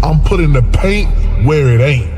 I'm putting the paint where it ain't.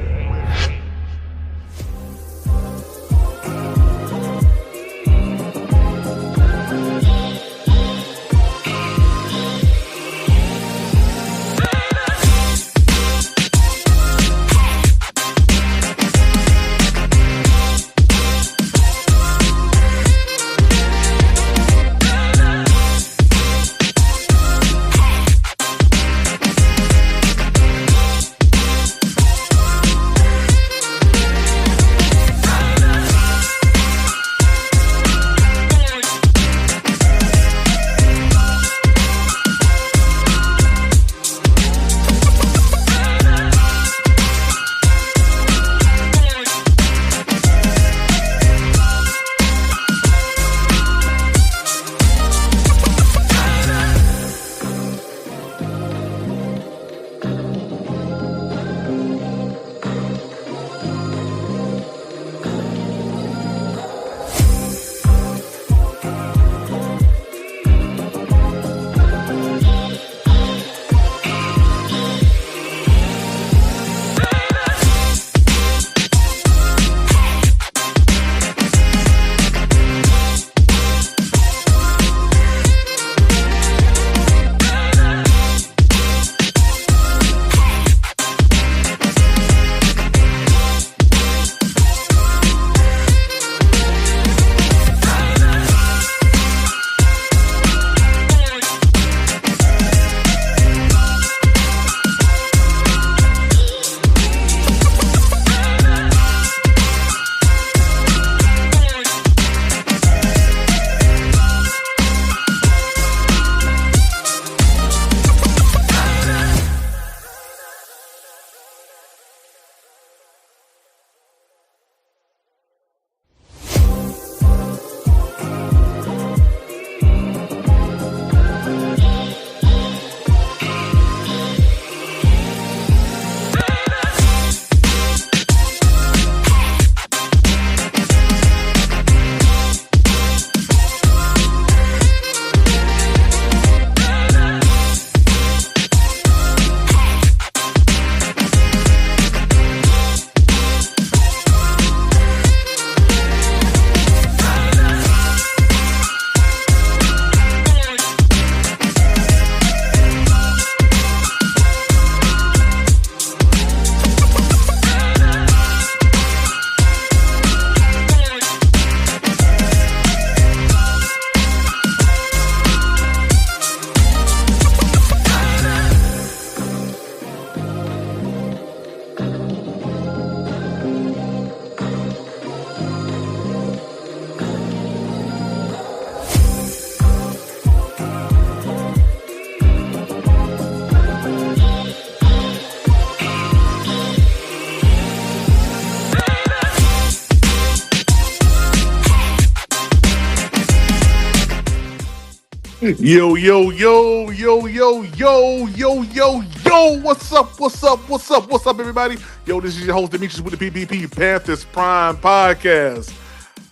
Yo, yo, yo, yo, yo, yo, yo, yo, yo, what's up, what's up, what's up, what's up, everybody? Yo, this is your host, Demetrius with the PPP, Panthers Prime Podcast.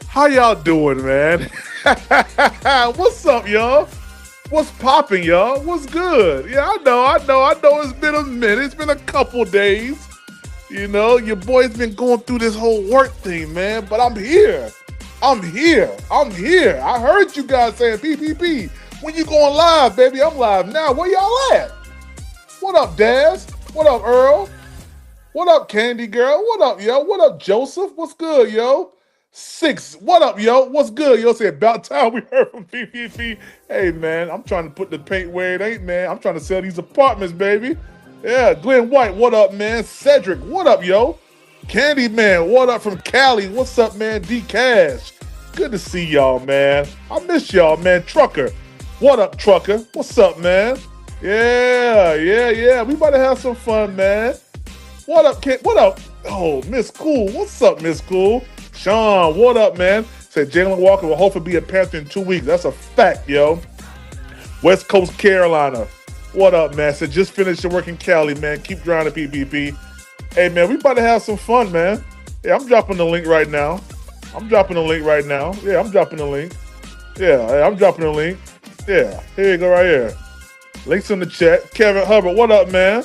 How y'all doing, man? What's up, y'all? What's popping, y'all? What's good? Yeah, I know it's been a minute. It's been a couple days. You know, your boy's been going through this whole work thing, man, but I'm here. I heard you guys saying, PPP, when you going live, baby? I'm live now. Where y'all at? What up, Daz? What up, Earl? What up, Candy Girl? What up, yo? What up, Joseph? What's good, yo? Six. What up, yo? What's good, yo? Say about time we heard from PPP. Hey, man, I'm trying to put the paint where it ain't, man. I'm trying to sell these apartments, baby. Yeah, Glenn White, what up, man? Cedric, what up, yo? Candy Man, what up from Cali? What's up, man? D Cash. Good to see y'all, man. I miss y'all, man. Trucker. What up, Trucker? What's up, man? Yeah. We about to have some fun, man. What up, kid? What up? Oh, Miss Cool. What's up, Miss Cool? Sean, what up, man? Said Jaylen Walker will hopefully be a Panther in 2 weeks. That's a fact, yo. West Coast Carolina. What up, man? Said just finished your work in Cali, man. Keep grinding, PPP. Hey, man, we about to have some fun, man. Yeah, I'm dropping the link right now. Yeah, I'm dropping the link. Yeah, here you go right here. Links in the chat. Kevin Hubbard, what up, man?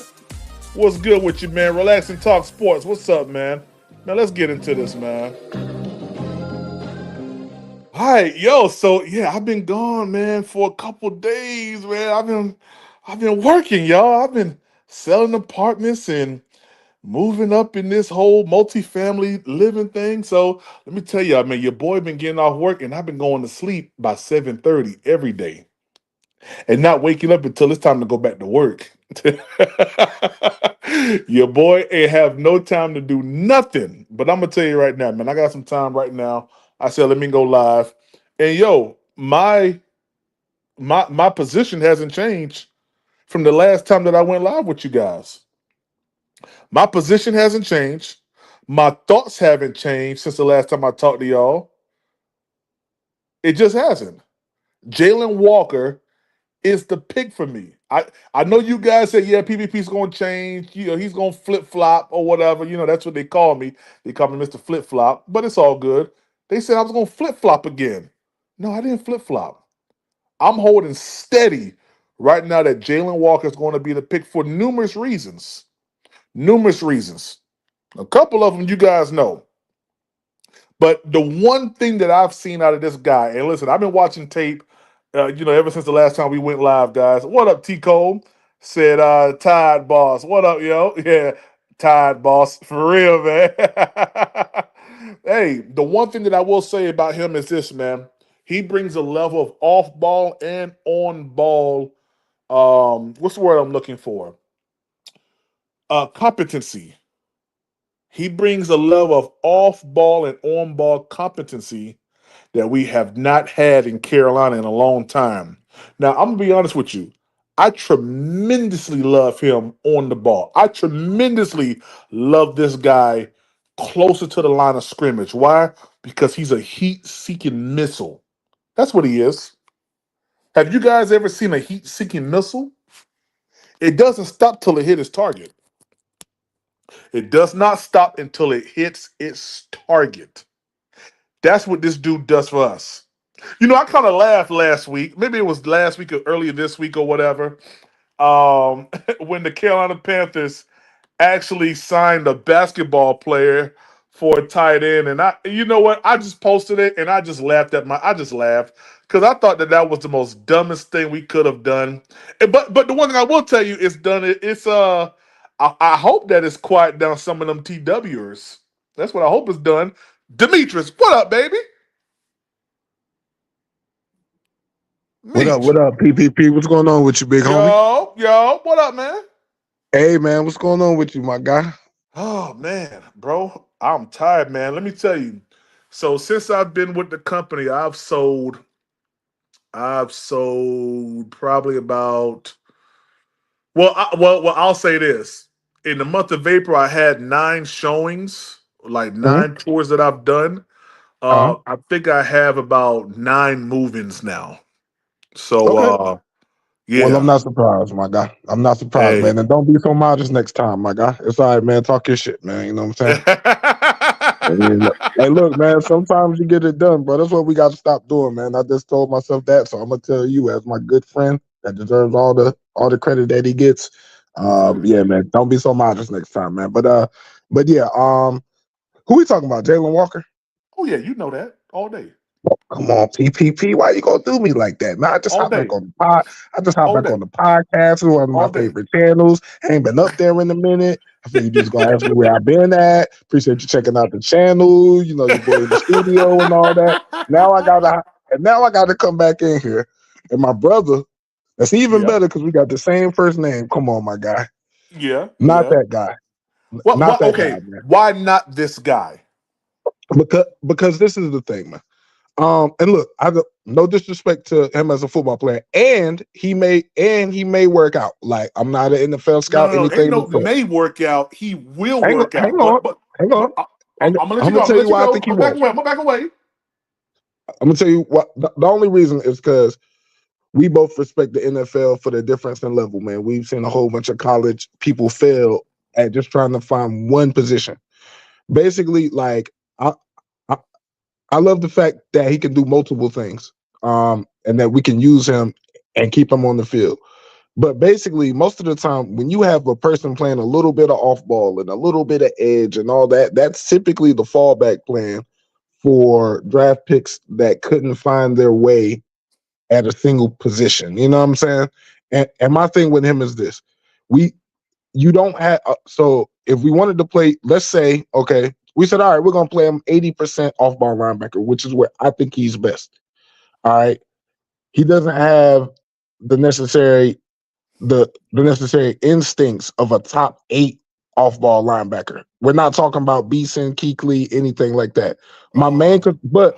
What's good with you, man? Relax and talk sports. What's up, man? Now let's get into this, man. All right, yo. So yeah, I've been gone, man, for a couple days, man. I've been working, y'all. I've been selling apartments and moving up in this whole multifamily living thing. So let me tell you, I mean, your boy been getting off work, and I've been going to sleep by 7:30 every day, and not waking up until it's time to go back to work. Your boy ain't have no time to do nothing. But I'm gonna tell you right now, man, I got some time right now. I said, let me go live. And yo, my position hasn't changed from the last time that I went live with you guys. My position hasn't changed. My thoughts haven't changed since the last time I talked to y'all. It just hasn't. Jaylen Walker is the pick for me. I know you guys say, yeah, PvP's going to change. You know, he's going to flip flop or whatever. You know, that's what they call me. They call me Mr. Flip Flop, but it's all good. They said I was going to flip flop again. No, I didn't flip flop. I'm holding steady right now that Jaylen Walker is going to be the pick for numerous reasons. Numerous reasons. A couple of them you guys know. But the one thing that I've seen out of this guy, and listen, I've been watching tape, ever since the last time we went live, guys. What up, T Cole? Said Tide Boss. What up, yo? Yeah, Tide Boss. For real, man. Hey, the one thing that I will say about him is this, man. He brings a level of off ball and on ball. What's the word I'm looking for? Competency. He brings a level of off ball and on ball competency that we have not had in Carolina in a long time. Now, I'm gonna be honest with you. I tremendously love him on the ball. I tremendously love this guy closer to the line of scrimmage. Why? Because he's a heat-seeking missile. That's what he is. Have you guys ever seen a heat-seeking missile? It doesn't stop till it hits its target. It does not stop until it hits its target. That's what this dude does for us. You know, I kind of laughed last week. Maybe it was last week or earlier this week or whatever. When the Carolina Panthers actually signed a basketball player for a tight end, and you know what? I just posted it and I just laughed I just laughed because I thought that was the most dumbest thing we could have done. But the one thing I will tell you is done. I hope that it's quiet down some of them TWers. That's what I hope is done. Demetrius, what up, baby? What up? Meech. What up, PPP? What's going on with you, big homie? Yo, what up, man? Hey, man, what's going on with you, my guy? Oh man, bro, I'm tired, man. Let me tell you. So since I've been with the company, I've sold probably about I'll say this. In the month of April, I had 9 showings, like Mhm. 9 tours that I've done. Uh-huh. I think I have about 9 move-ins now. So Okay. Well, I'm yeah. not surprised, my guy. I'm not surprised, Hey. man. And don't be so modest next time, my guy. It's all right, man. Talk your shit, man. You know what I'm saying? And, hey, look, man. Sometimes you get it done, bro. That's what we got to stop doing, man. I just told myself that, so I'm gonna tell you, as my good friend that deserves all the credit that he gets. Yes, sir. Yeah, man. Don't be so modest next time, man. But yeah. Who we talking about? Jaylen Walker? Oh yeah, you know that all day. Come on, PPP. Why you gonna do me like that, man? I just All hop back day. on the pod. I just hop All back day. on the podcast. It's one of my All day. favorite channels. Ain't been up there in a minute. I figured you was gonna ask me where I've been at. Appreciate you checking out the channel. You know your boy in the studio and all that. Now I gotta come back in here. And my brother, that's even Yeah. better because we got the same first name. Come on, my guy. Yeah. Not Yeah. that guy. Not What that guy, okay. man. Why not this guy? Because this is the thing, man. And look, no disrespect to him as a football player, and he may work out. Like I'm not an NFL No, scout, no, no. Ain't anything of no the sort. may work out. He will Hang on, work hang out. on, But hang on. And I'm gonna let I'm you go. gonna I'm tell gonna you let you why I go. think I'm he gonna back won't. away. I'm gonna back away. I'm gonna tell you what the only reason is because we both respect the NFL for the difference in level, man. We've seen a whole bunch of college people fail at just trying to find one position. Basically, like I, I love the fact that he can do multiple things, and that we can use him and keep him on the field. But basically, most of the time, when you have a person playing a little bit of off ball and a little bit of edge and all that, that's typically the fallback plan for draft picks that couldn't find their way at a single position. You know what I'm saying? And my thing with him is this: we you don't have so if we wanted to play, let's say, okay, we said, all right, we're gonna play him 80% off ball linebacker, which is where I think he's best. All right. He doesn't have the necessary the necessary instincts of a top 8 off ball linebacker. We're not talking about Beeson, Keekly, anything like that. My main but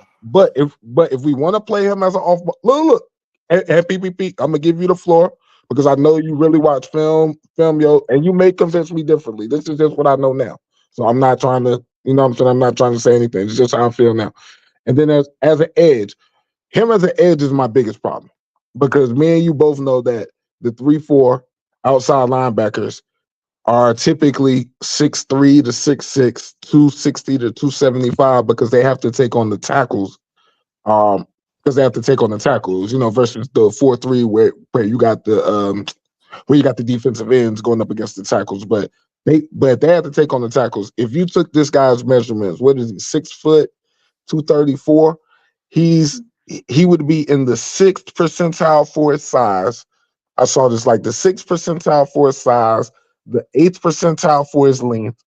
if we want to play him as an off ball, look, and PPP, I'm gonna give you the floor because I know you really watch film, yo, and you may convince me differently. This is just what I know now. So I'm not trying to, you know what I'm saying? I'm not trying to say anything. It's just how I feel now. And then as an edge, him as an edge is my biggest problem because me and you both know that the 3-4 outside linebackers are typically 6'3" to 6'6", 260 to 275 because they have to take on the tackles. Because they have to take on the tackles, versus the 4-3 where you got the defensive ends going up against the tackles. But they have to take on the tackles. If you took this guy's measurements, what is he? 6', 234. He would be in the 6th percentile for his size. I saw this like the 6th percentile for his size, the 8th percentile for his length,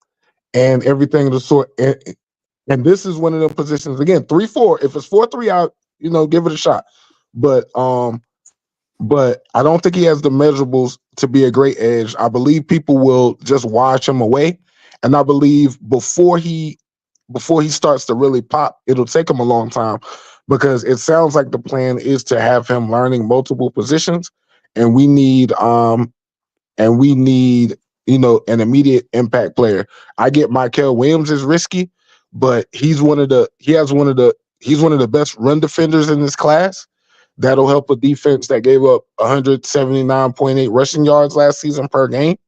and everything of the sort. And this is one of the positions again, 3-4. If it's 4-3 out, give it a shot. But I don't think he has the measurables to be a great edge. I believe people will just watch him away, and I believe before he starts to really pop, it'll take him a long time because it sounds like the plan is to have him learning multiple positions, and we need an immediate impact player. I get Michael Williams is risky, but he's one of the best run defenders in this class. That'll help a defense that gave up 179.8 rushing yards last season per game,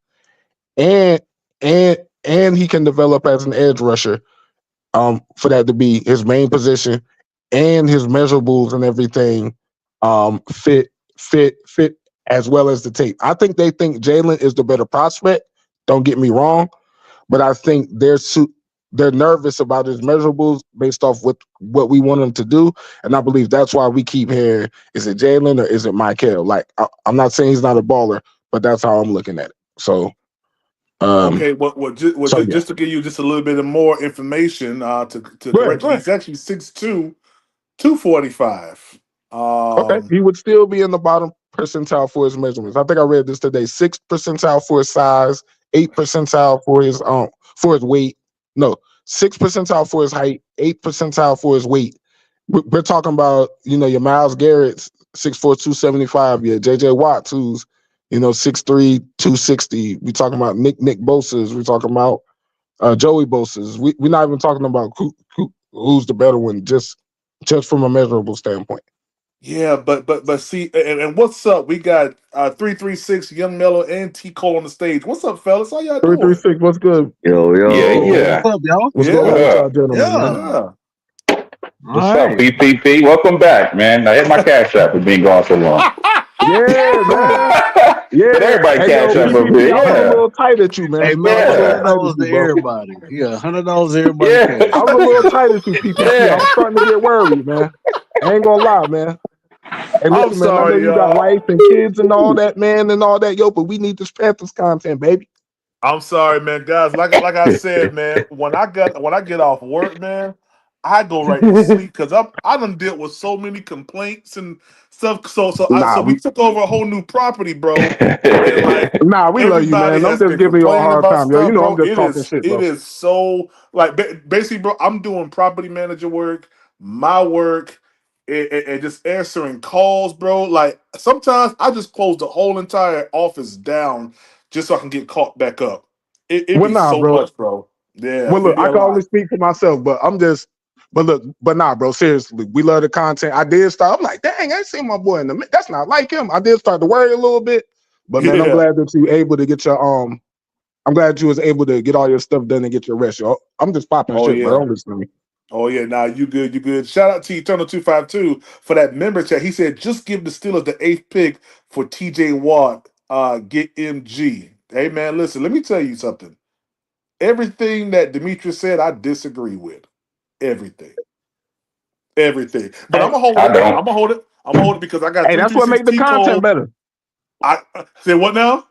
and and he can develop as an edge rusher. For that to be his main position, and his measurables and everything fit as well as the tape. I think they think Jaylen is the better prospect. Don't get me wrong, but I think they're nervous about his measurables based off what we want him to do, and I believe that's why we keep hearing, is it Jaylen or is it Michael? Like I'm not saying he's not a baller, but that's how I'm looking at it. So. Okay, Yeah. just to give you just a little bit of more information to Go ahead, correct go you, ahead. he's actually 6'2", 245. Okay, he would still be in the bottom percentile for his measurements. I think I read this today. 6th percentile for his size, 8th percentile for his weight. No, 6th percentile for his height, 8th percentile for his weight. We're talking about your Myles Garrett's 6'4", 275. Yeah, JJ Watt, who's 6'3", 260. We're talking about Nick Bosa's. We're talking about Joey Bosa's. We're not even talking about who's the better one, just from a measurable standpoint. Yeah, but see, and what's up? We got 336 Young Mellow and T Cole on the stage. What's up, fellas? How y'all doing? 336, what's good? Yo, Yeah, yo. yeah. What's up, y'all? What's Yeah, going on with What y'all up? gentlemen, man? Yeah. yeah. All What's up, right. PPP? Welcome back, man. I hit my cash app for being gone so long. Yeah, man. Hit Yeah. everybody Hey, yo, cash app over PPP, here. I was a Yeah. little tight at you, man. Hey, I man, was a little Yeah. tight at $100 you, to bro. everybody. Yeah, $100 to everybody Yeah. I cash. was a little tight at you, PPP. I Yeah. was starting to get worried, man. I ain't gonna lie, man. Hey, I'm listen, man, I know sorry, you got y'all. wife and kids and all that, man, and all that, yo, but we need this Panthers content, baby. I'm sorry, man, guys. Like I said, man, when I get off work, man, I go right to sleep because I done dealt with so many complaints and stuff. So Nah, we took over a whole new property, bro, and like we love you, everybody man. I'm has just been giving you a complaining hard about time, yo. You stuff, know bro. I'm just talking shit, It bro. is so like basically, bro. I'm doing property manager work, my work, and just answering calls, bro. Like sometimes I just close the whole entire office down just so I can get caught back up. It Well, be nah, so bro. much, bro. Yeah, Well, it look, be I a can only lot. speak for myself, but nah, bro. Seriously, we love the content. I did start. I'm like, dang, I ain't seen my boy in the. That's not like him. I did start to worry a little bit, but man, I'm Yeah. glad that you able to get your I'm glad you was able to get all your stuff done and get your rest, yo. I'm just popping Oh shit, bro. yeah. Don't listen to me. Oh yeah. Nah, you good. You good. Shout out to Eternal252 for that member chat. He said just give the Steelers the 8th pick for T.J. Watt. get MG. Hey man, listen, let me tell you something. Everything that Demetrius said, I disagree with. Everything. But I'm Hey, gonna hold I it. don't. I'm gonna hold it. I'm gonna hold it because I got hey, that's what 336 make the T content code. better. I say what now?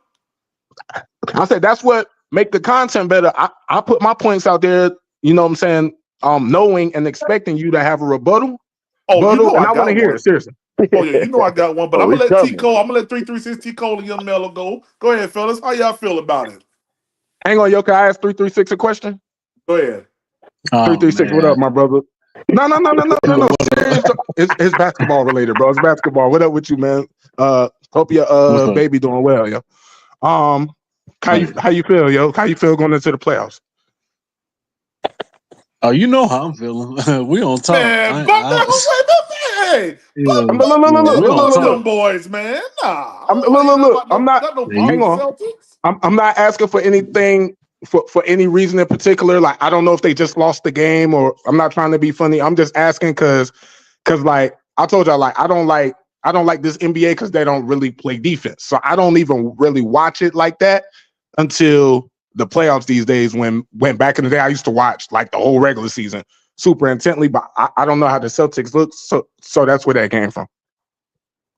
I said that's what make the content better. I put my points out there, you know what I'm saying, knowing and expecting you to have a rebuttal, Oh, you know and I I want to got hear one. it, seriously. Oh yeah, you know I got one. But Oh, I'm gonna it's let T coming. Cole. I'm gonna let 336 T Cole and Young Mello go. Go ahead, fellas. How y'all feel about it? Hang on, yo, can I ask 336 a question? Go ahead. Oh 336, what man. up, my brother? No. Serious. It's basketball related, bro. It's basketball. What up with you, man? Hope your What's up? baby doing well, yo. How you feel, yo? How you feel going into the playoffs? Oh, you know how I'm feeling. We on top. Man, hey, Yeah, Look, we on fuck top. them boys, man. Nah, I look. I'm not. got no Yeah, problem Hang you, with on. Celtics. I'm not asking for anything for any reason in particular. Like I don't know if they just lost the game or I'm not trying to be funny. I'm just asking because like I told y'all, like I don't like this NBA because they don't really play defense. So I don't even really watch it like that until the playoffs these days. When back in the day I used to watch like the whole regular season super intently, but I don't know how the Celtics look. So that's where that came from.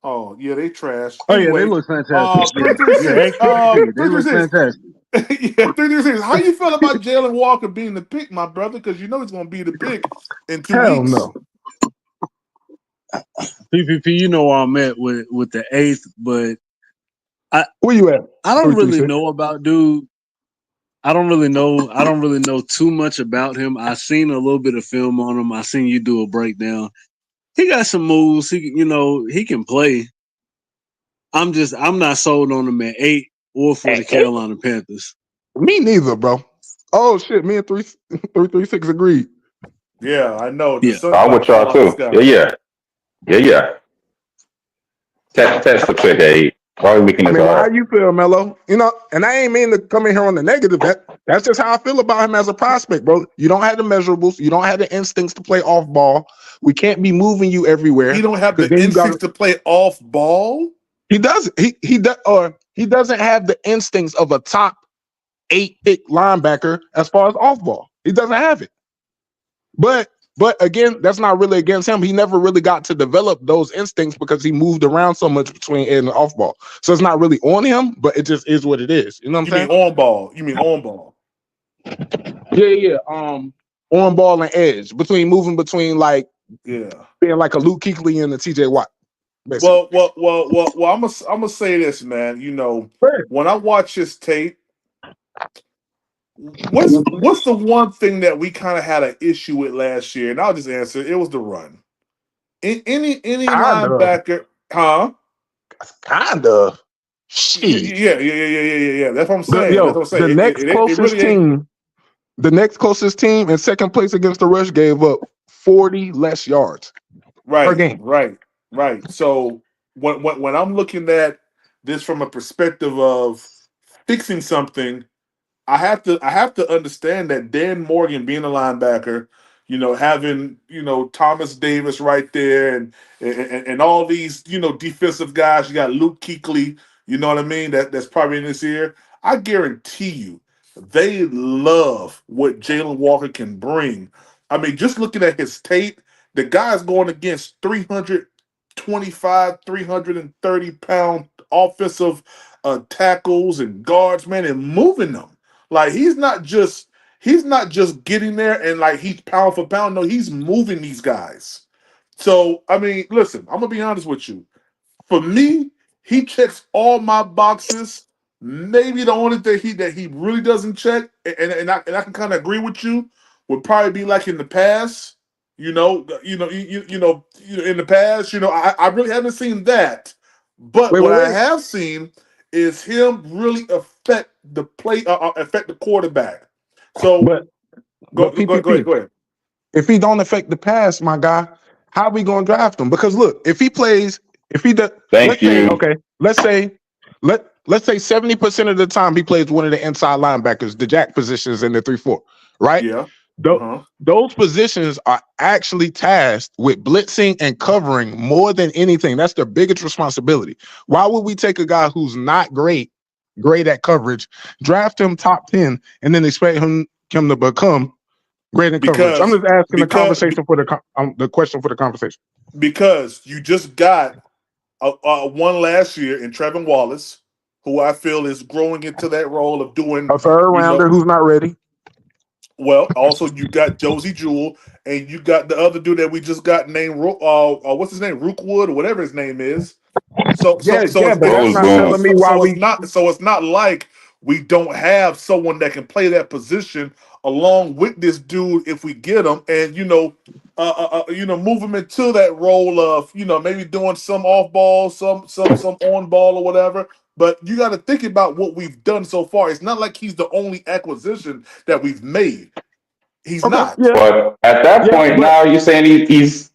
Oh yeah, they trash. oh yeah, they Anyway, look fantastic. Yeah, 336. ask PPP. They look 336. fantastic. Yeah, 336. How you feel about Jaylen Walker being the pick, my brother? Because you know he's gonna be the pick in 2 Hell weeks. no. PPP, you know where I'm at with the eighth, but Where you at? I don't really 336. know about dude. I don't really know too much about him. I seen a little bit of film on him. I seen you do a breakdown. He got some moves. He can play. I'm not sold on him at 8 or for the Carolina Panthers. Me neither, bro. Oh shit, me and 336 agreed. Yeah, I know. The Yeah. sun's I'm about to with y'all fall out the too. sky. Yeah. Test the pick at 8. Why are we making I this mean, well, how hard? you feel, Mello? You know, and I ain't mean to come in here on the negative. That's just how I feel about him as a prospect, bro. You don't have the measurables. You don't have the instincts to play off ball. We can't be moving you He everywhere don't have because the then you got instincts to play off ball. he doesn't he doesn't have the instincts of a top 8 pick linebacker as far as off ball. He doesn't have it. But again, that's not really against him. He never really got to develop those instincts because he moved around so much between in and off ball. So it's not really on him, but it just is what it is. You know what You I'm mean saying? on ball? You mean on ball? Yeah. On ball and edge moving between like Yeah. being like a Luke Kuechly and a TJ Watt, basically. Well. I'm gonna say this, man. You know, when I watch his tape, what's the one thing that we kind of had an issue with last year? And I'll just answer it. It was the run. Any Kind of. linebacker, huh? Kind of. Shit. Yeah. That's what I'm The, saying. That's yo, what I'm the saying. next It closest really ain't team, in second place against the rush gave up 40 less yards per right, game. right. So when I'm looking at this from a perspective of fixing something, I have to understand that Dan Morgan being a linebacker, you know, having Thomas Davis right there, and all these defensive guys. You got Luke Kuechly, you know what I mean? That's probably in this year. I guarantee you, they love what Jaylen Walker can bring. I mean, just looking at his tape, the guy's going against 325, 330-pound offensive tackles and guards, man, and moving them. Like he's not just getting there and like he's pound for pound. No, he's moving these guys. So I mean, listen, I'm gonna be honest with you. For me, he checks all my boxes. Maybe the only thing he really doesn't check, and I can kind of agree with you, would probably be like in the past. In the past, I really haven't seen that. But what I Wait. have seen is him really affect the play, affect the quarterback. So But go PPP, ahead. if he don't affect the pass, my guy, how are we gonna draft him? Because look, if he does, Thank you. let's say 70% of the time he plays one of the inside linebackers, the jack positions in the 3-4, right? Yeah. Those positions are actually tasked with blitzing and covering more than anything. That's their biggest responsibility. Why would we take a guy who's not great at coverage, draft him top 10, and then expect him to become great in coverage? I'm just asking the conversation for the question for the conversation. Because you just got one last year in Trevin Wallace, who I feel is growing into that role of doing a third rounder who's not ready. Well, also you got Josie Jewell, and you got the other dude that we just got named what's his name, Rookwood or whatever his name is. So but that's not telling me why it's not like we don't have someone that can play that position along with this dude if we get him, and move him into that role of maybe doing some off ball, some on ball or whatever. But you got to think about what we've done so far. It's not like he's the only acquisition that we've made. He's not. Yeah. But at that point, now you're saying he's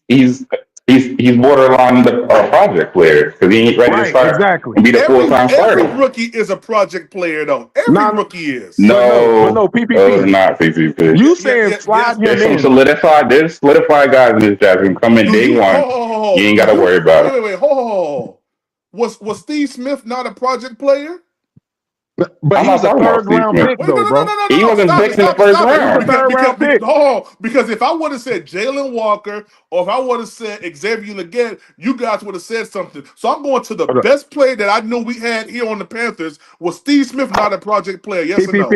borderline the project player because he ain't ready to start. Exactly. Be the full-time starter. Every rookie is a project player, though. Every rookie is. No, PPP. Not PPP. You saying slide him in? There's solidified guys in this draft who come in day one. You ain't got to worry about it. Wait, hold. Was Steve Smith not a project player? But he was a third-round pick, though, bro. He wasn't picked in the first round. Because if I would have said Jaylen Walker or if I would have said Xavier Legette, you guys would have said something. So I'm going to the best player that I knew we had here on the Panthers. Was Steve Smith not a project player? Yes or no?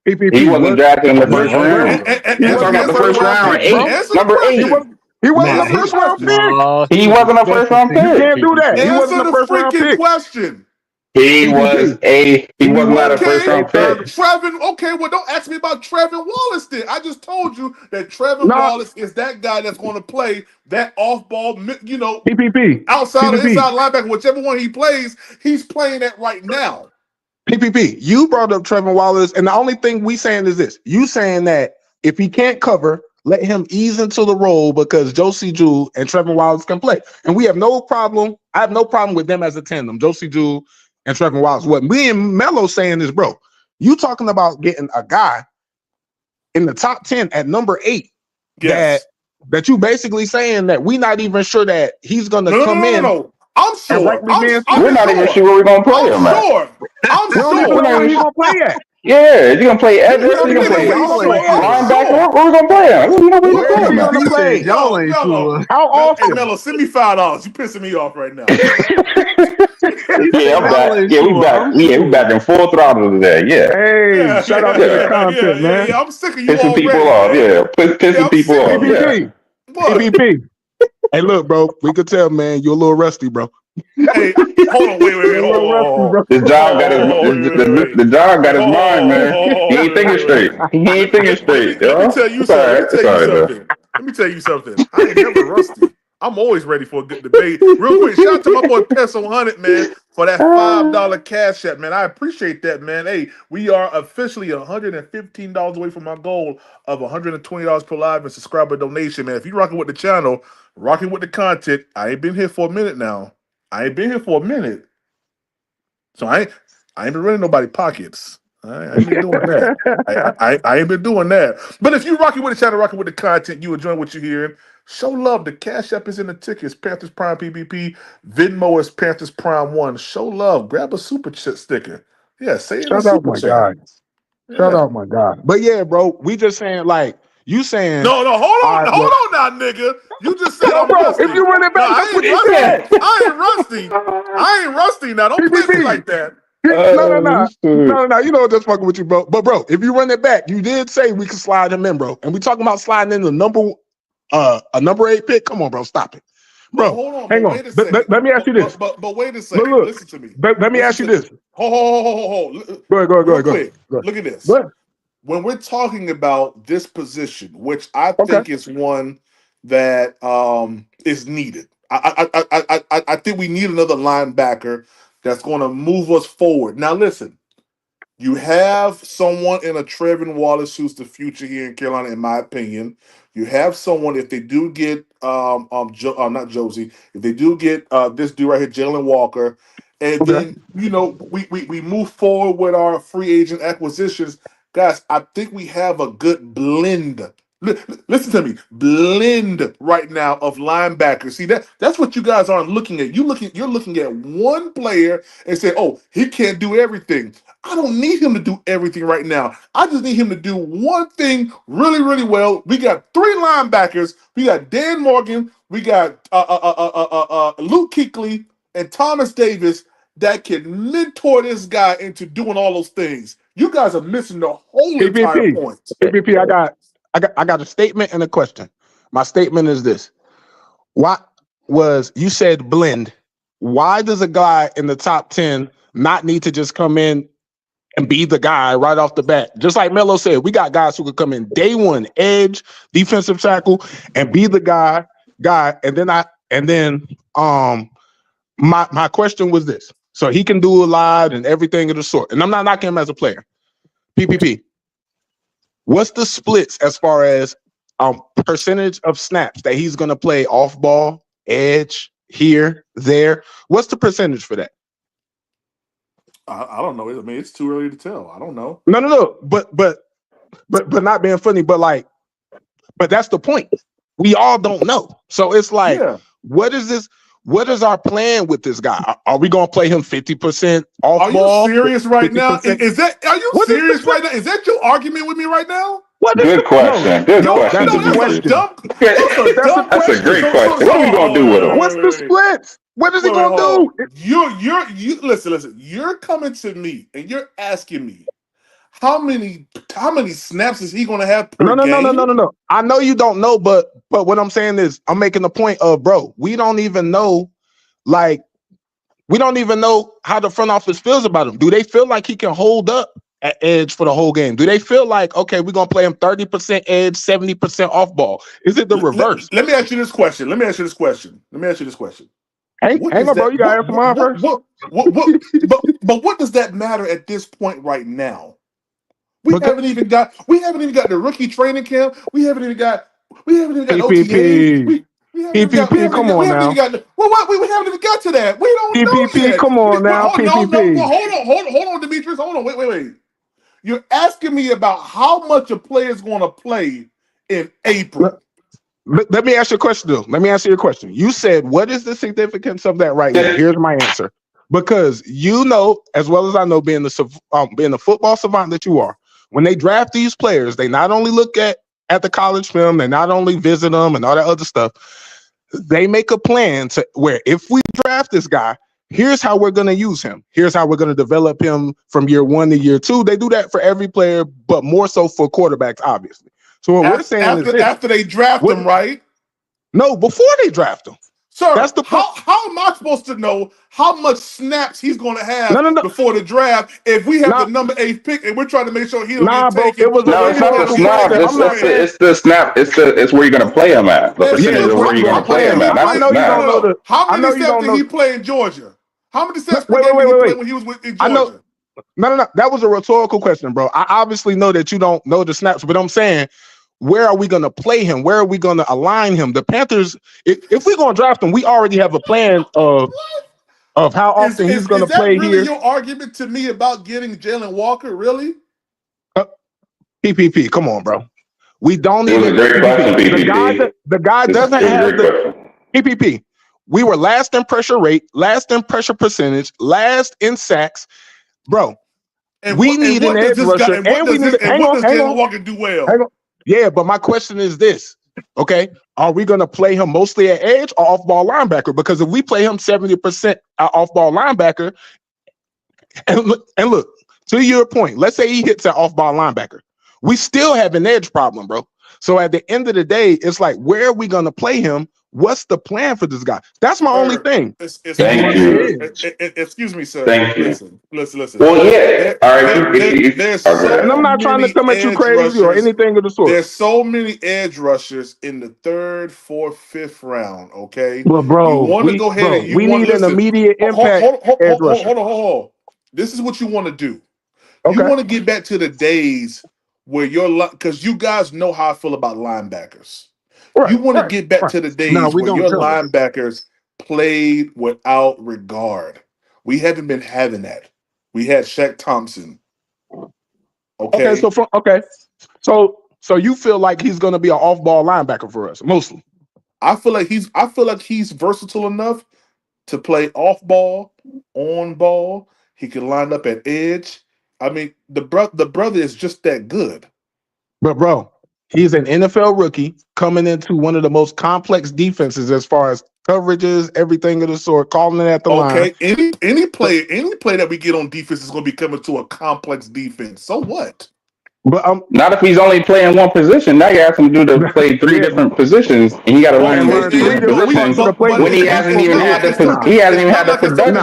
He wasn't drafted in the first round. You're talking about the first round, number 8. He wasn't a first-round pick. He wasn't a first-round pick. You can't do that. He wasn't a first-round pick. Question. He was not a first round pick. Well, don't ask me about Trevin Wallace then. I just told you that Trevin Wallace is that guy that's going to play that off ball, PPP. Outside or inside linebacker, whichever one he plays, he's playing that right now. PPP, you brought up Trevin Wallace, and the only thing we saying is this. You saying that if he can't cover, let him ease into the role because Josie Jewell and Trevin Wallace can play. And we have no problem. I have no problem with them as a tandem, Josie Jewell and Trevin Wallace. What me and Melo saying is, bro, you talking about getting a guy in the top 10 at number 8 that you basically saying that we not even sure that he's going to come in. No. I'm sure. We're not even sure where we're going to play him at. I'm sure. We don't even know where he's going to play at. Yeah, you're going to play edge. You're going to play linebacker. Where we going to play him? We know where we're going to play. Y'all ain't sure. How often? Hey, Melo, send me $5. You pissing me off right now. Yeah, I'm back. Yeah, we back. Yeah, we back in full throttle today. Yeah. Hey, shout out to the content, man. Yeah, I'm sick of you pissing people off. Yeah, pissing people off. PPP. Hey, look, bro. We could tell, man. You're a little rusty, bro. Hey, hold on, wait. The job got his mind, man. He ain't thinking straight. Let me tell you something. I ain't never rusty. I'm always ready for a good debate. Real quick, shout out to my boy Peso 100, man, for that $5 cash app, man. I appreciate that, man. Hey, we are officially $115 away from my goal of $120 per live and subscriber donation, man. If you're rocking with the channel, rocking with the content, I ain't been here for a minute now. So I ain't been running nobody pockets. I ain't been doing that. I ain't been doing that. But if you rocking with the channel, rocking with the content, you enjoying what you're hearing, show love. The Cash App is in the tickets. Panthers Prime PPP. Venmo is Panthers Prime 1. Show love. Grab a super sticker. Yeah, say it. Shout out my guy. Shout out my guy. But yeah, bro, we just saying like you saying. No, hold on now, nigga. You just said I'm rusty. If you run it back, that's what you said. I ain't rusty now. Don't play me like that. No. You know what? Just fucking with you, bro. But bro, if you run it back, you did say we could slide him in, bro. And we talking about sliding in a number 8 pick. Come on, bro. Stop it, bro. Hold on. Hang on. Let me ask you this. But wait a second. Look, listen to me. Let me ask you this. Hold. Go ahead. Look at this. When we're talking about this position, which I think is one that is needed, I think we need another linebacker that's going to move us forward. Now, listen, you have someone in a Trevin Wallace who's the future here in Carolina, in my opinion. You have someone, if they do get not Josie, if they do get this dude right here, Jaylen Walker, and then we move forward with our free agent acquisitions, guys. I think we have a good blend Listen to me. Blend right now of linebackers. See that's what you guys aren't looking at. You're looking at one player and say, "Oh, he can't do everything." I don't need him to do everything right now. I just need him to do one thing really, really well. We got 3 linebackers. We got Dan Morgan. We got Luke Kuechly and Thomas Davis that can mentor this guy into doing all those things. You guys are missing the whole entire point. PPP, I got a statement and a question. My statement is this. You said blend. Why does a guy in the top 10 not need to just come in and be the guy right off the bat? Just like Melo said, we got guys who could come in day one, edge, defensive tackle, and be the guy. And then my question was this. So he can do a lot and everything of the sort. And I'm not knocking him as a player. PPP. What's the splits as far as percentage of snaps that he's going to play off ball, edge, here, there? What's the percentage for that? I don't know. I mean, it's too early to tell. I don't know. No. But not being funny. But that's the point. We all don't know. So it's like, What is this? What is our plan with this guy? Are we going to play him 50% off ball? Are you serious right now? Are you serious right now? Is that your argument with me right now? Good question. Good question. That's a great question. What are we going to do with him? What's the splits? What is he going to do? You listen. You're coming to me and you're asking me how many snaps is he going to have per game? No. I know you don't know, but what I'm saying is I'm making the point of, bro, we don't even know how the front office feels about him. Do they feel like he can hold up at edge for the whole game? Do they feel like, okay, we're going to play him 30% edge, 70% off ball? Is it the reverse? Let me ask you this question. Hang on, bro. You got to answer mine first. But what does that matter at this point right now? We haven't even got the rookie training camp. We haven't even got OTAs. PPP, come on now. We haven't even got to that. We don't know yet. PPP, come on now. PPP. Hold on, Demetrius. Hold on. Wait. You're asking me about how much a player is going to play in April. Let me ask you a question, though. Let me answer your question. You said, what is the significance of that right now? Here's my answer. Because you know, as well as I know, being the football savant that you are, when they draft these players, they not only look at the college film, they not only visit them and all that other stuff, they make a plan to where if we draft this guy, here's how we're going to use him. Here's how we're going to develop him from year 1 to year 2. They do that for every player, but more so for quarterbacks, obviously. So what we're saying is after they draft him, right? No, before they draft him. Sir, how am I supposed to know how much snaps he's going to have before the draft if we have the number 8 pick and we're trying to make sure he don't get taken? It's not the snap. It's the snap. It's where you're going to play him at. The percentage of where you're going to play him at. I know you don't know. How many snaps did he play in Georgia? How many snaps per game did he play when he was in Georgia? No. That was a rhetorical question, bro. I obviously know that you don't know the snaps, but I'm saying, where are we going to play him? Where are we going to align him? The Panthers, if we're going to draft him, we already have a plan of how often he's going to play here. Is that really your argument to me about getting Jaylen Walker, really? PPP, come on, bro. We don't even. The guy doesn't have the PPP. We were last in pressure rate, last in pressure percentage, last in sacks, bro. We need an edge rusher, and we need. What does Jaylen Walker do well? Yeah, but my question is this, okay? Are we going to play him mostly at edge or off-ball linebacker? Because if we play him 70% off-ball linebacker, and look, to your point, let's say he hits an off-ball linebacker, we still have an edge problem, bro. So at the end of the day, it's like, where are we going to play him? What's the plan for this guy? That's my only thing. Thank you. Excuse me, sir. Thank you. Listen. Well, yeah. And I'm not trying to come at you crazy or anything of the sort. There's so many edge rushers in the 3rd, 4th, 5th round. Okay. Well, bro, you want to go ahead and we need an immediate impact edge rusher. Hold on. This is what you want to do. Okay. You want to get back to the days where because you guys know how I feel about linebackers. Right, you want to get back to the days where your linebackers played without regard. We haven't been having that. We had Shaq Thompson. Okay. So So you feel like he's going to be an off-ball linebacker for us, mostly? I feel like he's versatile enough to play off ball, on ball. He can line up at edge. I mean, the brother is just that good. But bro, he's an NFL rookie coming into one of the most complex defenses as far as coverages, everything of the sort, calling it at the line. Okay, any play that we get on defense is going to be coming to a complex defense. So what? But not if he's only playing one position. Now you ask him to do to play three different positions, and he got to learn those three different positions when he hasn't even had the production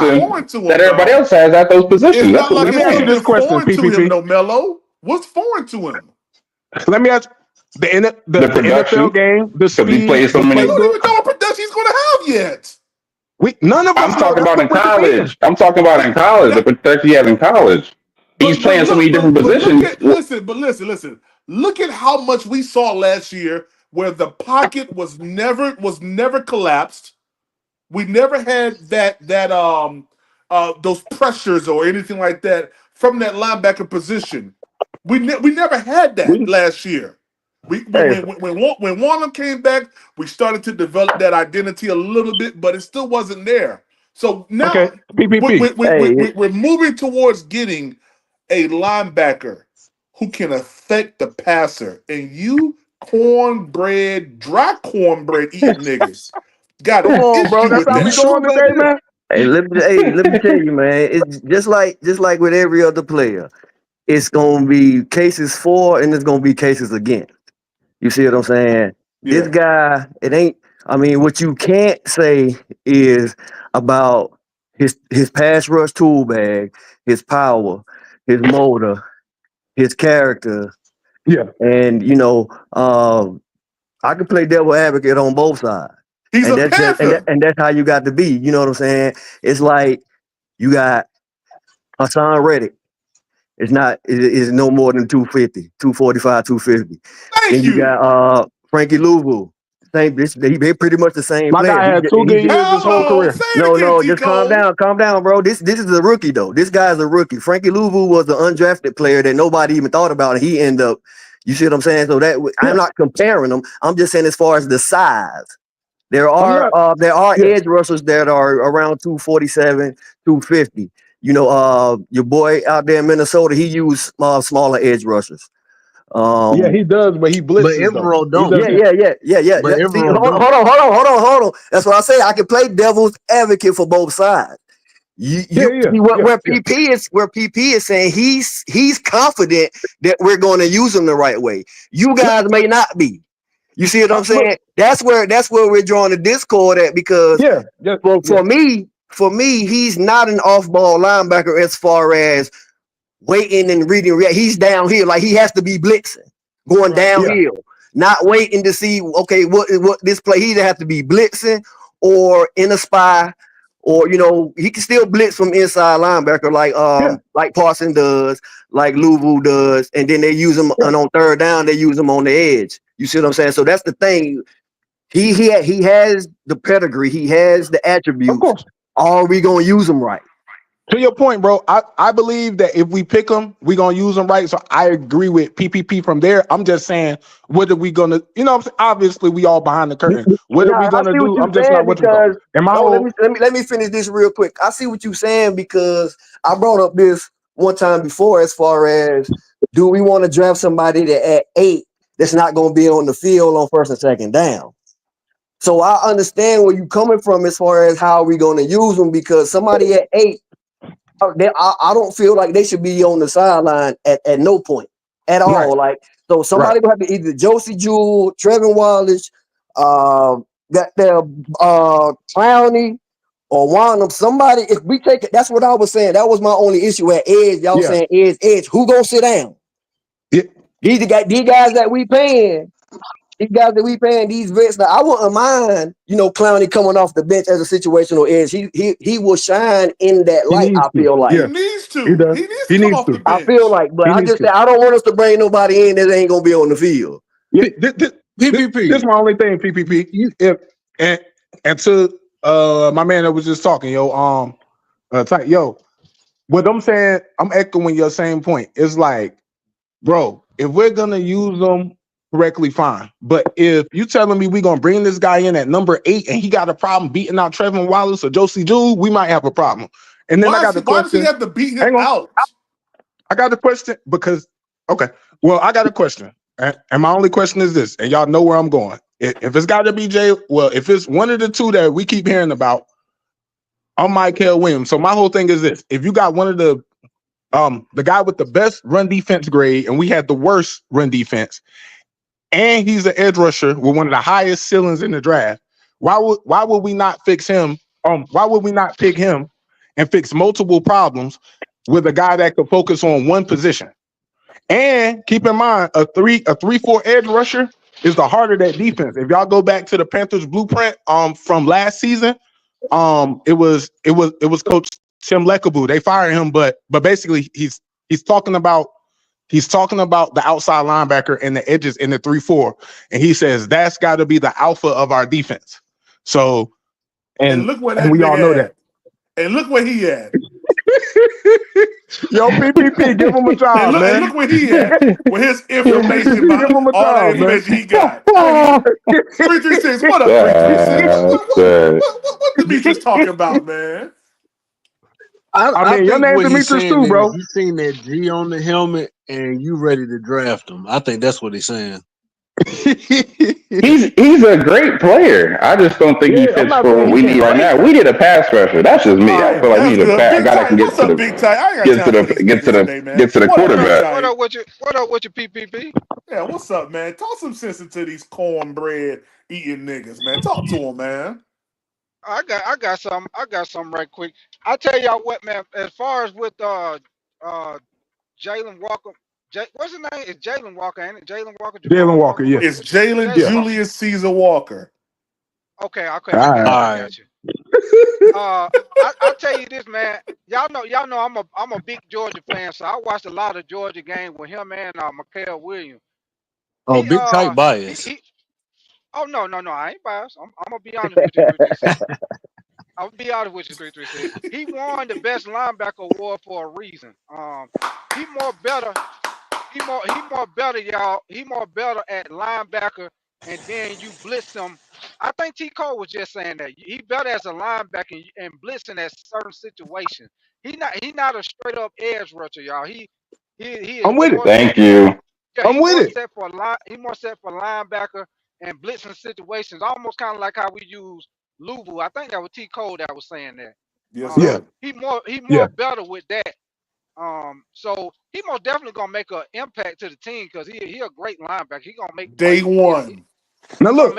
that everybody else has at those positions. That's what let me ask you this question, PPP. No, Mello, what's foreign to him? Let me ask the NFL game, the speed. He plays so many. We don't even know what production he's going to have yet. None of us. I'm talking about in college. The protection he has in college. He's playing so many different positions. Listen. Look at how much we saw last year, where the pocket was never collapsed. We never had those pressures or anything like that from that linebacker position. We never had that last year. When Warner came back, we started to develop that identity a little bit, but it still wasn't there. So now we're moving towards getting a linebacker who can affect the passer. And you dry cornbread eating niggas got an issue with that. Man. Hey, let me tell you, man. It's just like with every other player. It's gonna be cases for and it's gonna be cases against. You see what I'm saying? Yeah. This guy, it ain't. I mean, what you can't say is about his pass rush tool bag, his power, his motor, his character. Yeah, and I can play devil advocate on both sides. He's and a Panther. And that's how you got to be. You know what I'm saying? It's like you got Hassan Reddick. It's no more than 250, 245, 250. Then you got Frankie Louvu. They pretty much the same. My guy had 2 good years his whole career. No, just calm down, bro. This is a rookie though. This guy's a rookie. Frankie Louvu was the undrafted player that nobody even thought about, and he ended up. You see what I'm saying? So I'm not comparing them. I'm just saying as far as the size. There are edge rushers that are around 247, 250. Your boy out there in Minnesota, he used smaller edge rushers. He does, but he blitzes. But Emerald don't. Yeah. But See, hold on. That's what I say. I can play devil's advocate for both sides. Where PP is saying he's confident that we're going to use him the right way. You guys may not be. You see what I'm saying? That's where we're drawing the discord at, because for me, he's not an off-ball linebacker as far as waiting and reading. He's downhill, like he has to be blitzing, going downhill, not waiting to see what this play. He either have to be blitzing or in a spy, or he can still blitz from inside linebacker like Parson does, like Louvu does, and then they use him on third down. They use him on the edge. You see what I'm saying? So that's the thing. He has the pedigree. He has the attributes. Of course. Are we gonna use him right? To your point, bro, I believe that if we pick him, we're going to use him right. So I agree with PPP from there. I'm just saying, what are we going to, obviously we all behind the curtain. What are we going to do? I'm just not what you're let me finish this real quick. I see what you're saying, because I brought up this one time before as far as, do we want to draft somebody that at 8 that's not going to be on the field on first and second down? So I understand where you're coming from as far as how we're going to use them, because somebody at 8, I don't feel like they should be on the sideline at no point at all. Right. Like, so somebody will have to either Josie Jewell, Trevin Wallace, Clowney, or Wanham. Somebody, if we take it, that's what I was saying. That was my only issue at edge. Y'all saying edge. Who gonna sit down? Yeah. These guys that we paying. These vets. Now, I wouldn't mind, Clowney coming off the bench as a situational edge. He will shine in that light. I feel like he needs to. He needs to come off the bench. I feel like, but I just say I don't want us to bring nobody in that ain't gonna be on the field. Yeah, PPP. This is my only thing, PPP. And to my man that was just talking, what I'm saying, I'm echoing your same point. It's like, bro, if we're gonna use them correctly, fine. But if you telling me we're gonna bring this guy in at number 8 and he got a problem beating out Trevin Wallace or Josie Jewell, we might have a problem. And then I got the question. Why does he have to beat him out? I got the question because well, I got a question. And my only question is this, and y'all know where I'm going. If it's got to be if it's one of the two that we keep hearing about, I'm Michael Williams. So my whole thing is this: if you got one of the guy with the best run defense grade, and we had the worst run defense, and he's an edge rusher with one of the highest ceilings in the draft, why would we not fix him? Why would we not pick him and fix multiple problems with a guy that could focus on one position? And keep in mind, a 3-4 edge rusher is the heart of that defense. If y'all go back to the Panthers blueprint from last season, it was Coach Tim Lekabou. They fired him, but basically he's talking about the outside linebacker and the edges in the 3-4, and he says that's got to be the alpha of our defense. So, and look what we all know that. And look where he at. Yo, PPP, give him a job, man. And look where he at with his information. Give him all that information he got. 336, what up, 336? What Demetrius talking about, man? I mean, your name's Demetrius too, bro. You seen that G on the helmet and you ready to draft him. I think that's what he's saying. He's a great player. I just don't think he fits for what we need right now. We need a pass rusher. That's just me. I feel like we need a guy that can get to the quarterback. What up with your PPP? Yeah, what's up, man? Talk some sense into these cornbread eating niggas, man. Talk to them, man. I got some right quick. I tell y'all what, man. As far as with Jaylen Walker. What's his name? It's Jaylen Walker, ain't it? Jaylen Walker? Jaylen Walker, yeah. It's Jaylen Julius Caesar Walker. Okay. All right. I got you. I tell you this, man. Y'all know I'm a big Georgia fan, so I watched a lot of Georgia games with him and Michael Williams. Oh, big tight bias. No, I ain't biased. I'm gonna be honest with you, 336. I'll be honest with you, 336. He won the best linebacker award for a reason. He more better, y'all. He more better at linebacker, and then you blitz him. I think T. Cole was just saying that he better as a linebacker and blitzing at certain situations. He not a straight up edge rusher, y'all. He I'm with it. Thank you. Yeah, I'm with it. He more set for linebacker and blitzing situations, almost kind of like how we use Louisville. I think that was T. Cole that was saying that. Yes, He more better with that. So he most definitely gonna make an impact to the team because he a great linebacker. He gonna make day one. Now look,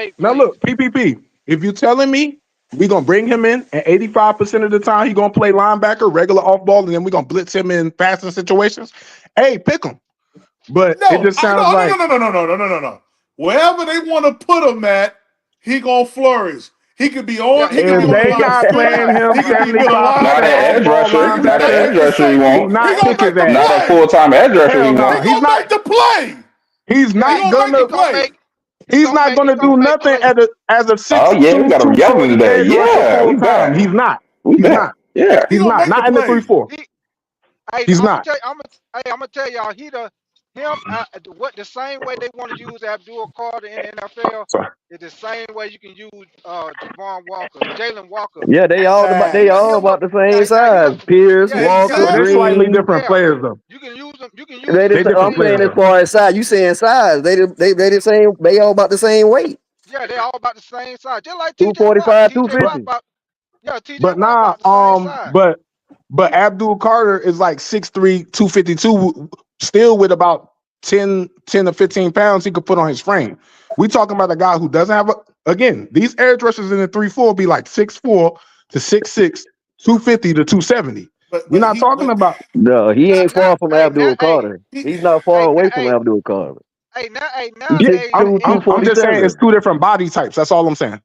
PPP. If you're telling me we're gonna bring him in and 85% of the time he gonna play linebacker, regular off ball, and then we're gonna blitz him in passing situations, hey, pick him. But it just sounds like no. Wherever they want to put him at, he gonna flourish. He could be on. He could be they got playing him. He could be not an edge rusher. Not an edge rusher. He won't. Not a full-time edge rusher. He won't. He's gonna make the play. He's not gonna play. He's not gonna do nothing as a 6'2". Oh yeah, we got him yelling today. Yeah, he's not. He's not. Yeah, he's not. Not in the 3-4. He's not. I'm gonna tell y'all what the same way they want to use Abdul Carter in the NFL is the same way you can use Jaylen Walker. Yeah, they all about the same size. Pierce, Walker, they're slightly different players though. You can use them. I'm saying as far as size. You saying size? They the same. They all about the same weight. Yeah, they all about the same size. Just like 245, 250. Yeah, TJ. But but Abdul Carter is like 6'3", 252, still with about 10 to 15 pounds he could put on his frame. We talking about a guy who doesn't have again, these edge rushers in the 3-4 be like 6'4" to 6'6", 250 to 270. We're not talking about. No, he ain't far from Abdul Carter. He's not far away from Abdul Carter. I'm just saying it's two different body types. That's all I'm saying.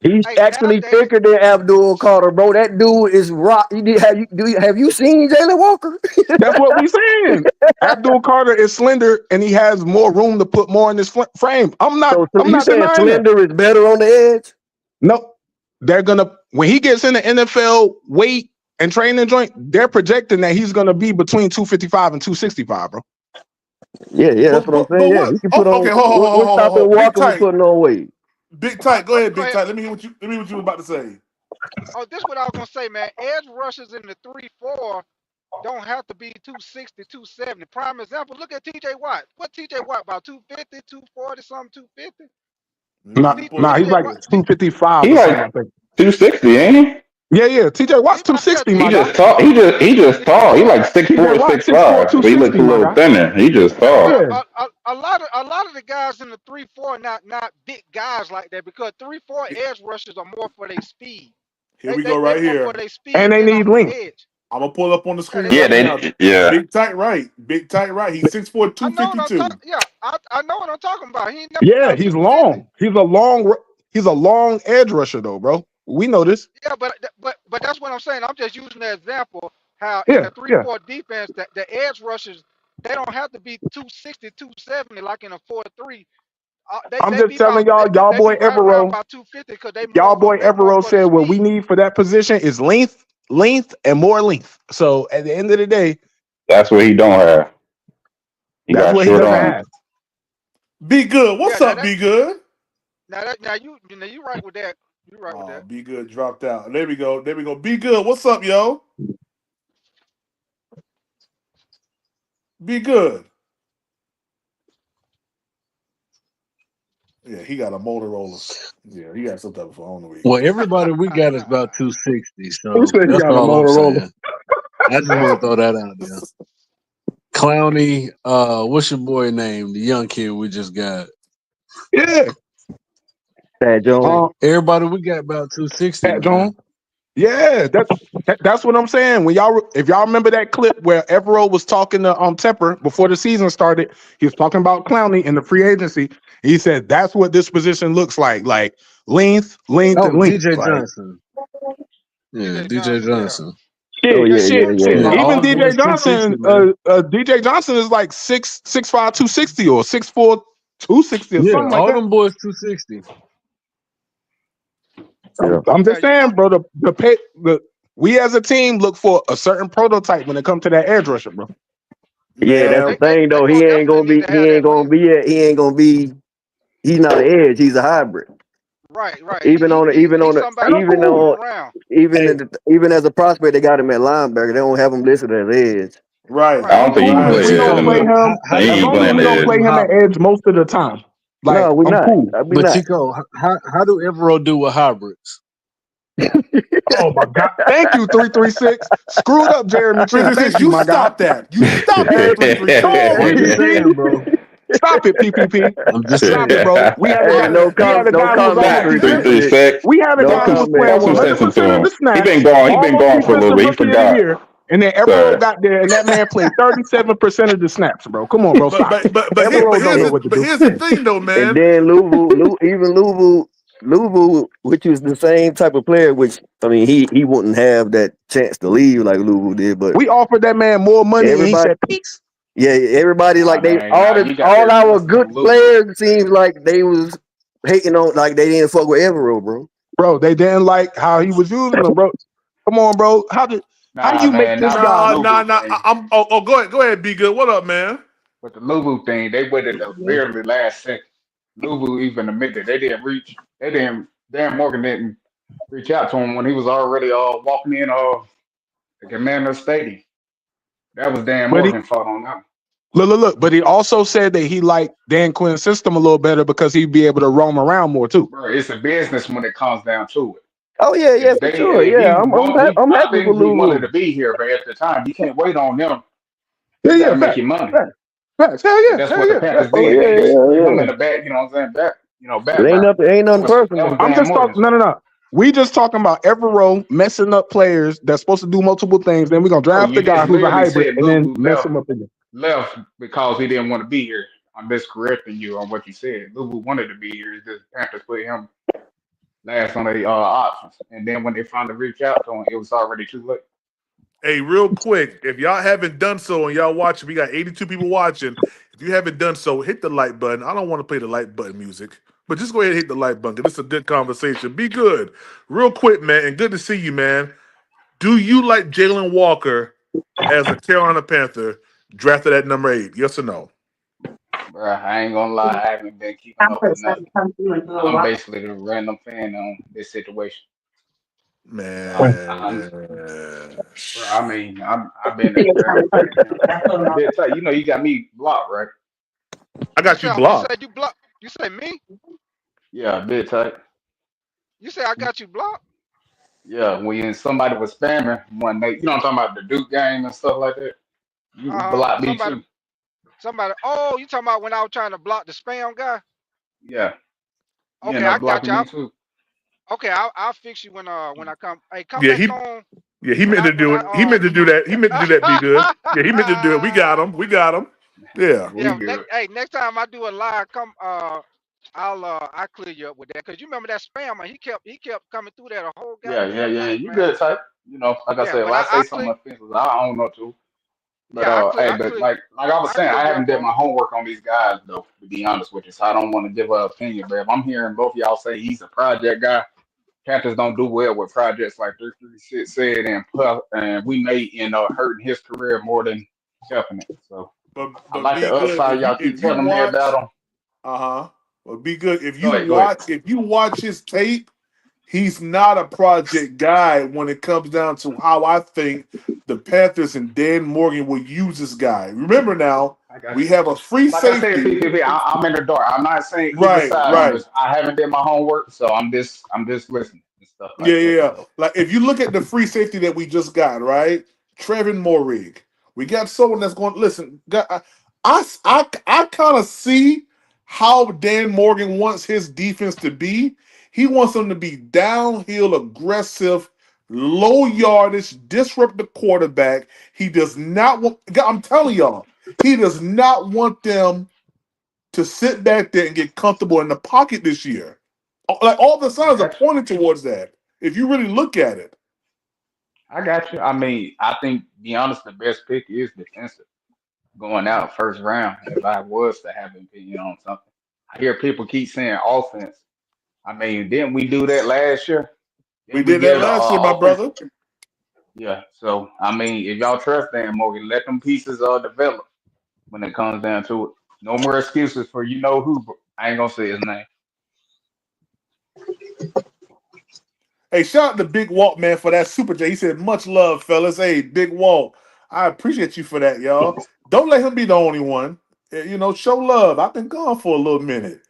He's actually thicker than Abdul Carter, bro. That dude is rock. Have you seen Jaylen Walker? That's what we're saying. Abdul Carter is slender and he has more room to put more in his frame. I'm not saying slender is better on the edge. No, they're gonna when he gets in the NFL weight and training joint, they're projecting that he's gonna be between 255 and 265, bro. Yeah, that's what I'm saying. Yeah, he can put on. Okay, What's stopping Big Walker from Tight. putting on weight? Big Tight, go ahead, Big Tight. Let me hear what you were about to say. Oh, this is what I was gonna say, man. Edge rushers in the 3-4 don't have to be 260, 270. Prime example, look at TJ Watt. What TJ Watt about 250, 240, something, 250? He's like 255 he or something, like I think. 260, ain't he? Yeah. TJ Watt's 260, He my just guy. tall. He just tall. He like 6'4", TJ Watt 6'5", 6'4", but he looks a 260, my little guy. thinner. He just tall. Yeah. A lot of the guys in the 3-4 not big guys like that because 3-4 edge rushers are more for their speed. Here we go right more here. for their speed And they than off need the length. edge. I'm gonna pull up on the screen Yeah, right now. Yeah. Big Tight right. He's 6'4", 252. I know what I'm talking. Yeah, I know what I'm talking about. He ain't never Yeah, about he's 250. long. He's a long edge rusher though, bro. We know this. Yeah, but that's what I'm saying. I'm just using the example how in Yeah, the 3-4 defense that the edge rushers they don't have to be 260, 270 like in a 4-3. I'm They just be about telling y'all, they y'all be boy right around Evero, about 250 because they more for the said what we speed. need for that position is length, and more length. So at the end of the day, that's what he don't have. That's what he doesn't have. Be good. What's up, Be good? Now you right with that. You right with that. Be good dropped out. There we go. Be good. What's up, yo? Be good. Yeah, he got a Motorola. Yeah, he got some type of phone. Well, everybody we got is about 260, so Who said he that's got a all I'm Motorola? saying. I just want to throw that out there. Clowney, what's your boy name? The young kid we just got. Yeah. Pat Jones. Everybody we got about 260. Pat Jones. Yeah, that's what I'm saying. If y'all remember that clip where Evero was talking to Tepper before the season started, he was talking about Clowney in the free agency. He said that's what this position looks like length, and length. DJ Johnson. Yeah, DJ Johnson. Yeah. Even DJ Johnson, DJ Johnson is like 6'5", 260 or 6'4", 260 or something like that. All them boys 260. I'm just saying, bro. We as a team look for a certain prototype when it comes to that edge rusher, bro. Yeah, that's the thing though. He ain't gonna be. He's not an edge. He's a hybrid. Right. Even as a prospect, they got him at linebacker. They don't have him listed as edge. Right. I don't think he can play we don't play him. As long as we don't play him at edge most of the time. Like, no, we're not. Cool. But Chico, how do Evero do with hybrids? Oh my God! Thank you, 336. Screwed up, Jeremy. 336. You stop that. You stop that. 336. I'm just saying, bro. Stop it, PPP. I'm just stop it, bro. We had a guy. We had a guy who was almost 336. We had a guy who was playing 100% of the snaps. He been gone for a little bit. He forgot. And then Evero got there, and that man played 37% of the snaps, bro. Come on, bro. Stop. But here's the thing, though, man. And then Louisville, which was the same type of player, which I mean, he wouldn't have that chance to leave like Louisville did. But we offered that man more money, and he said, "Peace." Yeah, everybody all our good players seems like they was hating on, like they didn't fuck with Evero, bro. Bro, they didn't like how he was using them, bro. Come on, bro. How do you make this guy? Go ahead, Be good. What up, man? But the Louisville thing, they waited the very last second. Louisville even admitted they didn't reach. Dan Morgan didn't reach out to him when he was already walking in the Commander Stadium. That was Dan Morgan's fault on that. Look. But he also said that he liked Dan Quinn's system a little better because he'd be able to roam around more too. Bro, it's a business when it comes down to it. Oh yeah, for sure. Yeah, I'm happy for Louisville. He wanted to be here, but at the time, you can't wait on them. You gotta make your money. Facts. Hell yeah. That's what the Panthers did. They just put him in the back. You know what I'm saying? Back. It ain't nothing personal. I'm just talking. No. We just talking about Evero messing up players that's supposed to do multiple things. Then we're gonna draft the guy who's a hybrid and then mess him up again. Left because he didn't want to be here. I'm just correcting you on what you said. Louisville wanted to be here. It's just Panthers put him last on the options, and then when they finally reached out to him, it was already too late. Hey, real quick, if y'all haven't done so and y'all watching, we got 82 people watching. If you haven't done so, hit the like button. I don't want to play the like button music, but just go ahead and hit the like button. This is a good conversation. Be good. Real quick, man, and good to see you, man. Do you like Jaylen Walker as a Carolina Panther drafted at number 8? Yes or no? Bro, I ain't gonna lie, I haven't been keeping up with nothing. I'm basically the random fan on this situation. Man. Bro, I mean, I've been there, bro. Bit tight. You know, you got me blocked, right? I got you blocked. You said you blocked. You say me? Yeah, bit tight. You say I got you blocked? Yeah, when somebody was spamming one day, you know what I'm talking about, the Duke game and stuff like that. You blocked me too. Somebody. Oh, you talking about when I was trying to block the spam guy? Yeah. You Okay, end up I got blocking you. me too. Okay, I'll fix you when I come. Hey, come Yeah, back on. Yeah, he meant to do it. He meant to do that. He meant to do that. Be good. Yeah, he meant to do it. We got him. Yeah. Next time I do a live, come. I'll clear you up with that because you remember that spammer. He kept coming through that a whole goddamn night, You man. good type. You know, like I said, if I say something offensive, I don't know too. But like I was saying, I haven't did my homework on these guys though, to be honest with you. So I don't want to give an opinion. But if I'm hearing both y'all say he's a project guy, Panthers don't do well with projects like 336 said, and we may end up hurting his career more than helping it. So but I like the good. upside y'all keep telling me about him. But be good if you watch his tape. He's not a project guy when it comes down to how I think the Panthers and Dan Morgan will use this guy. Remember now, we have a free safety. I said, PPP, I'm in the dark. I'm not saying either side on this. I haven't did my homework, so I'm just listening and stuff like that. Yeah. Like if you look at the free safety that we just got, right? Trevin Morig. We got someone that's going to listen. I kind of see how Dan Morgan wants his defense to be. He wants them to be downhill, aggressive, low yardage, disrupt the quarterback. He does not want, I'm telling y'all, he does not want them to sit back there and get comfortable in the pocket this year. Like all the signs are pointing towards that. If you really look at it. I got you. I mean, I think, to be honest, the best pick is defensive. Going out first round, if I was to have an opinion on something. I hear people keep saying offense. I mean, didn't we do that last year? We did that last year, my brother. Yeah. So, I mean, if y'all trust Dan Morgan, let them pieces develop when it comes down to it. No more excuses for you know who. I ain't going to say his name. Hey, shout out to Big Walt, man, for that Super J. He said, much love, fellas. Hey, Big Walt, I appreciate you for that, y'all. Don't let him be the only one. You know, show love. I've been gone for a little minute.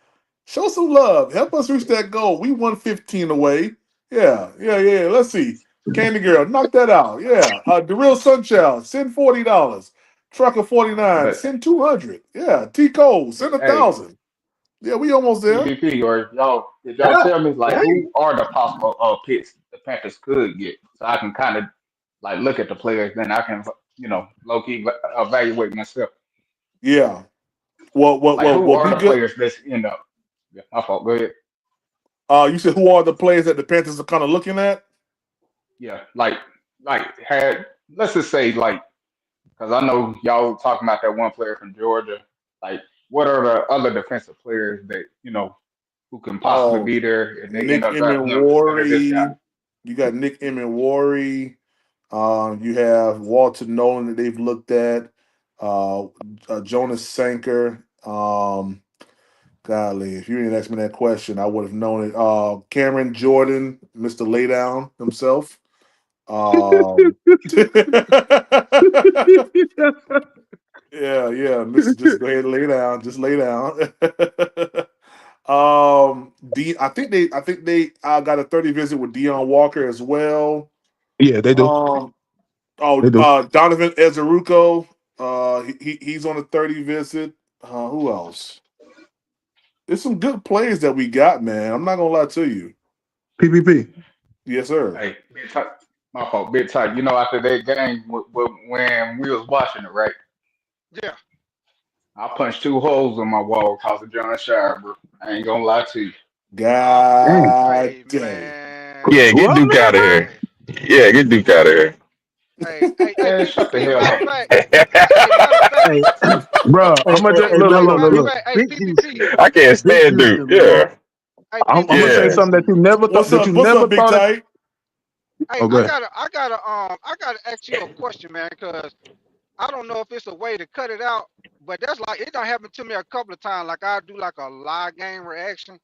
Show some love. Help us reach that goal. We won 15 away. Yeah. Let's see. Candy Girl, knock that out. Yeah. The Real Sunchild, send $40. Trucker 49, send 200. Yeah. T Cole, send 1,000. Yeah, we almost there. PPP, or did y'all tell me like who are the possible picks the Panthers could get, so I can kind of like look at the players, then I can low key evaluate myself. Yeah. Who are the players that's end up? Yeah, my fault. Go ahead. You said who are the players that the Panthers are kind of looking at? Yeah, like let's just say like, because I know y'all talking about that one player from Georgia. Like, what are the other defensive players that who can possibly be there if they Nick end up drafting him instead of this guy? You got Nick Emenwari. You have Walter Nolan that they've looked at. Jonas Sanker. Golly, if you didn't ask me that question, I would have known it. Cameron Jordan, Mr. Laydown himself. Yeah. Mr. Just go ahead and lay down. Just lay down. I think they got a 30 visit with Deion Walker as well. Yeah, they do. Donovan Ezeruko. He's on a 30 visit. Who else? There's some good players that we got, man. I'm not gonna lie to you. PPP. Yes, sir. Hey, my fault. Bit tight. You know, after that game when we was watching it, right? Yeah. I punched 2 holes in my wall because of John Shire, bro. I ain't gonna lie to you. God damn. Yeah, get Duke out of here. Yeah, get Duke out of here. Hey, shut the hell matter up. of fact, bro, I'm gonna look. Hey, PPP. I can't stand Duke. Yeah. I'm gonna say something that you never thought. What's up, Big Tight? Hey, I gotta ask you a question, man, because I don't know if it's a way to cut it out, but that's like it done happened to me a couple of times. Like I do like a live game reaction,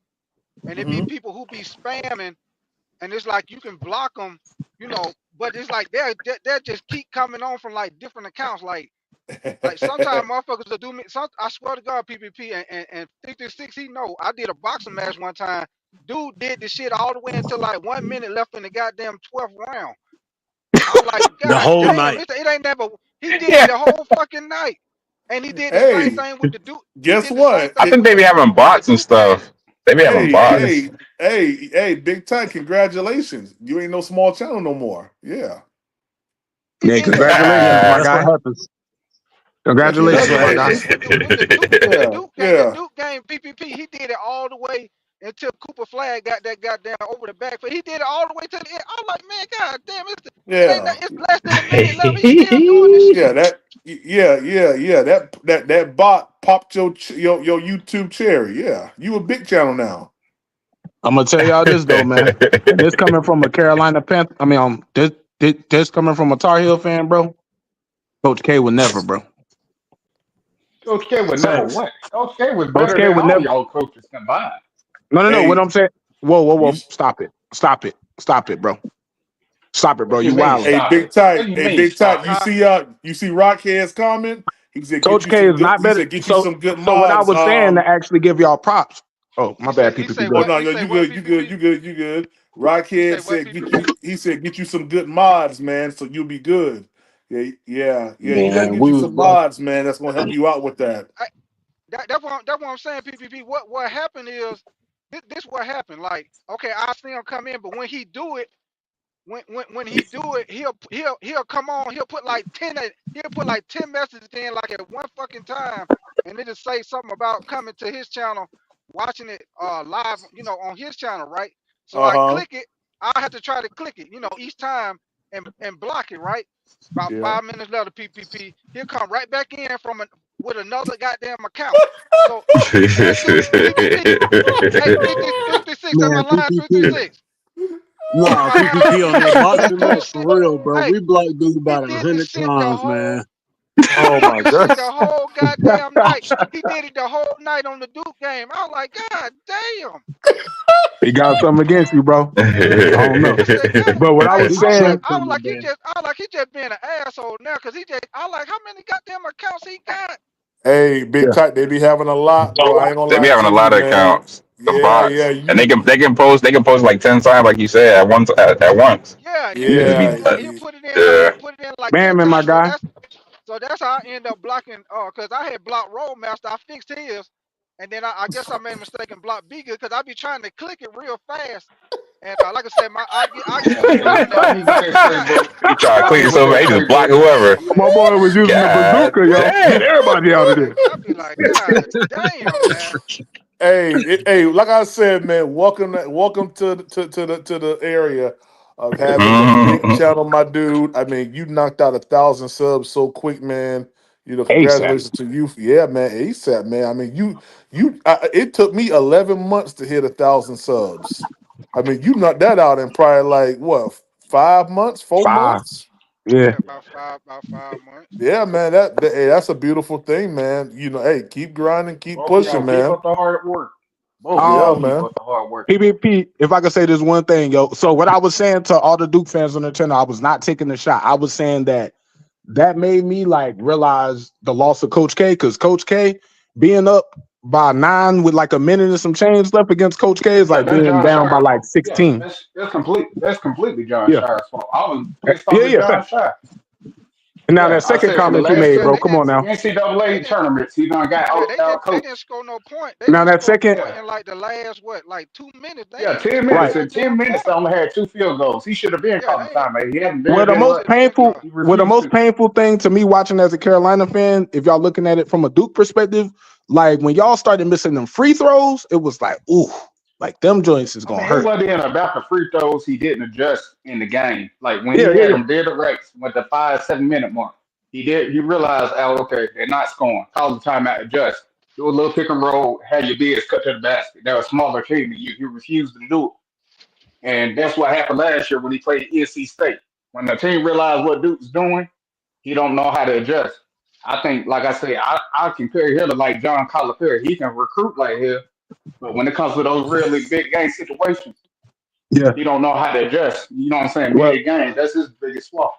and it be people who be spamming, and it's like you can block them, but it's like they just keep coming on from like different accounts. Like sometimes motherfuckers will do me. I swear to God, PPP and 56, he know. I did a boxing match one time. Dude did the shit all the way until like 1 minute left in the goddamn 12th round. I was like, The God whole damn, night. it ain't never. He did it the whole fucking night, and he did the same thing with the dude. Guess what? I think they be having bots and stuff. They be having bots. Hey, Big Ty, congratulations. You ain't no small channel no more. Yeah. Yeah, congratulations, my guy. That's what happens. Congratulations, my guy. With the Duke game, PPP, he did it all the way until Cooper Flag got that goddamn over the back. But he did it all the way to the end. I'm like, man, god damn, it's less than a minute left. He's still doing this shit. That bot popped your YouTube cherry. Yeah, you a big channel now. I'm gonna tell y'all this though, man. This coming from a Carolina Panther. I mean, this coming from a Tar Heel fan, bro. Coach K would never, bro. Coach K would never win. Coach K was better than all y'all coaches combined. No. What I'm saying. Whoa. Stop it, bro. Stop it, bro. You wild. Hey, Big Ty. You see Rockhead's comment? He said, Coach K is not better. Get you some good mods. So what I was saying to actually give y'all props. Oh, my bad, PPP. Oh no, you good. Rockhead said, get you some good mods, man, so you'll be good. Yeah. You gotta get you some mods, man. That's gonna help you out with that. That's what I'm saying, PPP. What happened is this what happened. Like, okay, I see him come in, but when he do it, when he do it, he'll come on. He'll put like 10 messages in like at one fucking time, and it'll say something about coming to his channel, watching it live, on his channel, right? So I click it. I have to try to click it, each time and block it, right? About 5 minutes later, PPP, he'll come right back in with another goddamn account. So PPP, hey, 56, am I lying? 56. Nah, PPP on that boxing match for real, bro. Hey, we blocked dude about 100 times, man. Oh my god! The whole goddamn night. He did it the whole night on the Duke game. I was like, God damn. He got something against you, bro. I don't know. But what I was saying, I was like, he just being an asshole now, because I like how many goddamn accounts he got. Hey, Big Tight, they be having a lot, bro. I ain't gonna lie. They be having a lot of accounts. The bots. And they can post like 10 times, like you said, at once. He'll put it in like man, 10 times. My guy. So that's how I end up blocking. Because I had blocked Roadmaster. I fixed his, and then I guess I made a mistake and blocked Be Good, because I be trying to click it real fast. And like I said, I get you try to click it so bad, he just block whoever. My boy was using the bazooka, yo. Get everybody out of there. I be like, God damn, man. Hey, like I said, man, welcome to the area of having a big channel, my dude. I mean, you knocked out 1,000 subs so quick, man. Congratulations to you. Yeah, man, ASAP, man. I mean, it took me 11 months to hit 1,000 subs. I mean, you knocked that out in probably like what, 5 months, 4 months? Yeah, about 5 months. Yeah, man, that's a beautiful thing, man. Hey, keep grinding, keep pushing, man. Keep up the hard work. Man. Keep up the hard work. PvP, if I could say this one thing, yo. So what I was saying to all the Duke fans on the channel, I was not taking the shot. I was saying that made me like realize the loss of Coach K, because Coach K being up by 9 with like a minute and some change left against Coach K is like being down by like 16. That's completely John Shire's fault. I was pissed off at John Shire. And now that second comment you made, bro, come on now. NCAA tournaments, he done got they didn't score no point. Now that second in like the last 2 minutes. 10 minutes. In 10 minutes, they only had 2 field goals. He should have been calling time. He hadn't been. The most painful thing to me watching as a Carolina fan, if y'all looking at it from a Duke perspective, like when y'all started missing them free throws, it was like, ooh, like them joints is gonna hurt. It wasn't about the free throws. He didn't adjust in the game. Like when he had them dead Rex with the 5-7 minute mark, he realized, okay, they're not scoring. Call the timeout, adjust, do a little pick and roll, have your bigs cut to the basket. They're a smaller team, and you refuse to do it. And that's what happened last year when he played NC State. When the team realized what Duke's doing, he don't know how to adjust. I think, like I said, I compare him to like John Calipari. He can recruit like hell, but when it comes to those really big game situations, he don't know how to adjust. You know what I'm saying? Well, Mid game, that's his biggest flaw.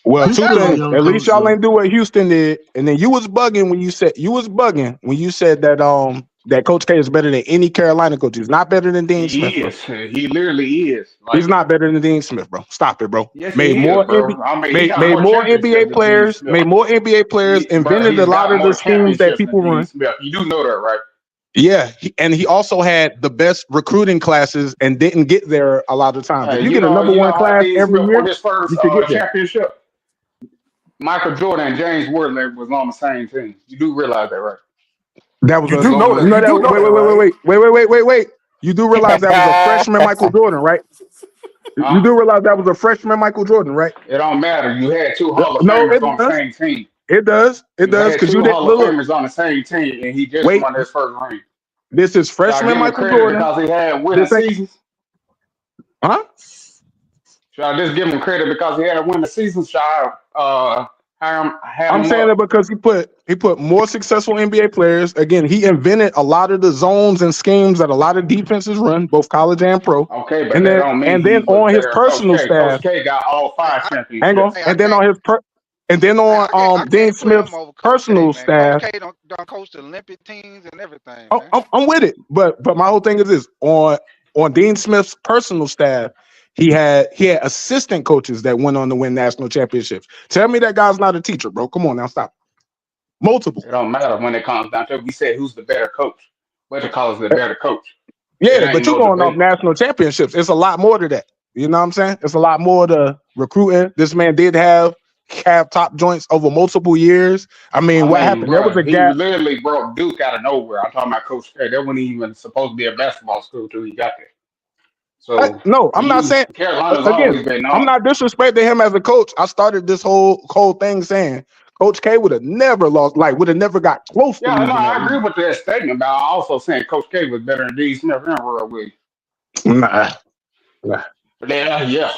Well, He's two still a things. young At least coach, y'all though. ain't do what Houston did, and then you was bugging when you said that that Coach K is better than any Carolina coach. He's not better than Dean He Smith, bro. is. He literally is. He's Like, not better than Dean Smith, bro. Stop it, bro. yes, Made he is, more NBA, bro. I mean, he got made more more NBA championships than Dean players, Smith. Bro, invented a he's lot got of the more schemes that championships than people Dean run. Smith. You do know that, right? Yeah, and he also had the best recruiting classes and didn't get there a lot of times. If Hey, you get a number you one know how class Dean every Smith year, won his first you should get there. championship? Michael Jordan and James Worthy was on the same team. You do realize that, right? That was You do know that. you know You that do know that, right? wait. You do realize that was a freshman Michael Jordan, right? You do realize that was a freshman Michael Jordan, right? It don't matter. You had two Hall of No, Famers it on the does. same team. It does. It You does had because two you didn't Hall of look. Famers on the same team, and he just Wait, won his first ring. this is Should I freshman give him Michael credit Jordan. because he had winning This ain't, seasons? huh? Should I just give him credit because he had a winning season? Should I have I'm him saying it up? because he put more successful NBA players. Again, he invented a lot of the zones and schemes that a lot of defenses run, both college and pro. Okay, but And that don't mean then he was on his better than Coach personal K. staff, Coach K got all Hey, 5 hang on, championships. I and then can't. on I Dean can't put him Smith's over Coach K, personal man. Coach staff. K don't coach the Olympic teams and everything, man. I'm with it, but my whole thing is this: on Dean Smith's personal staff, he had assistant coaches that went on to win national championships. Tell me that guy's not a teacher, bro. Come on now, stop. Multiple. It don't matter when it comes down to it. We said who's the better coach. What you call is the better coach. It Yeah, ain't but you no going off debate. national championships. It's a lot more to that. You know what I'm saying? It's a lot more to recruiting. This man did have top joints over multiple years. I mean, what happened? There was Bro, a he gap. literally broke Duke out of nowhere. I'm talking about Coach K. That wasn't even supposed to be a basketball school till he got there. So No, I'm not saying. Carolina's Again, always been I'm known. not disrespecting him as a coach. I started this whole thing saying Coach K would have never lost, would have never got close to Yeah, no, losing that I agree league. with that statement, but I also saying Coach K was better than D. Smith and Roy Williams. Nah. Yeah.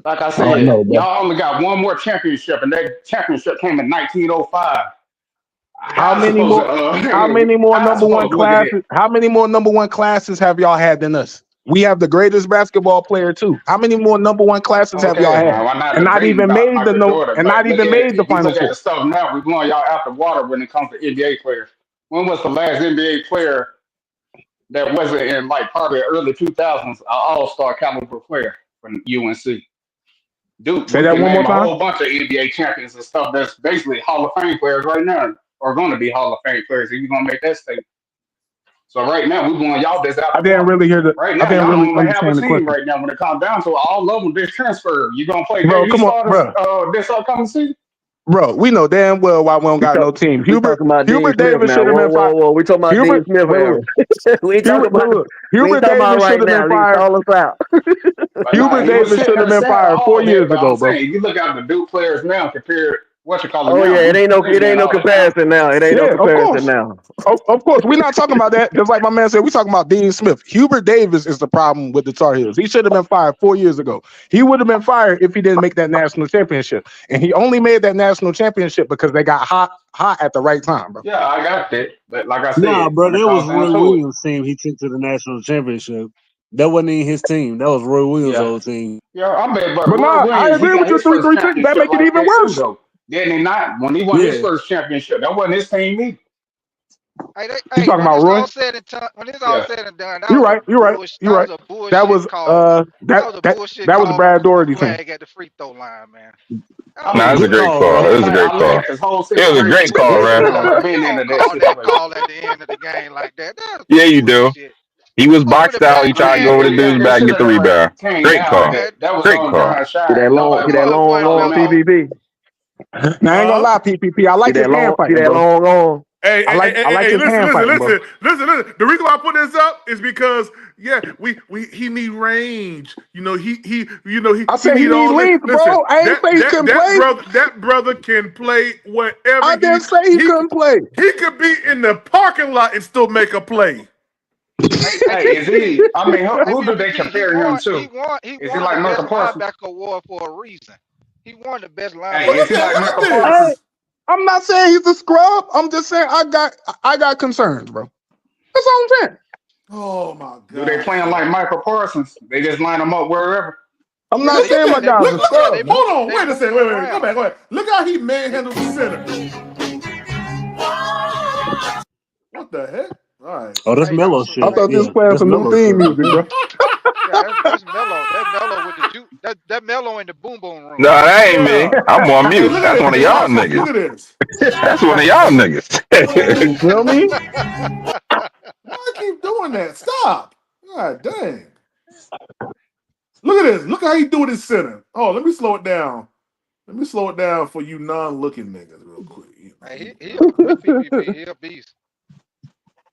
Like I I don't said, know, bro. y'all only got one more championship, and that championship came in 1905. How many more number one look at it? classes? How many more number one classes have y'all had than us? We have the greatest basketball player too. How many more number one classes have y'all Okay, had? man, I'm not And not debating even about made Michael Jordan, and but not look even at it. made the If you Final look at Four. the stuff now, we're blowing y'all out the water when it comes to NBA players. When was the last NBA player that wasn't in like probably the early 2000s, an all-star caliber player from UNC? Dude, Say we that can one more name a time. whole bunch of NBA champions and stuff that's basically Hall of Fame players right now, or going to be Hall of Fame players if you're going to make that statement. So right now, we're going y'all this out I the didn't water. really hear the. Right I now, didn't y'all really don't even have a understand the team question, right now when it comes down to it. All of them this transfer. You going to play bro. JV Come on, starters bro. this upcoming season? Bro, we know damn well why we don't got no team. We talking about Dean Smith Davis now. should have been fired. Whoa. We talking about Dean Smith now. We ain't talking about. We ain't talking about right now. Leave all us out. Hubert Davis should have been fired 4 years ago, bro. You look at the Duke players now compared what you call it Oh now. yeah, it ain't no comparison now. It ain't no comparison now. Of course, we're not talking about that. Just like my man said, we're talking about Dean Smith. Hubert Davis is the problem with the Tar Heels. He should have been fired 4 years ago. He would have been fired if he didn't make that national championship. And he only made that national championship because they got hot at the right time, bro. Yeah, I got that. But like I said, Nah, bro, when it that was comes down Roy to Williams' team he took to the national championship. That wasn't even his team. That was Roy Williams' old team. Yeah, I bet, but But Roy nah, I Williams, he agree got with your his first 3-3-3. That championship make it like even that too, worse. though. Didn't he not? When he won his first championship, that wasn't his team either. You talking about Roy? When it's all said and done, that You're was right. That was a bullshit That was call. That was a bullshit call. That was Brad Doherty team. Flag at the free throw line, man. Nah, it's a great call. It was a great call. It was a great call, man. You don't call that call at the end of the game like that. That's Yeah, you do. bullshit. He was boxed out. He tried to go over the dude's back and get the rebound. Great call. Great call. See that long on PPP. Now I ain't gonna lie, PPP. I like his hand fighting, See that bro. long on. I like his hand fighting, bro. Listen. The reason why I put this up is because he need range. I said he need length, bro. I ain't say he couldn't play. That brother can play whatever. I didn't say he couldn't play. He could be in the parking lot and still make a play. Hey, is he? I mean, who do they compare him to? He won the best linebacker award for a reason. He won the best linebacker. Hey, is he like Michael Parsons? I'm not saying he's a scrub. I'm just saying I got concerns, bro. That's all I'm saying. Oh my god. Do they play him like Michael Parsons? They just line him up wherever. I'm not saying my guy's a scrub. Hold on, wait a second. Wait. Go back. Look how he manhandles the center. What the heck? All right. Oh, that's mellow shit. I thought this was playing some new theme music, bro. Yeah, that's mellow. That mellow with the juke. That mellow in the boom boom room. No, that ain't me. I'm on mute. That's one of y'all niggas. Look at this. That's one of y'all niggas. You feel me? Why I keep doing that? Stop. God dang. Look at this. Look how he do it in center. Oh, let me slow it down. Let me slow it down for you non-looking niggas real quick. Hey, he PPP. He a beast.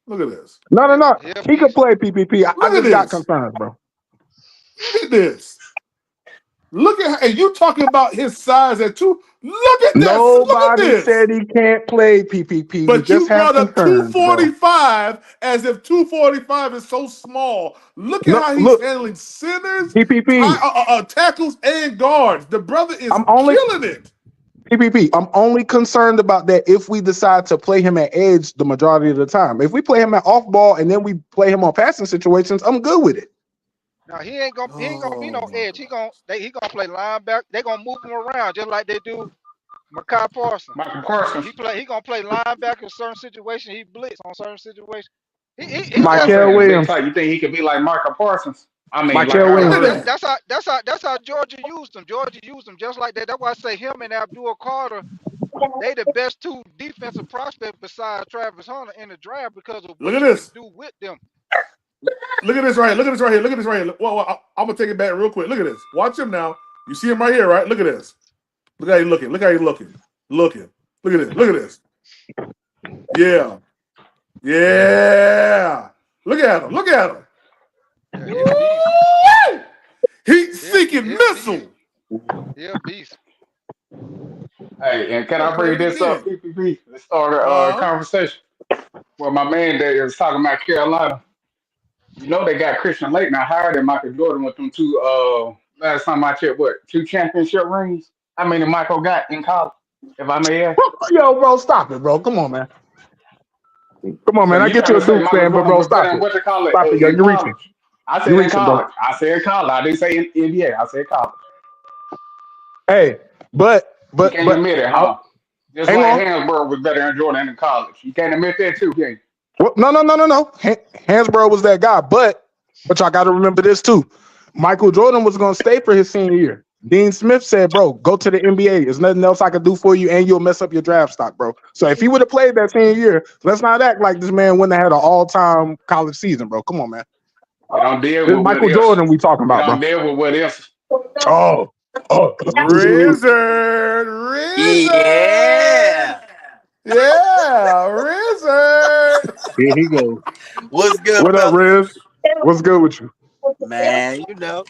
Look at this. No. He could play PPP. I just got concerns, bro. Look at this. Look at and you talking about his size at 2. Look at this. Nobody said he can't play PPP. But you brought up 245 as if 245 is so small. Look at how he's handling centers, PPP, tackles, and guards. The brother is killing it. PPP. I'm only concerned about that if we decide to play him at edge the majority of the time. If we play him at off ball and then we play him on passing situations, I'm good with it. No, he ain't gonna be no edge. He gonna play linebacker. They gonna move him around just like they do Michael Parsons. He gonna play linebacker in certain situations. He blitz on certain situations. Michael Williams. You think he could be like Michael Parsons? I mean, Michael Williams. That's how Georgia used him. Georgia used him just like that. That's why I say him and Abdul Carter. They the best 2 defensive prospects besides Travis Hunter in the draft because of what you can do with them. Look at this right here. Well, I'm gonna take it back real quick. Look at this. Watch him now. You see him right here, right? Look at this. Look how he's looking. Look at this. Yeah. Look at him. Yeah, he's seeking missile. Yeah, beast. Hey, and can I bring this up, PPP? Let's start a conversation. Well, my man there is talking about Carolina. You know they got Christian Lake now higher than Michael Jordan with them 2. Last time I checked, 2 championship rings? How many Michael got in college? If I may ask. Yo, bro, stop it, bro. Come on, man. I get you a Duke fan, but bro, stop it. What you call it? Stop it, yo. You're reaching. I said in college. I said college. I didn't say NBA. I said college. Hey, but you can't admit it, huh? Just like Hansborough was better than Jordan in college. You can't admit that too, can you? Well, no. Hansborough was that guy, but y'all got to remember this too. Michael Jordan was going to stay for his senior year. Dean Smith said, bro, go to the NBA. There's nothing else I can do for you, and you'll mess up your draft stock, bro. So if he would have played that senior year, let's not act like this man wouldn't have had an all-time college season, bro. Come on, man. This is Michael Jordan we talking about, bro. Deal with what else? Oh. Rizard. Yeah, Rizard. Here he goes. What's good? What up, Riz? What's good with you? Man, you know.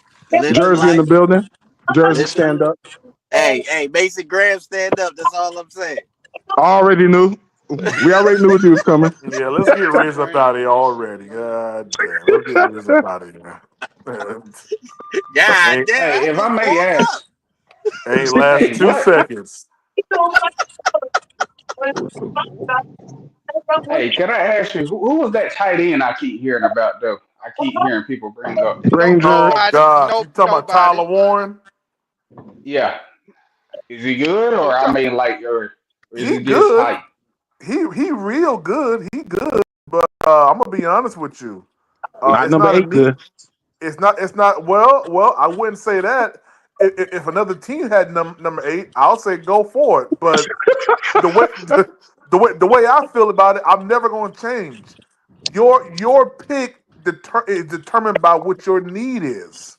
Jersey in the building. Jersey, stand up. Hey, Mason Graham, stand up. That's all I'm saying. I already knew. We already knew he was coming. Yeah, let's get Riz up out of here already. God damn. Let's get Riz up out of here. God damn. Hey, if I may ask. Hey, last 2 seconds. Hey, can I ask you, who was that tight end I keep hearing about, though? I keep hearing people bring up. Ranger. Oh, God. You talking about Tyler Warren? Yeah. Is he good, or I mean, like, or is he just good. hype? He real good. He good. But I'm going to be honest with you. Not number 8 good. It's not, well, I wouldn't say that. If another team had number 8, I'll say go for it. But the way I feel about it, I'm never going to change. Your pick is determined by what your need is,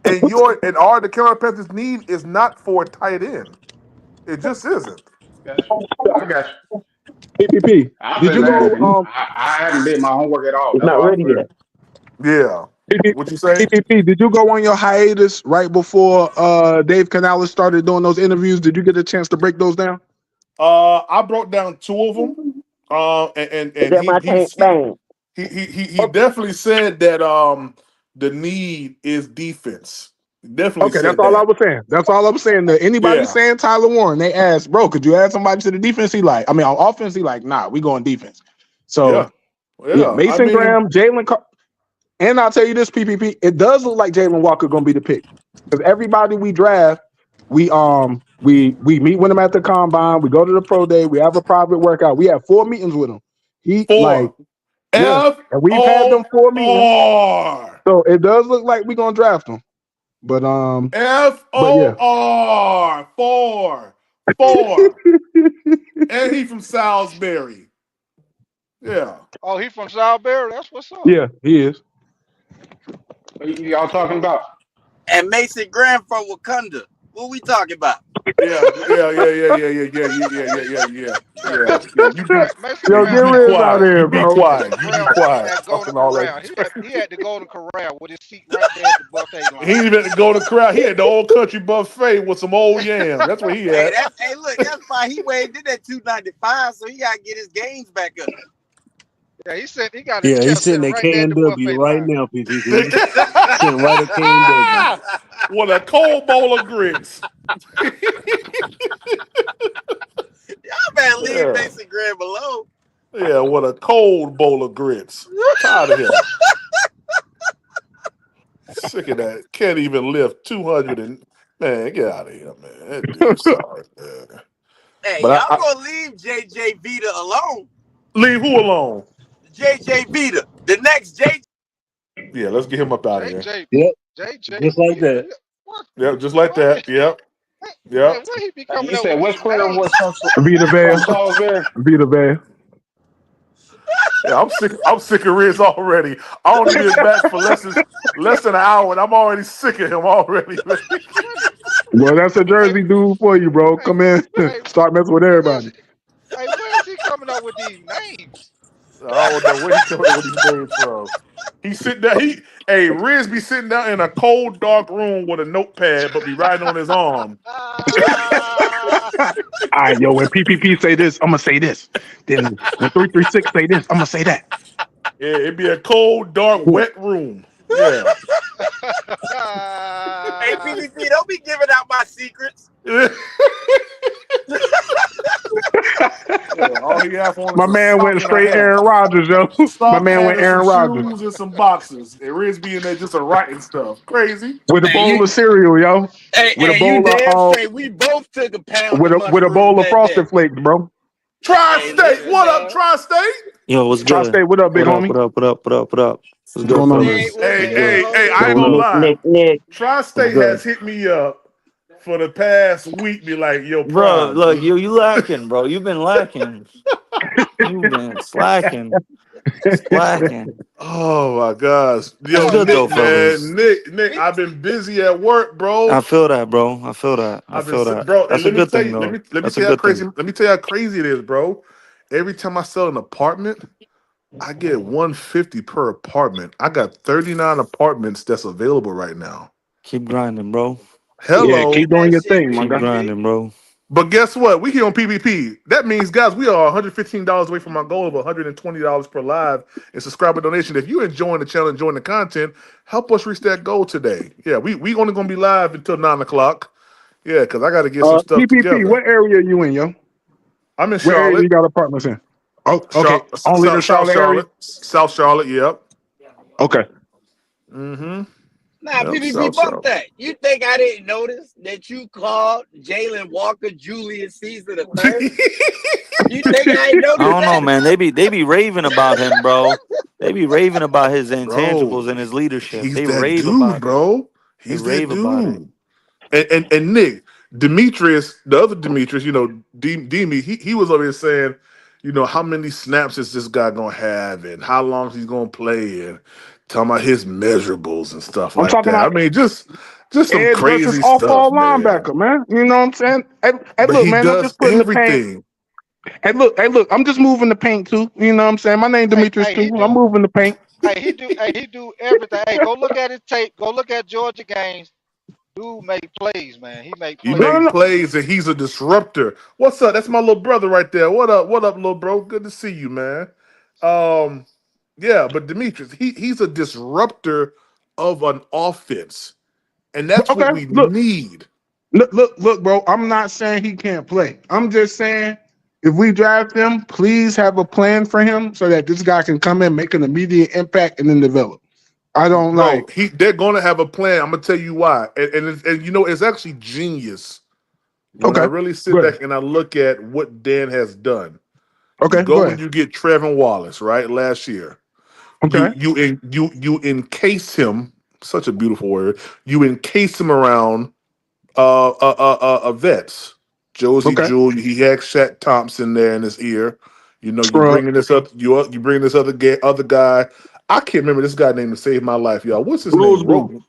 and the Carolina Panthers' need is not for a tight end. It just isn't. I got you. PPP. Did you go? I haven't did my homework at all. It's not ready yet. Yeah. What you say? PPP, did you go on your hiatus right before Dave Canales started doing those interviews? Did you get a chance to break those down? I broke down 2 of them. And he definitely said that the need is defense. Definitely. Okay, that's all I was saying. That's all I was saying. That anybody saying Tyler Warren, they asked, bro, could you add somebody to the defense? He like, I mean, on offense, he like, nah, we going defense. So Mason Graham, and I'll tell you this, PPP, it does look like Jaylen Walker gonna be the pick because everybody we draft, we meet with him at the combine, we go to the pro day, we have a private workout, we have 4 meetings with him. And we've had them 4 meetings, so it does look like we're gonna draft him. But FOR 4. And he from Salisbury. Yeah. Oh, he from Salisbury? That's what's up. Yeah, he is. Y'all talking about? And Mason Graham from Wakanda. What we talking about? Yeah. You be out here, bro. Be quiet. He had the Golden Corral with his seat right there at the buffet line. He didn't even go to corral. He had the old country buffet with some old yams. That's what he had. Hey, look, that's why he weighed in at 295, so he got to get his gains back up. Yeah, he said he got. Yeah, he's sitting at KNW right now, PTP. Sitting right at KNW. With a cold bowl of grits. Y'all better leave Mason Graham alone. Yeah, with a cold bowl of grits. Tired of him. Sick of that. Can't even lift 200 and man, get out of here, man. That dude's sorry, man. Hey, but y'all gonna leave JJ Vita alone. Leave who alone? JJ Vita. The next JJ. Yeah, let's get him up out of here. Yep. JJ. Just like that. Yep, just like that. Yep. Where he be coming You said which player was from Vita Vale. Yeah, I'm sick of Riz already. I only been back for less than an hour, and I'm already sick of him already. Well, that's a Jersey dude for you, bro. Come in, start messing with everybody. Hey, where is he coming up with these names? I don't know where he's coming up with these names from. He sit down. Riz be sitting down in a cold, dark room with a notepad, but be writing on his arm. All right, yo. When PPP say this, I'm gonna say this. Then when 336 say this, I'm gonna say that. Yeah, it'd be a cold, dark, wet room. Yeah. Hey, PPP, don't be giving out my secrets. My man went straight Aaron Rodgers, yo. My man went Aaron Rodgers. Shoes and some boxes. And Riz be in there just writing stuff. Crazy. With a bowl of cereal, yo. With a bowl of straight. We both took a pound with a bowl of Frosted Flakes, bro. Tri-State. What up, Tri-State? Yo, what's good? Tri-State, what up, big homie? What up? What's going on? Hey, I ain't gonna lie. Tri-State has hit me up for the past week. Be like, yo, bro, look, you lacking, bro. You've been lacking. You've been slacking. Oh my gosh. Yo, good Nick, though, man. Nick, I've been busy at work, bro. I feel that, bro. Bro, that's a good thing, though. Let me tell you how crazy it is, bro. Every time I sell an apartment, I get $150 per apartment. I got 39 apartments that's available right now. Keep grinding, bro. Hello. Yeah, keep doing your thing, keep grinding, bro. But guess what? We here on PvP. That means, guys, we are $115 away from our goal of $120 per live and subscriber donation. If you're enjoying the channel, enjoying the content, help us reach that goal today. Yeah, we only going to be live until 9 o'clock. Yeah, because I got to get some stuff PPP, together. What area are you in, yo? I'm in Charlotte. Where area you got apartments in? Oh, okay. Only the Charlotte area? South Charlotte, yep. Okay. Mm-hmm. Nah, PPP, fuck that. You think I didn't notice that you called Jaylen Walker Julius Caesar the third? You think I ain't noticed? I don't know, man. They be raving about him, bro. They be raving about his intangibles and his leadership. He's they that rave dude, about bro. It. He's they that rave about it. And Nick, Demetrius, the other Demetrius, Demi, he was over here saying, how many snaps is this guy gonna have and how long he's gonna play and talking about his measurables and stuff like that. I mean, just some crazy stuff, off-ball linebacker, man. You know what I'm saying? Hey, look, man, I'm just putting everything. The paint. Hey, look, I'm just moving the paint too. You know what I'm saying? My name Demetrius too. I'm moving the paint. He do everything. Hey, go look at his tape. Go look at Georgia games. Dude make plays, man. He make plays and he's a disruptor. What's up? That's my little brother right there. What up, little bro? Good to see you, man. Yeah, but Demetrius, he's a disruptor of an offense. And that's what we need. Look, bro. I'm not saying he can't play. I'm just saying if we draft him, please have a plan for him so that this guy can come in, make an immediate impact, and then develop. I don't they're going to have a plan. I'm going to tell you why. And you know, it's actually genius when I really sit back and I look at what Dan has done. Okay, go and you get Trevin Wallace, right? Last year. Okay. You encase him, such a beautiful word. You encase him around vets. Josie Jewell, he had Shaq Thompson there in his ear. You know, you bringing this up, you bring this other guy. I can't remember this guy name to save my life, y'all. What's his name?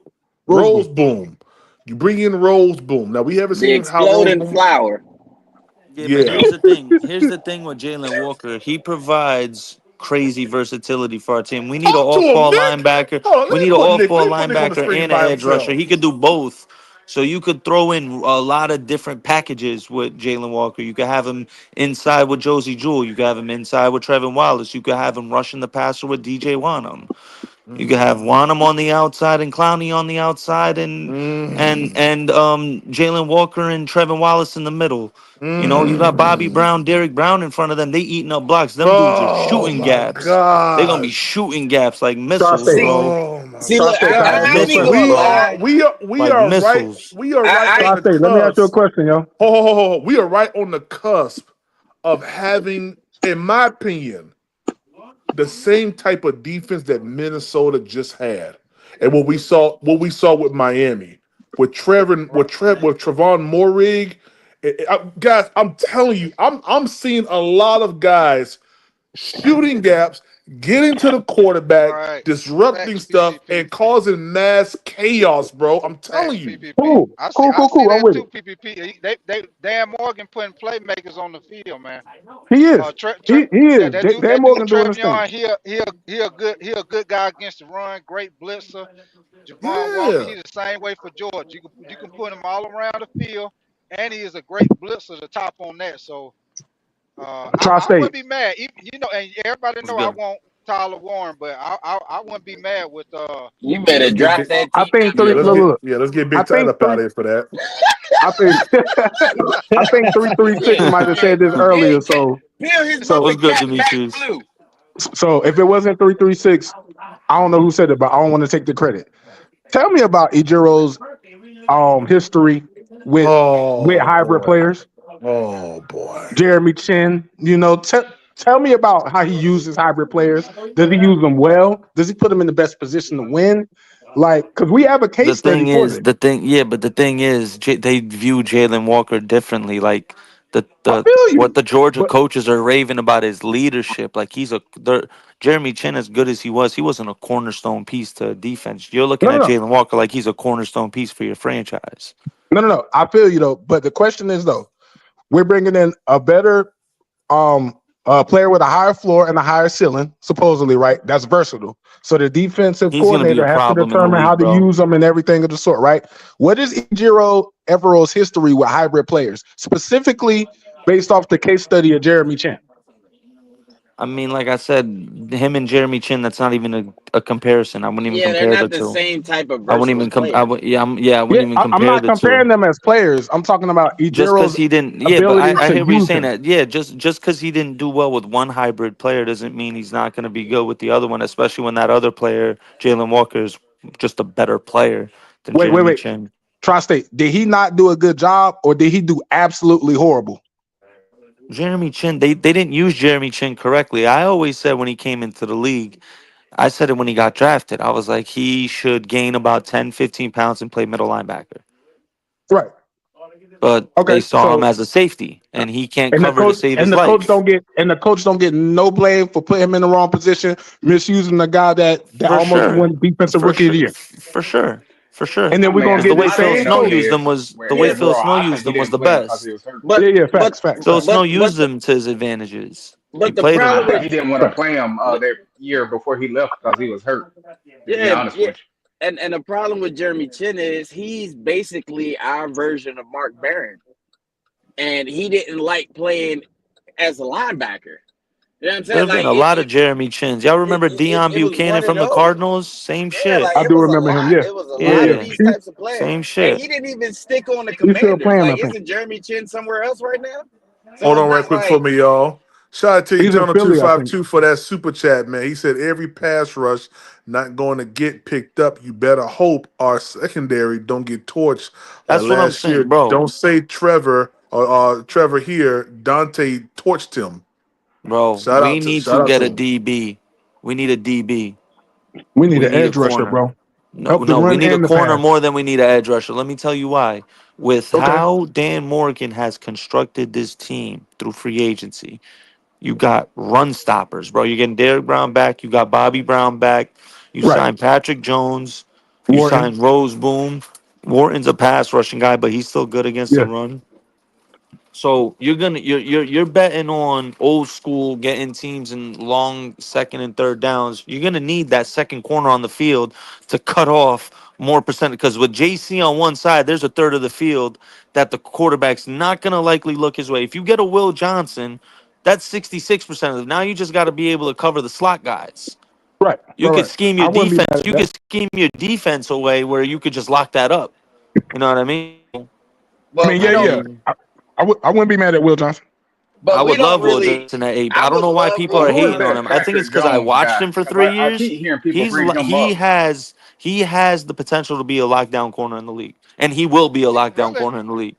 Rose Boom. You bring in Rose Boom. Now we haven't seen how exploding flower. Yeah, but here's the thing. Here's the thing with Jaylen Walker. He provides crazy versatility for our team. We need an off-ball linebacker. We need an off-ball linebacker and an edge rusher. He could do both. So you could throw in a lot of different packages with Jaylen Walker. You could have him inside with Josie Jewell. You could have him inside with Trevin Wallace. You could have him rushing the passer with DJ Wanham. You could have Wanham on the outside and Clowney on the outside and Jaylen Walker and Trevin Wallace in the middle. You know, you got Bobby Brown, Derek Brown in front of them. They eating up blocks. Them dudes are shooting gaps. They're gonna be shooting gaps like missiles, bro. Look, I ain't gonna lie. We are missiles. right. We are right on the cusp. Let me ask you a question, yo. We are right on the cusp of having, in my opinion, the same type of defense that Minnesota just had, and what we saw with Miami, with Trevon Moehrig. Guys, I'm telling you, I'm seeing a lot of guys shooting gaps, getting to the quarterback, disrupting stuff, and causing mass chaos, bro. I'm telling you. Cool. I see I'm with that too, PPP. They Dan Morgan putting playmakers on the field, man. He is. He is. Dan Morgan doing his thing. He a good guy against the run. Great blitzer. Javon Walker, he's the same way for Georgia. You can put him all around the field, and he is a great blitzer to top on that. So I wouldn't be mad. You know, and everybody know I want Tyler Warren, but I wouldn't be mad with You better drop that. I think let's get Big Ty up out of here for that. I think 336 might have said this earlier. So what's good, Demetrius? So if it wasn't 336, I don't know who said it, but I don't want to take the credit. Tell me about Ijiro's history with hybrid players. Oh boy, Jeremy Chin. You know, tell me about how he uses hybrid players. Does he use them well? Does he put them in the best position to win? Like, because we have a case study for it. But the thing is, they view Jaylen Walker differently. Like what the Georgia coaches are raving about his leadership. Like Jeremy Chin, as good as he wasn't a cornerstone piece to defense. You're looking at Jaylen Walker like he's a cornerstone piece for your franchise. No. I feel you though. But the question is though, we're bringing in a better player with a higher floor and a higher ceiling, supposedly, right? That's versatile. So the defensive coordinator has to determine how to use them and everything of the sort, right? What is Ejiro Evero's history with hybrid players, specifically based off the case study of Jeremy Chin? I mean, like I said, him and Jeremy Chin, that's not even a comparison. I wouldn't even compare they're not the two. Same type of I wouldn't even I wouldn't even compare I'm not comparing them as players. I'm talking about Ejiro's just because he didn't. Yeah, but I hear what you're saying. That just because he didn't do well with one hybrid player doesn't mean he's not going to be good with the other one. Especially when that other player, Jaylen Walker, is just a better player than Jeremy Chin. Tri-State, did he not do a good job, or did he do absolutely horrible? Jeremy Chin, they didn't use Jeremy Chin correctly. I always said when he came into the league, I said it when he got drafted. I was like, he should gain about 10, 15 pounds and play middle linebacker. Right. But they saw him as a safety, and he can't cover to save his life. And the coach don't get no blame for putting him in the wrong position, misusing the guy that almost won defensive rookie of the year. For sure. And then we're gonna get the way Phil Snow used them was the best. Facts. Phil Snow used them to his advantages. But the problem he didn't want to play him that year before he left because he was hurt. And the problem with Jeremy Chin is he's basically our version of Mark Barron, and he didn't like playing as a linebacker. You know what I'm saying? There's been Like a lot of Jeremy Chins. Y'all remember Deion it was Buchanan one of from the those. Cardinals? Same Yeah, shit. like I it do was a remember him. lot. Yeah, It was a lot of Yeah, these He, types of players, same and shit. he didn't even stick on the he's still Commanders. playing. I Like, think isn't Jeremy Chin somewhere else right now? So Hold it's on right not quick for like me, y'all. Shout out to he's in Eternal Philly. I think. 252 for that super chat, man. He said every pass rush not going to get picked up. You better hope our secondary don't get torched like That's what I'm last year. saying, bro. Don't say Trevor or Trevor here. Dante torched him. Bro, Shout we out to need shout to out get to a him. DB. We need a DB. We need We an need a edge rusher, corner. bro. No, Help the no, we run need a and the corner pass. more than we need an edge rusher. Let me tell you why. With Okay. how Dan Morgan has constructed this team through free agency, you got run stoppers, bro. You're getting Derrick Brown back. You got Bobby Brown back. You Right. signed Patrick Jones. You Wharton. signed Rose Boom. Wharton's a pass rushing guy, but he's still good against the Yeah. run. So you're betting on old school getting teams in long second and third downs. You're gonna need that second corner on the field to cut off more percent because with JC on one side, there's a third of the field that the quarterback's not gonna likely look his way. If you get a Will Johnson, that's 66% of it. Now you just got to be able to cover the slot guys. Right. You Right. could Right. scheme I your wouldn't be defense. mad at You that. could scheme your defense away where you could just lock that up. You know what I mean? I but mean, we yeah, I don't yeah. mean. I wouldn't be mad at Will Johnson. I but we would don't love Will really Johnson at 8. I I don't would know why love people But are Will who is hating on that him. Johnson. I think it's Patrick because I Jones watched guy? him for Because 3 years. keep hearing people bring him He up. has the potential to be a lockdown corner in the league, and he will be a lockdown Really, corner in the league.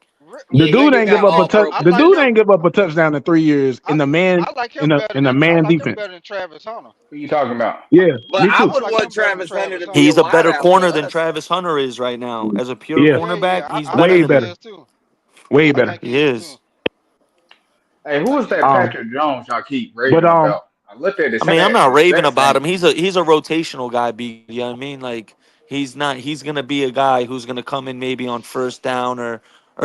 The Yeah, really, he dude do ain't got give up a all touch. I The purpose like dude talent. him. ain't give up a touchdown in 3 years I, I like him better in a than I man like him defense. better than Travis Hunter. Who you talking about? Yeah, But me I too. I would like want him better than Travis Hunter Travis to be a Hunter. He's a better wideout for corner than us. Travis Hunter is right now. As a pure Yeah, Yeah, cornerback, yeah, he's I better way think than he better, him. is too. way I better. think he He is too. is. Hey, I who is think he that is too. Patrick Jones y'all keep But raving about? I looked at his I mean, I'm stats. not His raving stats about ain't. him. He's a rotational guy. You know what I mean? Like he's not. He's gonna be a guy who's gonna come in maybe on first down or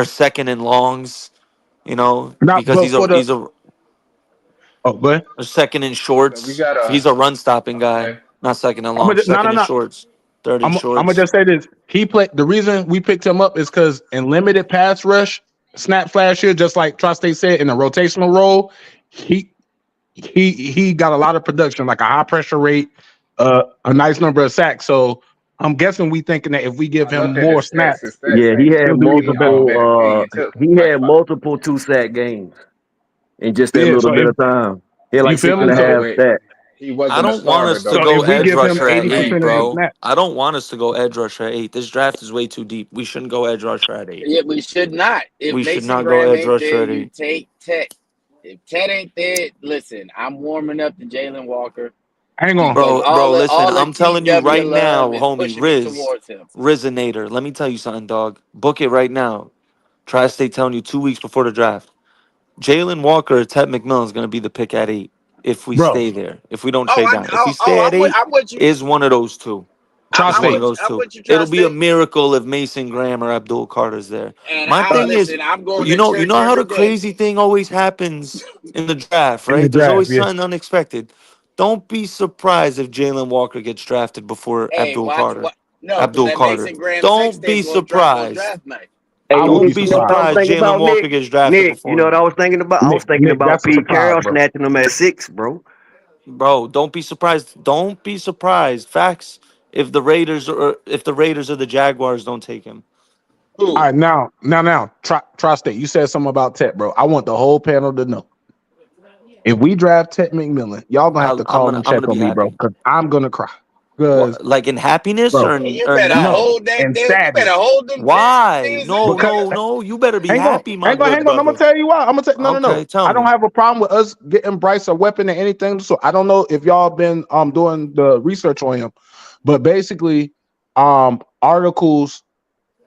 second and longs. You know, not because but for the but or second and So we shorts. got a. He's a run stopping guy, Okay. not second and I'm long. gonna no no Second and no. shorts, third and I'm gonna shorts. just say this. He played. The reason we picked him up is because in limited pass rush, snap flash here, just like Trusty said, in a rotational role, he he got a lot of production, like a high pressure rate, a nice number of sacks. So I'm guessing we thinking that if we give I him looked at more his stats. snaps, His stats Yeah, he ain't. had he'll do even He better. automatic leading multiple took he like had about. multiple 2-sack games in just that Yeah. little So bit if of time. He had you like feel six me, and a Okay, so half but sacks. he I wasn't a don't want starter us to though. so go if we He edge give was him rusher second at 80% 8, string. of his bro. snaps, I don't want us to go edge rusher at 8. This draft is way too deep. We shouldn't go edge rusher at 8. Yeah, we should not. If We should Mason not go Graham edge ain't rusher there, at you 8. take Tet. If Tet ain't there, listen, I'm warming up to Jaylen Walker hang on. because Bro, listen, all the I'm telling you TW right love now, is homie, pushing me towards him. Rizinator. Let me tell you something, dog. Book it right now. Tri-State telling you 2 weeks before the draft. Jaylen Walker or Ted McMillan is going to be the pick at 8 if we Bro, stay there. If we don't Oh, trade down. If we stay at 8, I'm with you. is one of those two. Is one of Tri-State. those I'm two. with you, It'll be a Tri-State. miracle if Mason Graham or Abdul Carter's there. And My I thing is, listen. I'm going to you church know how the every day. crazy thing always happens in the draft, In the right? There's draft, always yeah. something unexpected. Don't be surprised if Jalen Walker gets drafted before Hey, Abdul watch Carter. what? No, because Abdul that Carter. Mason Graham sex Don't tape be gonna drop on surprised. draft night. I Hey, would Nick, be Don't you be know what I surprised. was surprised thinking Jalen about, Walker Nick? gets drafted Nick, you before know what him. I was thinking about? I was thinking Nick, about that's a Pete surprise, Carroll bro. snatching him at 6, bro. Bro, don't be surprised. Don't be surprised. Facts. If the Raiders or the Jaguars don't take him. All Who? right, now, Tri-State, you said something about Tech, bro. I want the whole panel to know. If we draft Tech McMillan, y'all gonna have to I'm call gonna and I'm check gonna be on me, bro, happy. because I'm gonna cry. Because, Like in happiness bro, You or better not? no, hold that and damn. You better sadness. hold them tits, Why? Caesar. No, Because, no, no. You better be hang on, happy, my good hang on. I'm gonna brother. tell you why. I'm gonna tell no. Okay, tell I don't me. have a problem with us getting Bryce a weapon or anything. So I don't know if y'all been doing the research on him, but basically, articles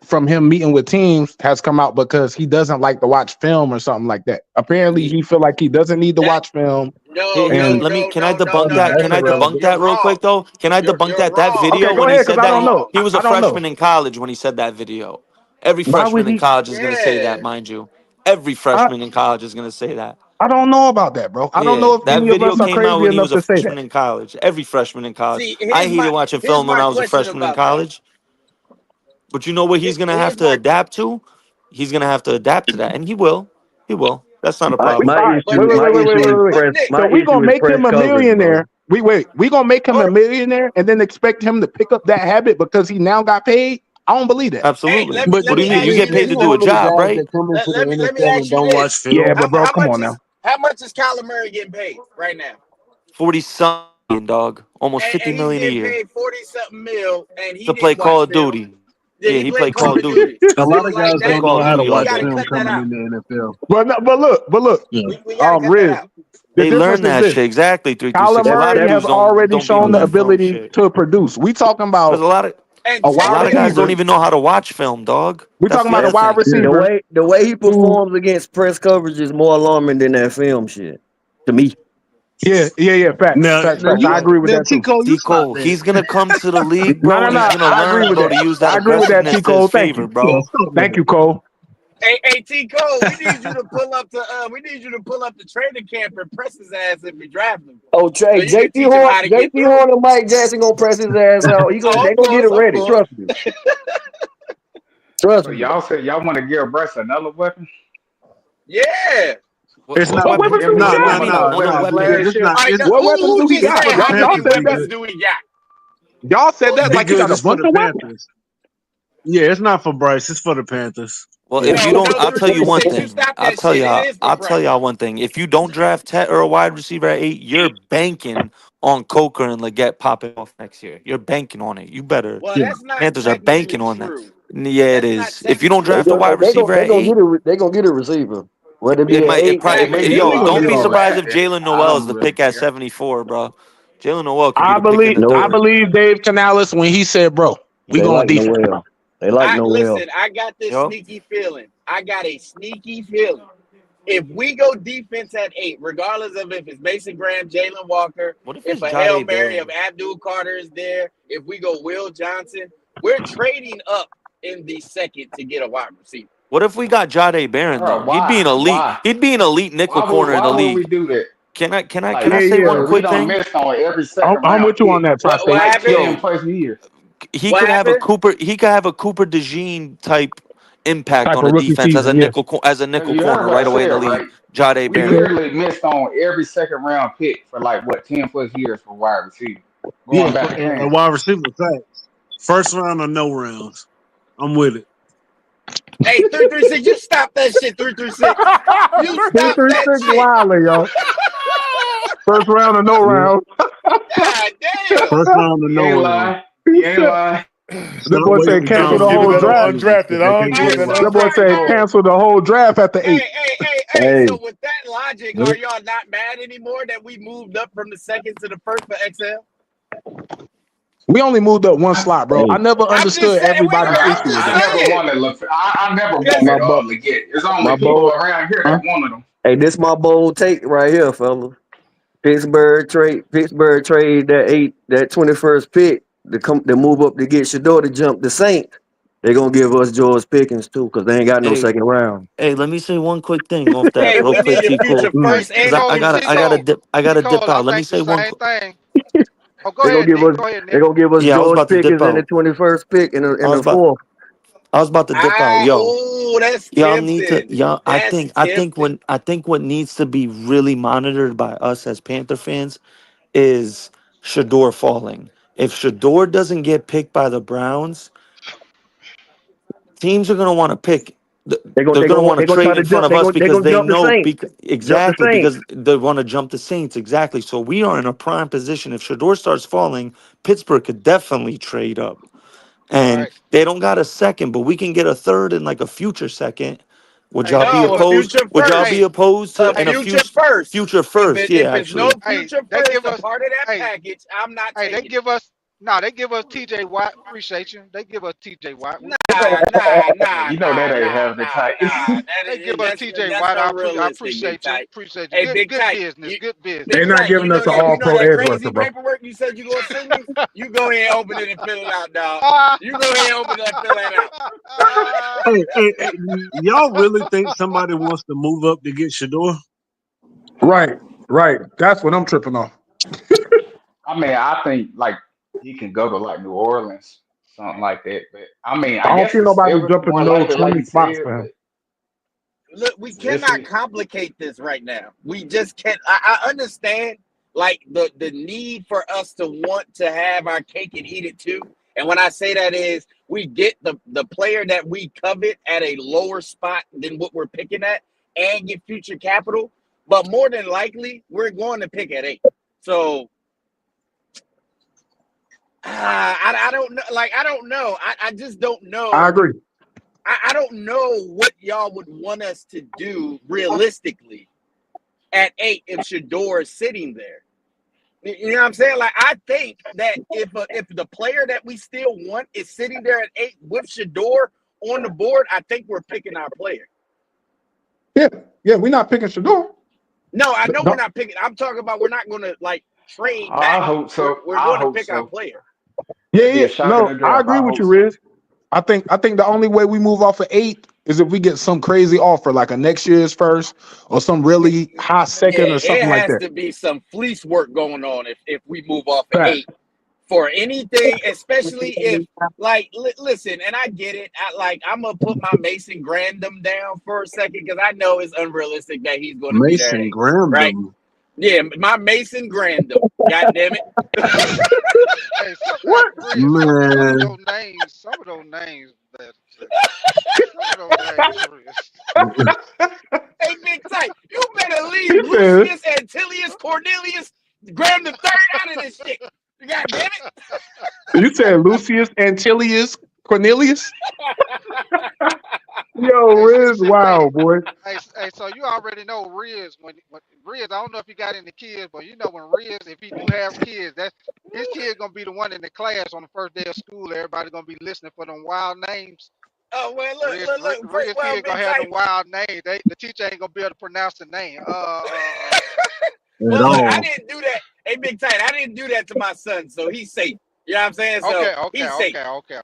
from him meeting with teams has come out because he doesn't like to watch film or something like that. Apparently, He, he feel like he doesn't need to That watch film. no, And let me. Can I oh debunk no, that? that's Can I debunk irrelevant. you're that real wrong. quick though? Can I debunk You're that? That wrong. Okay, video go when he ahead, because said I that don't know. he was a I don't know. freshman in college when he said that video. Every Why would freshman in he? college is gonna say Yeah. that, mind you. Every I, freshman in college is gonna say that. I don't know about that, bro. I don't Yeah, know if that any of video us are came out crazy when he enough was a to say that. freshman in college. Every freshman in college. See, I hated watching here's film when my I was a question freshman in about that. college. But you know what he's gonna have Here's to my adapt to? He's gonna have to adapt to that, and he will. He will. That's not a problem. Wait. So we gonna make him a millionaire. We gonna make him a millionaire and then expect him to pick up that habit because he now got paid? I don't believe that. Absolutely. But What do you mean? You get paid to do a job, right? Let me ask you this. Yeah, but bro, come on now. How much is Kyler Murray getting paid right now? 40-something, dog. Almost 50 million a he's year. getting paid 40-something mil, and he To play Call of Duty. Yeah, he played Call of Duty. A lot of guys don't know how to watch film cut that coming in the NFL. But look. Riz, They learn that shit exactly. 336. Kyler Murray has already shown the ability to produce. We talking about a lot of guys don't even know how to watch film, dog. We talking about a wide receiver. The way he performs against press coverage is more alarming than that film shit. To me. Yeah. Facts. I agree with that. T-Cole, he's gonna come to the league, bro. And he's gonna learn, bro, to use that aggressiveness to his favor, bro. Thank you, Cole. Hey, T-Cole, we need you to pull up the training camp and press his ass if we draft him. Oh, Trey, so JT Horn and Mike Jackson gonna press his ass out. They gonna get it ready. Trust me. So y'all said y'all want to give Bryce another weapon? Yeah. It's not. What weapons do we got? Y'all said that like you got a bunch of weapons. Yeah, it's not for Bryce. It's for the Panthers. Well, if you don't, I'll tell you one thing. I'll tell y'all one thing. If you don't draft Tet or a wide receiver at 8, you're banking on Coker and Leggett popping off next year. You're banking on it. You better. Panthers are banking on that. Yeah, it is. If you don't draft a wide receiver at 8, they're gonna get a receiver. Don't be surprised if Jaylen Noel is the pick at 74, bro. Jaylen Noel. I believe Dave Canales when he said, "Bro, we going defense." They like Noel. Listen, I got this sneaky feeling. I got a sneaky feeling. If we go defense at 8, regardless of if it's Mason Graham, Jaylen Walker, if a Hail Mary of Abdul Carter is there, if we go Will Johnson, we're trading up in the second to get a wide receiver. What if we got Jade Barron though? He'd be an elite. He'd be an elite nickel corner in the league. Why would we do that? Can I say one quick thing? I'm with you on that. He could have a Cooper DeJean type impact on the defense as a nickel corner right away in the league. Jade Barron. We literally missed on every second round pick for 10 plus years for wide receiver. A wide receiver facts. First round or no rounds. I'm with it. Hey, 336, you stop that shit, 336. You stop 336 wildly, yo. First round or no round. God damn. First round or no round. You ain't lying. That boy said cancel the whole draft. That boy said cancel the whole draft at the 8. Hey. So with that logic, are y'all not mad anymore that we moved up from the second to the first for XL? We only moved up one slot, bro. I never understood everybody's issue. I never wanted Leggett. There's only people around here that wanted them. Hey, this my bold take right here, fella. Pittsburgh trade that 21st pick to move up to get Shador to jump the Saints. They're gonna give us George Pickens too, because they ain't got no second round. Hey, let me say one quick thing off that real quick, T-Cole. I gotta dip out. Let me say one thing. Oh, go ahead, They're gonna give us George Pickens in the 21st pick in the 4th. I was about to dip out, yo. Oh, that's y'all need to, I think what needs to be really monitored by us as Panther fans is Shador falling. If Shador doesn't get picked by the Browns, teams are gonna want to pick. They're gonna want to trade in front of us because they know because they want to jump the Saints exactly. So we are in a prime position. If Shador starts falling, Pittsburgh could definitely trade up. And they don't got a second, but we can get a third and a future second. Would y'all be opposed? Would y'all be opposed to a future first? Future first, yeah. If no future first, give us part of that package. I'm not. Hey, they give us TJ Watt. Appreciate you. They give us TJ Watt. Nah. You know that ain't having the type. They give us TJ Watt. I appreciate you. Appreciate you. Hey, good business. They're not giving us an all-pro edge rusher, bro. Paperwork you said you gonna send me. You go ahead and open it and fill it out, dog. You go ahead and open it and fill it out. Hey, y'all really think somebody wants to move up to get Shador? Right. That's what I'm tripping on. I mean, I think he can go to New Orleans, something like that. But I mean, I don't see nobody jumping those 20 spots for him. look, we cannot complicate this right now. We just can't. I understand like the need for us to want to have our cake and eat it too. And when I say that is we get the player that we covet at a lower spot than what we're picking at and get future capital. But more than likely, we're going to pick at 8. So I don't know. Like, I don't know. I just don't know. I agree. I don't know what y'all would want us to do realistically at 8 if Shador is sitting there. You know what I'm saying? Like, I think that if the player that we still want is sitting there at 8 with Shador on the board, I think we're picking our player. Yeah, we're not picking Shador. No, I know we're not picking. I'm talking about we're not going to like trade back. I hope so. We're going to pick our player. Yeah. No, I agree with you, Riz. I think the only way we move off of 8 is if we get some crazy offer, like a next year's first or some really high second or something like that. It has to be some fleece work going on if we move off of 8 for anything, especially if listen, and I get it. I'm gonna put my Mason Grandam down for a second because I know it's unrealistic that he's going to be there. Mason Grandam, right? Yeah, my Mason Grandam. God damn it! Hey, what man? Some of those names. Hey, Big Tight, you better leave Lucius Antilius Cornelius Graham the third out of this shit. God damn it! You said Lucius Antilius Cornelius? Yo, Riz, wow, boy. Hey, so you already know Riz. When Riz, I don't know if he got any kids, but you know when Riz, if he do have kids, that his kid gonna be the one in the class on the first day of school. Everybody gonna be listening for them wild names. Oh well, look. Riz kid gonna have them wild names. The teacher ain't gonna be able to pronounce the name. Well, look, I didn't do that. Hey, Big Tight, I didn't do that to my son, so he's safe. You know what I'm saying? So he's safe. Okay.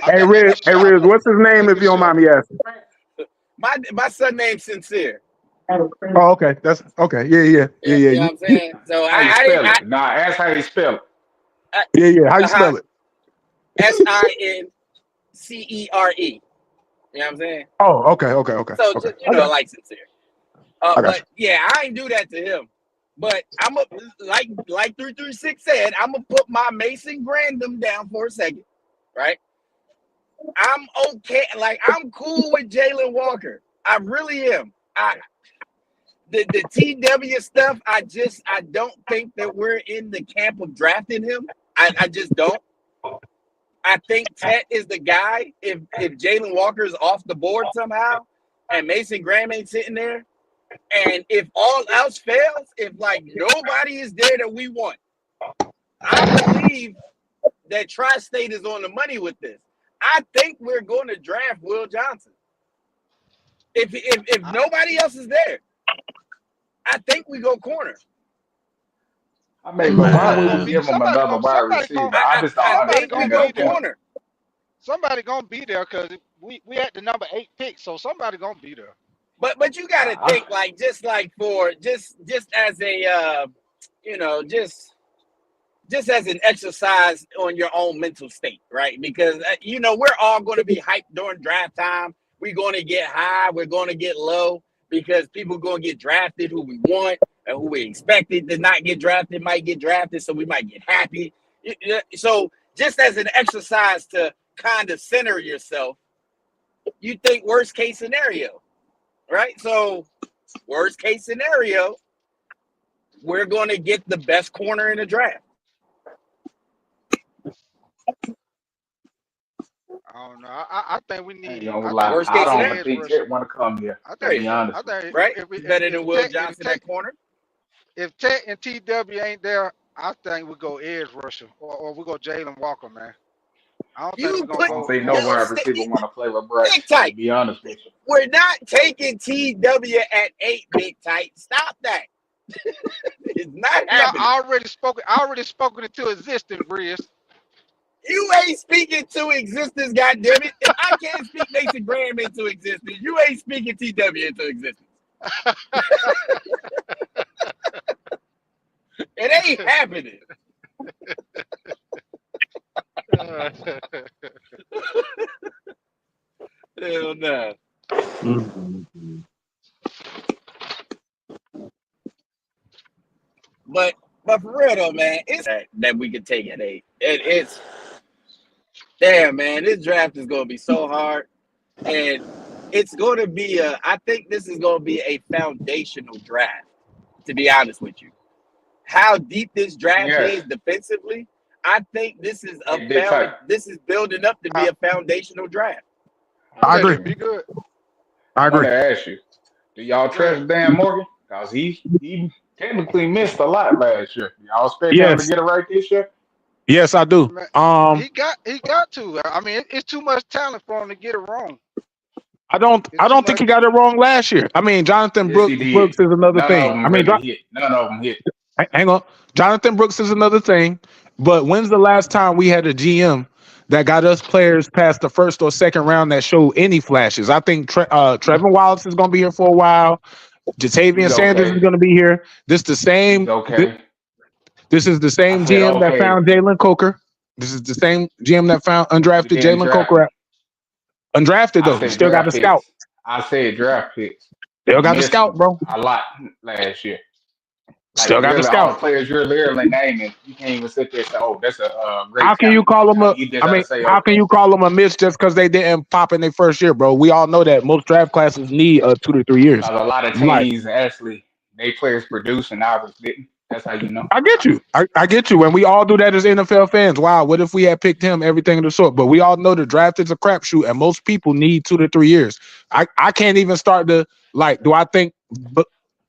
Hey, Riz, what's his name if you don't mind me asking? My son name's Sincere. Oh, okay. That's okay. Yeah. You know what I'm saying? So I didn't. Nah, ask how you spell it. Yeah. How you spell it? Sincere. You know what I'm saying? Oh, okay. So just, like Sincere. But yeah, I ain't do that to him. But I'm like 336 said, I'm gonna put my Mason Grandam down for a second, right? I'm okay. Like, I'm cool with Jaylen Walker. I really am. The TW stuff, I don't think that we're in the camp of drafting him. I just don't. I think Tet is the guy. If Jaylen Walker is off the board somehow, and Mason Graham ain't sitting there, and if all else fails, if like nobody is there that we want, I believe that Tri-State is on the money with this. I think we're going to draft Will Johnson. If nobody else is there, I think we go corner. I mean, but why would we give him another wide receiver? I just don't understand that corner. Somebody gonna be there because we at the number 8 pick, so somebody gonna be there. But you gotta think like just as a just as an exercise on your own mental state, right? Because we're all going to be hyped during draft time. We're going to get high, we're going to get low because people are going to get drafted who we want and who we expected to not get drafted might get drafted, so we might get happy. So just as an exercise to kind of center yourself, you think worst case scenario. Right? So, worst case scenario, we're going to get the best corner in the draft. I don't know. I think we need. Worst case scenario. I don't think Ted want to come here. To be honest, right? Better than Will Johnson at corner. If Ted and TW ain't there, I think we go edge rusher or we go Jaylen Walker, man. I don't think no wide receiver want to play with Brett. To be honest with you, we're not taking TW at 8, Big Tight. Stop that. It's not happening. I already spoken into existence, Briz. You ain't speaking to existence, goddammit. If I can't speak Mason Graham into existence, you ain't speaking TW into existence. It ain't happening. Hell no. But for real though, man, it's that we could take at 8. It's damn, man. This draft is gonna be so hard, and it's going to be I think this is going to be a foundational draft. To be honest with you, how deep this draft is defensively, I think this is this is building up to be a foundational draft. I agree. Be good. I agree. I want to ask you, do y'all trust Dan Morgan? Because he technically missed a lot last year. Y'all expect him to get it right this year? Yes, I do. Man, he got to. I mean, it's too much talent for him to get it wrong. I don't think he got it wrong last year. I mean, Jonathan Brooks is another thing. I mean, none of them hit. Hang on. Jonathan Brooks is another thing. But when's the last time we had a GM that got us players past the first or second round that showed any flashes? I think Trevor Wallace is going to be here for a while. Jatavian Sanders is going to be here. This the same. This is the same GM that found Jalen Coker. This is the same GM that found undrafted Jalen Coker. Undrafted though, he still got a scout. I said draft picks. Still got a scout, bro. A lot last year. Still got a scout. All the players you're literally naming, you can't even sit there and say, "Oh, that's a great." How can you call them how can you call them a miss just because they didn't pop in their first year, bro? We all know that most draft classes need 2 to 3 years. A lot of teams actually, they players produce and ours didn't. That's how you know. I get you. I get you. And we all do that as NFL fans. Wow, what if we had picked him, everything of the sort? But we all know the draft is a crapshoot, and most people need 2 to 3 years. I can't even start to, do I think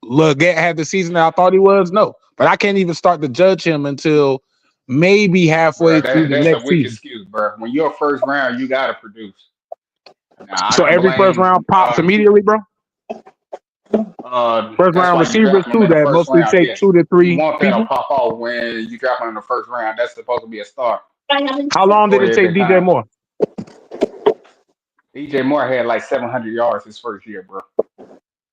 Leggett had the season that I thought he was? No. But I can't even start to judge him until maybe halfway through the next season. That's a weak excuse, bro. When you're first round, you got to produce. So every first round pops immediately, bro? First round receivers too that mostly take 2 to 3 you want that people. To pop off when you draft him in the first round. That's supposed to be a start. How long did it take DJ Moore? DJ Moore had like 700 yards his first year, bro.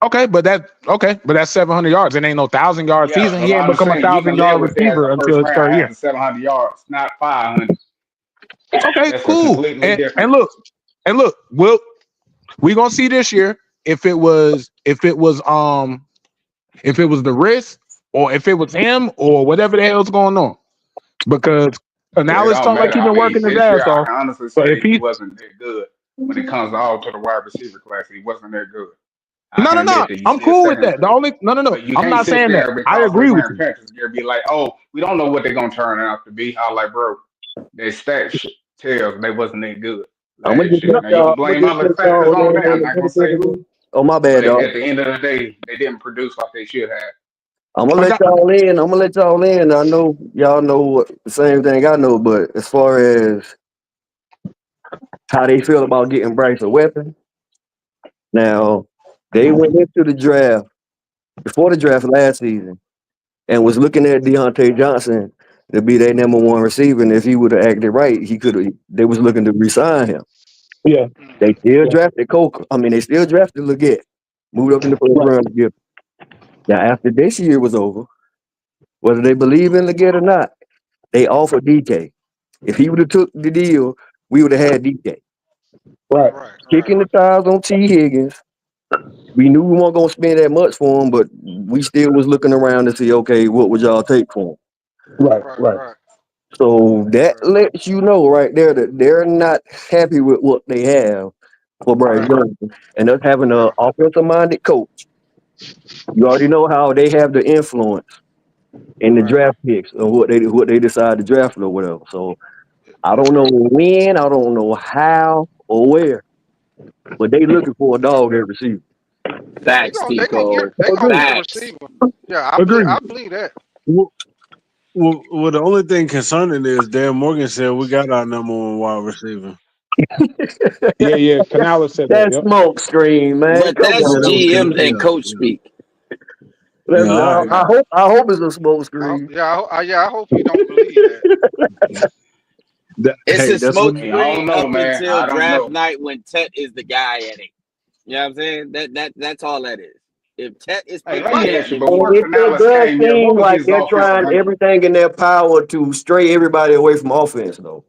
Okay, but that's 700 yards. It ain't no 1,000 yard season. He ain't become a 1,000-yard receiver until his third year. 700 yards, not 500. Okay, that's cool. And look, we gonna see this year if it was the risk or if it was him or whatever the hell's going on. Because now it's talking like he's been working his ass off. I can honestly say he wasn't that good when it comes to the wide receiver class. He wasn't that good. No. I'm cool with that. No. I'm not saying that. I agree with you. Panthers be like, oh, we don't know what they're gonna turn out to be. I was like, bro, their stats tells they wasn't that good. I'm gonna blame other factors on that. I'm not gonna say who. Oh, my bad, dog. At the end of the day, they didn't produce like they should have. I'm gonna let y'all in. I know y'all know the same thing I know, but as far as how they feel about getting Bryce a weapon, now they went into the draft before the draft last season and was looking at Deontay Johnson to be their number 1 receiver. And if he would have acted right, they was looking to re-sign him. Yeah. They still drafted Coker. I mean, they still drafted Leggett. Moved up in the first round to give. Now, after this year was over, whether they believe in Leggett or not, they offered DK. If he would have took the deal, we would have had DK. Right. Kicking the tires on T. Higgins. We knew we weren't going to spend that much for him, but we still was looking around to see, okay, what would y'all take for him? Right. So that lets you know right there that they're not happy with what they have for Bryce Johnson. And us having an offensive-minded coach, you already know how they have the influence in the draft picks of what they decide to draft or whatever. So I don't know when, I don't know how or where, but they looking for a dog at receiver. Facts, Tico. Facts. Yeah, I believe that. Well, the only thing concerning is Dan Morgan said we got our number 1 wide receiver. Yeah. Canales said that. That's smoke screen, man. But that's GM and coach speak. I hope it's a smoke screen. I hope you don't believe that. It's a smoke screen up until draft night when Tet is the guy at it. You know what I'm saying? That's all that is. If Tet is it does seem like they're trying everything in their power to stray everybody away from offense, though.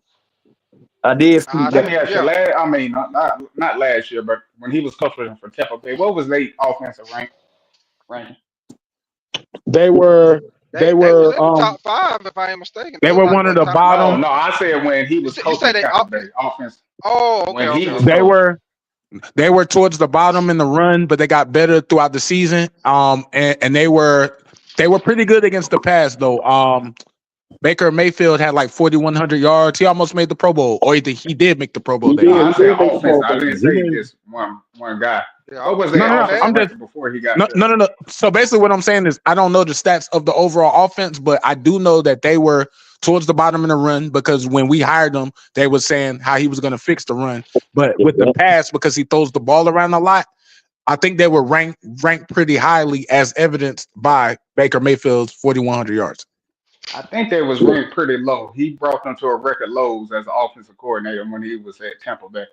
I did see that. Let me ask you, not last year, but when he was coaching for Tampa Bay, what was their offensive rank? They were They was were in the top 5, if I ain't mistaken. They were one of the bottom. No, I said when he was coaching Tampa Bay offense. Oh, okay. They were towards the bottom in the run, but they got better throughout the season. And they were pretty good against the pass though. Baker Mayfield had like 4,100 yards. He almost made the Pro Bowl, or he did make the Pro Bowl. I said offense. I didn't say just one guy. What was their offense record before he got there? No. So basically, what I'm saying is, I don't know the stats of the overall offense, but I do know that they were towards the bottom in the run because when we hired him, they were saying how he was going to fix the run. But with the pass, because he throws the ball around a lot, I think they were ranked pretty highly, as evidenced by Baker Mayfield's 4,100 yards. I think they was ranked pretty low. He brought them to a record lows as an offensive coordinator when he was at Tampa Bay.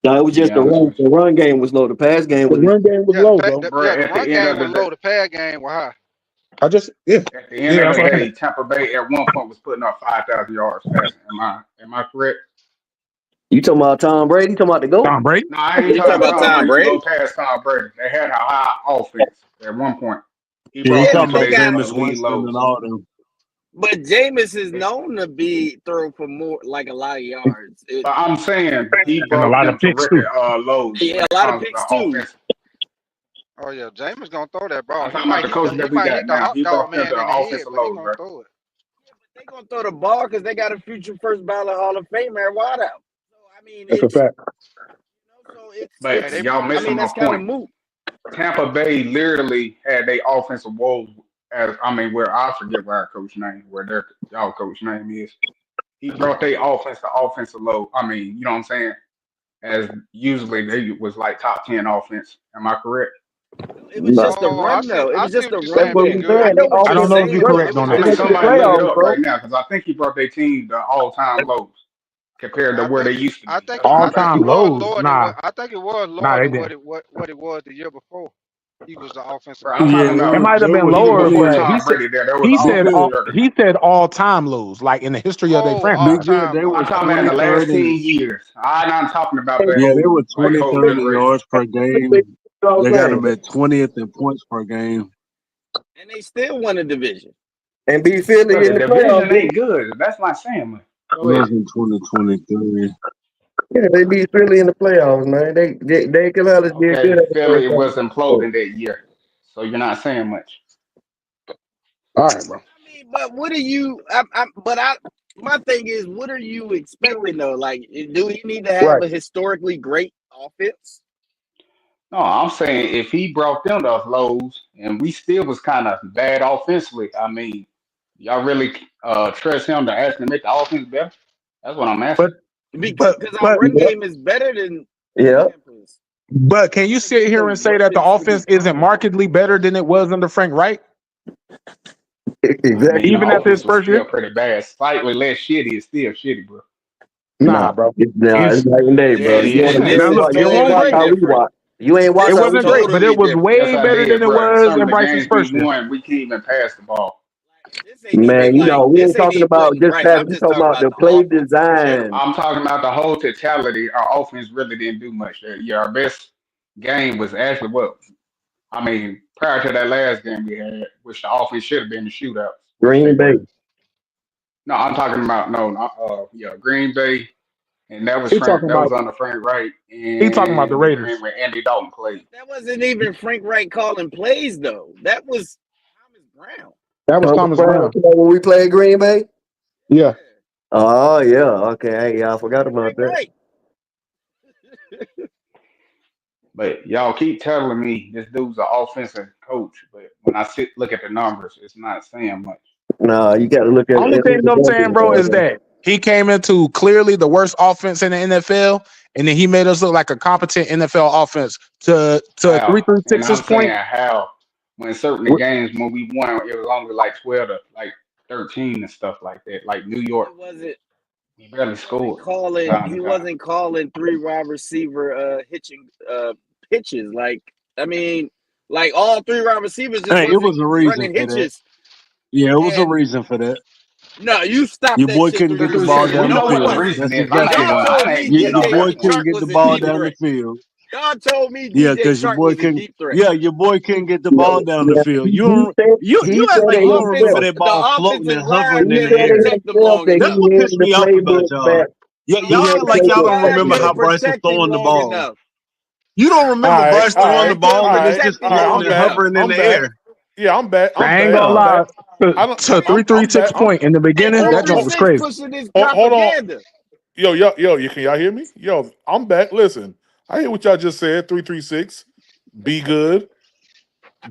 No, it was just the run game was low. The pass game was low, bro. The run game was low. The pass game was high. At the end of the day, Tampa Bay at one point was putting up 5,000 yards passing. Am I correct? You talking about Tom Brady? You talking about the GOAT? Tom Brady? No, I ain't talking about Tom Brady. Go past Tom Brady. They had a high offense at one point. He brought talking about Jameis Winston and all them. But Jameis is known to be thrown for more, like a lot of yards. But I'm saying he brought a lot of picks record lows. Yeah, a lot of picks too. Oh yeah, Jameis gonna throw that ball. I'm talking about the coach that we got now. He brought them to the offensive lows, bro. Throw it. They gonna throw the ball because they got a future first ballot Hall of Famer wide out. So I mean, that's a fact. But y'all missing my point. Tampa Bay literally had their offensive woes. Where I forget what our coach name, where their y'all coach name is. He brought their offense to offensive low. You know what I'm saying? As usually they was like top 10 offense. Am I correct? It was just a run, though. It was just a run. I don't know if you're correct on that. Somebody look it up right now because I think he brought their team to all-time lows compared to where they used to be. All-time lows? Nah. I think it was lower than what it was the year before. He was the offensive. It might have been lower, but he said all-time lows, like in the history of their franchise. I'm talking about the last 10 years. I'm not talking about that. Yeah, they were 20, 30 yards per game. They got them at 20th in points per game. And they still won the division. And be Philly in the playoffs. Ain't good. That's not saying much. It was in 2023. Yeah, they beat Philly in the playoffs, man. They could have did good. Philly was imploding that year, so you're not saying much. All right, bro. But what are you? My thing is, what are you expecting though? Like, do he need to have a historically great offense? No, I'm saying if he brought them those lows, and we still was kind of bad offensively. Y'all really trust him to actually make the offense better? That's what I'm asking. Because our run game is better than Panthers. But can you sit here and say that the offense isn't markedly better than it was under Frank Reich? Exactly. Even after his first year, pretty bad. Slightly less shitty is still shitty, bro. Nah, bro. It's night and day, bro. You ain't watching. It wasn't great, but it was way better than it was in Bryce's first year. We can't even pass the ball. Man, we ain't talking about just that. We're talking about the play design. I'm talking about the whole totality. Our offense really didn't do much. Our best game was actually prior to that last game we had, which the offense should have been the shootout. Green Bay. No, I'm talking about Green Bay, and that was under Frank Reich. He's talking about the Raiders when Andy Dalton played. That wasn't even Frank Reich calling plays though. That was Thomas Brown. That was Thomas Brown. When we played Green Bay? Yeah. Oh, yeah. Okay. I forgot about that. But y'all keep telling me this dude's an offensive coach. But when I look at the numbers, it's not saying much. No, you got to look at the only thing I'm saying, bro, is that he came into clearly the worst offense in the NFL, and then he made us look like a competent NFL offense to 336's point. How? When certain games when we won, it was only like 12 to like 13 and stuff like that. Like New York, he barely scored. He wasn't calling three wide receiver hitching pitches. Like all three wide receivers. It was a reason for that. Yeah, it was a reason for that. No, you stopped. Your boy couldn't get the ball down the field. Your boy couldn't get the ball down the field. Y'all told me Yeah, DJ because your Shark boy was a couldn't. deep threat. Yeah, your boy couldn't get the ball down the field. You he act said like it you don't remember himself. that The ball floating offensive and line hovering He in the couldn't said it air. protect him himself long that That's enough. he what had pissed the me off about playbook y'all. back. Yeah, He y'all had act the like y'all playbook don't back Line remember how couldn't then. Bryce was protect him throwing the long ball. enough. You don't remember Bryce throwing the They couldn't ball and it's protect just him floating long and enough. hovering in I'm the back. air. Yeah, I'm back. I'm I ain't back. gonna I'm Yeah. lie. back. I don't. To I'm back. 336 point in the And beginning, Hold on. that joke was 336 crazy. pushing this Hold on. propaganda. Yo, you can y'all hear me? Yo, I'm back. Listen, I hear what y'all just said. 336. Be good.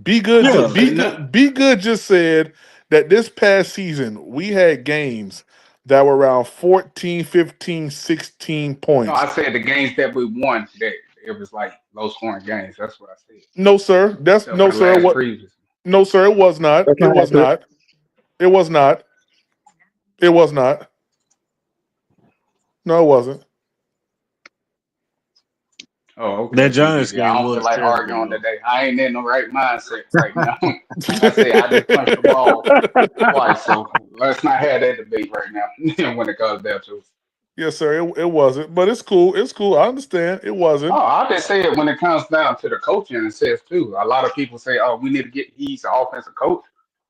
Be good. Yeah. Be good. Be good. Just said that this past season we had games that were around 14, 15, 16 No, points. I said the games that we won, that it was like low scoring games. That's what I said. No, sir. That's Except for no, the sir. last What? previous. No, sir. It was not. That's It not was accurate. not. It was not. It was not. No, it wasn't. Oh, That okay, Giants PPP. I game don't feel was like terrible arguing though. today. I ain't in the right mindset right now. Like I said, I just punched the ball twice, so let's not have that debate right now when it comes down to it. Yes, sir. It wasn't. But it's cool. It's cool. I understand. It Oh, wasn't. I'll just say it when it comes down to the coaching and says too. A lot of people say, "Oh, we need to get he's an offensive coach,"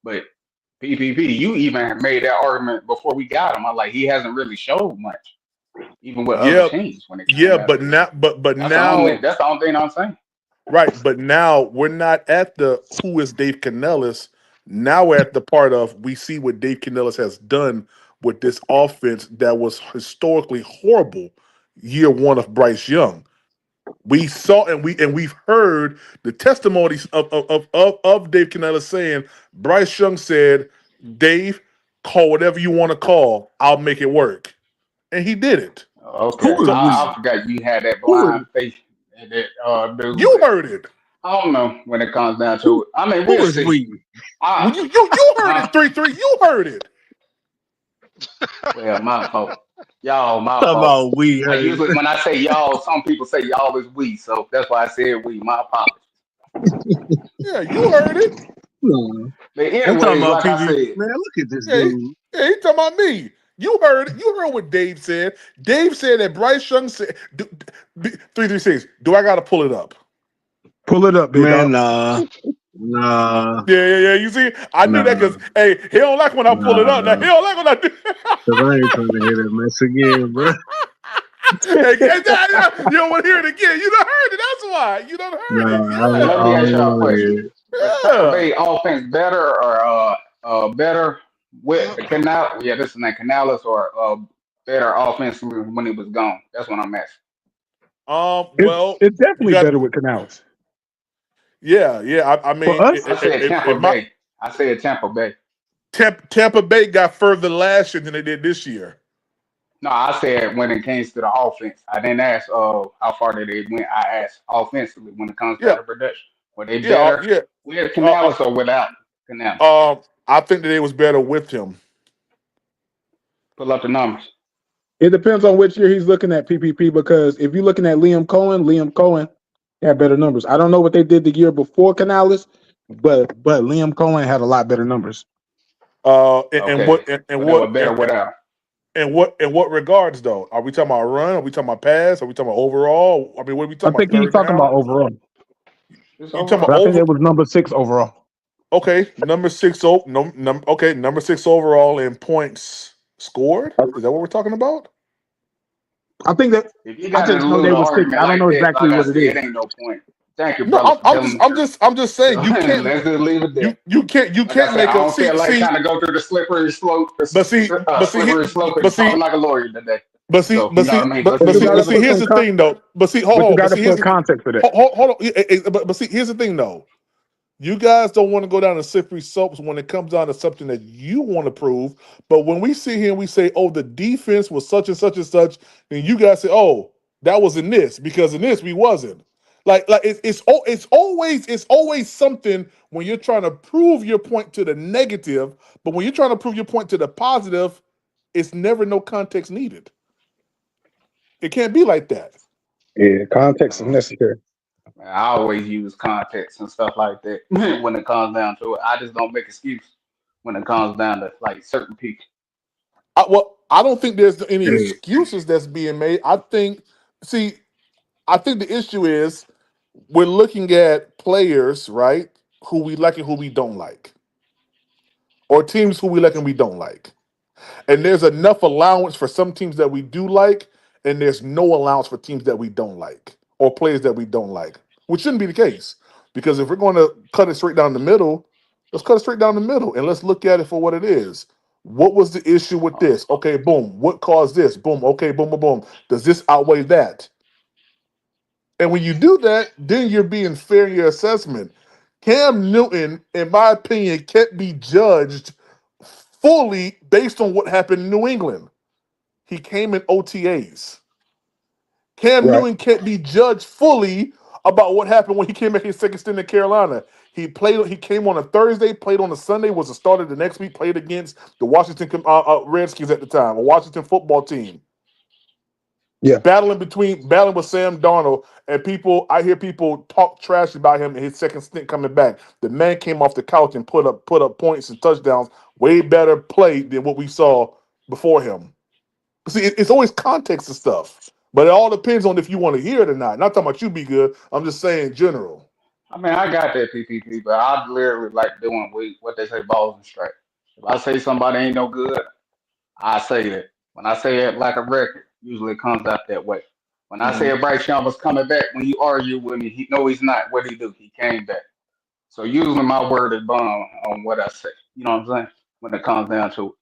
but PPP, you even made that argument before we got him. I like he hasn't really showed much, even with other Yeah. teams when it comes Yeah. down But to it. now. But That's the only. now. That's the only thing I'm saying. Right. But now we're not at the who is Dave Canellis. Now we're at the part of we see what Dave Canellis has done with this offense that was historically horrible year one of Bryce Young. We saw and we've heard the testimonies of Dave Canellis saying Bryce Young said, Dave, call whatever you want to call, I'll make it work. And he did it. Okay, Who is we? I forgot you had that Who is blind faith in that dude. You heard it. I don't know when it comes down to who, it. I mean, who we'll is see. we? Well, I, you heard huh? it, 3-3. You heard it. Well, my fault. Y'all, my Talking fault. about we I heard. usually when I say y'all, some people say y'all is we, so that's why I said we. My apologies. Yeah, you heard it. No. But I'm talking anyways, about like I PV. said, Man, look at this Yeah, dude. he talking about me. You heard it. You heard what Dave said. Dave said that Bryce Young said 336. Do I gotta pull it up? Pull it up, big Man, dog. nah, Yeah. You see, I knew that nah, because hey, he don't like when I pull it up. Now he nah. don't like when I do. Cause I ain't trying to hear that mess again, bro. Hey, you don't want to hear it again. You done heard it. That's why you done heard it. Nah, so let I me Yeah, ask don't y'all a want to hear question: it. Was Tampa yeah. Bay offense better or better with Canal? Yeah, this is not Canales or better offensively when he was gone? That's what I'm asking. Well, It's you definitely got. better with Canales. Yeah. I For mean, us, I said Tampa my Bay. I said Tampa Bay. Tampa Bay got further last year than they did this year. No, I said when it came to the offense. I didn't ask how far did they went. I asked offensively when it comes down Yeah, to production. Were they yeah, better yeah. with Uh, Canales or without Canales? I think that it was better with him. Pull up the numbers. it depends on which year he's looking at PPP. Because if you're looking at Liam Cohen had better numbers. I don't know what they did the year before Canales, but Liam Cohen had a lot better numbers. And Okay. what and So they were what better without. in what regards though? Are we talking about run? Are we talking about pass? Are we talking about overall? I mean, what are we I talking about? think he's Third talking down? about overall. Just You talking But about overall. I think over? it was number 6 overall. Okay, number six. Okay, number six overall in points scored. Is that what we're talking about? I think that If you I got to just know lose they an were 6. argument I don't like know that, exactly like I what said, it is. it ain't no point. Thank you, No, brother, for telling the truth. I'm just So saying you can't let's just leave it there. you Like I can't said, make I a don't feel like see, trying to go through the slippery slope, but see, but see, slippery slope, and but see, talking like a lawyer today. But see, So you know what I mean. Let's But just you leave got to it see, put there. here's some the thing though. But see, hold but you on. got But to see, here's put the context for that. hold on. But see, here's the thing though. You guys don't want to go down the slippery slopes when it comes down to something that you want to prove. But when we sit here and we say, "Oh, the defense was such and such and such," then you guys say, "Oh, that was in this because in this we wasn't." It's always something when you're trying to prove your point to the negative, but when you're trying to prove your point to the positive, it's never no context needed. It can't be like that. Yeah, context is Uh, necessary. I always use context and stuff like that when it comes down to it. I just don't make excuses when it comes down to like certain people. I don't think there's any Hey, excuses that's being made. I think, see, I think the issue is we're looking at players, right, who we like and who we don't like, or teams who we like and we don't like. And there's enough allowance for some teams that we do like, and there's no allowance for teams that we don't like or players that we don't like, which shouldn't be the case. Because if we're going to cut it straight down the middle, let's cut it straight down the middle and let's look at it for what it is. What was the issue with this? Okay, boom. What caused this? Boom. Okay, boom, boom, boom. Does this outweigh that? And when you do that, then you're being fair in your assessment. Cam Newton, in my opinion, can't be judged fully based on what happened in New England. He came in OTAs. Cam Newton can't be judged fully about what happened when he came back his second stint in Carolina. He came on a Thursday, played on a Sunday, was a starter the next week, played against the Washington Redskins at the time, a Washington football team. Yeah, battling with Sam Darnold, and I hear people talk trash about him in his second stint coming back. The man came off the couch and put up points and touchdowns, way better play than what we saw before him. See, it's always context and stuff, but it all depends on if you want to hear it or not. Not talking about you be good. I'm just saying in general. I mean, I got that PPP, but I literally like doing what they say, balls and strike. If I say somebody ain't no good, I say that. When I say it like a record, usually it comes out that way. When I say Bryce Young was coming back, when you argue with me, he's not. What he do? He came back. So usually my word is bond on what I say. You know what I'm saying? When it comes down to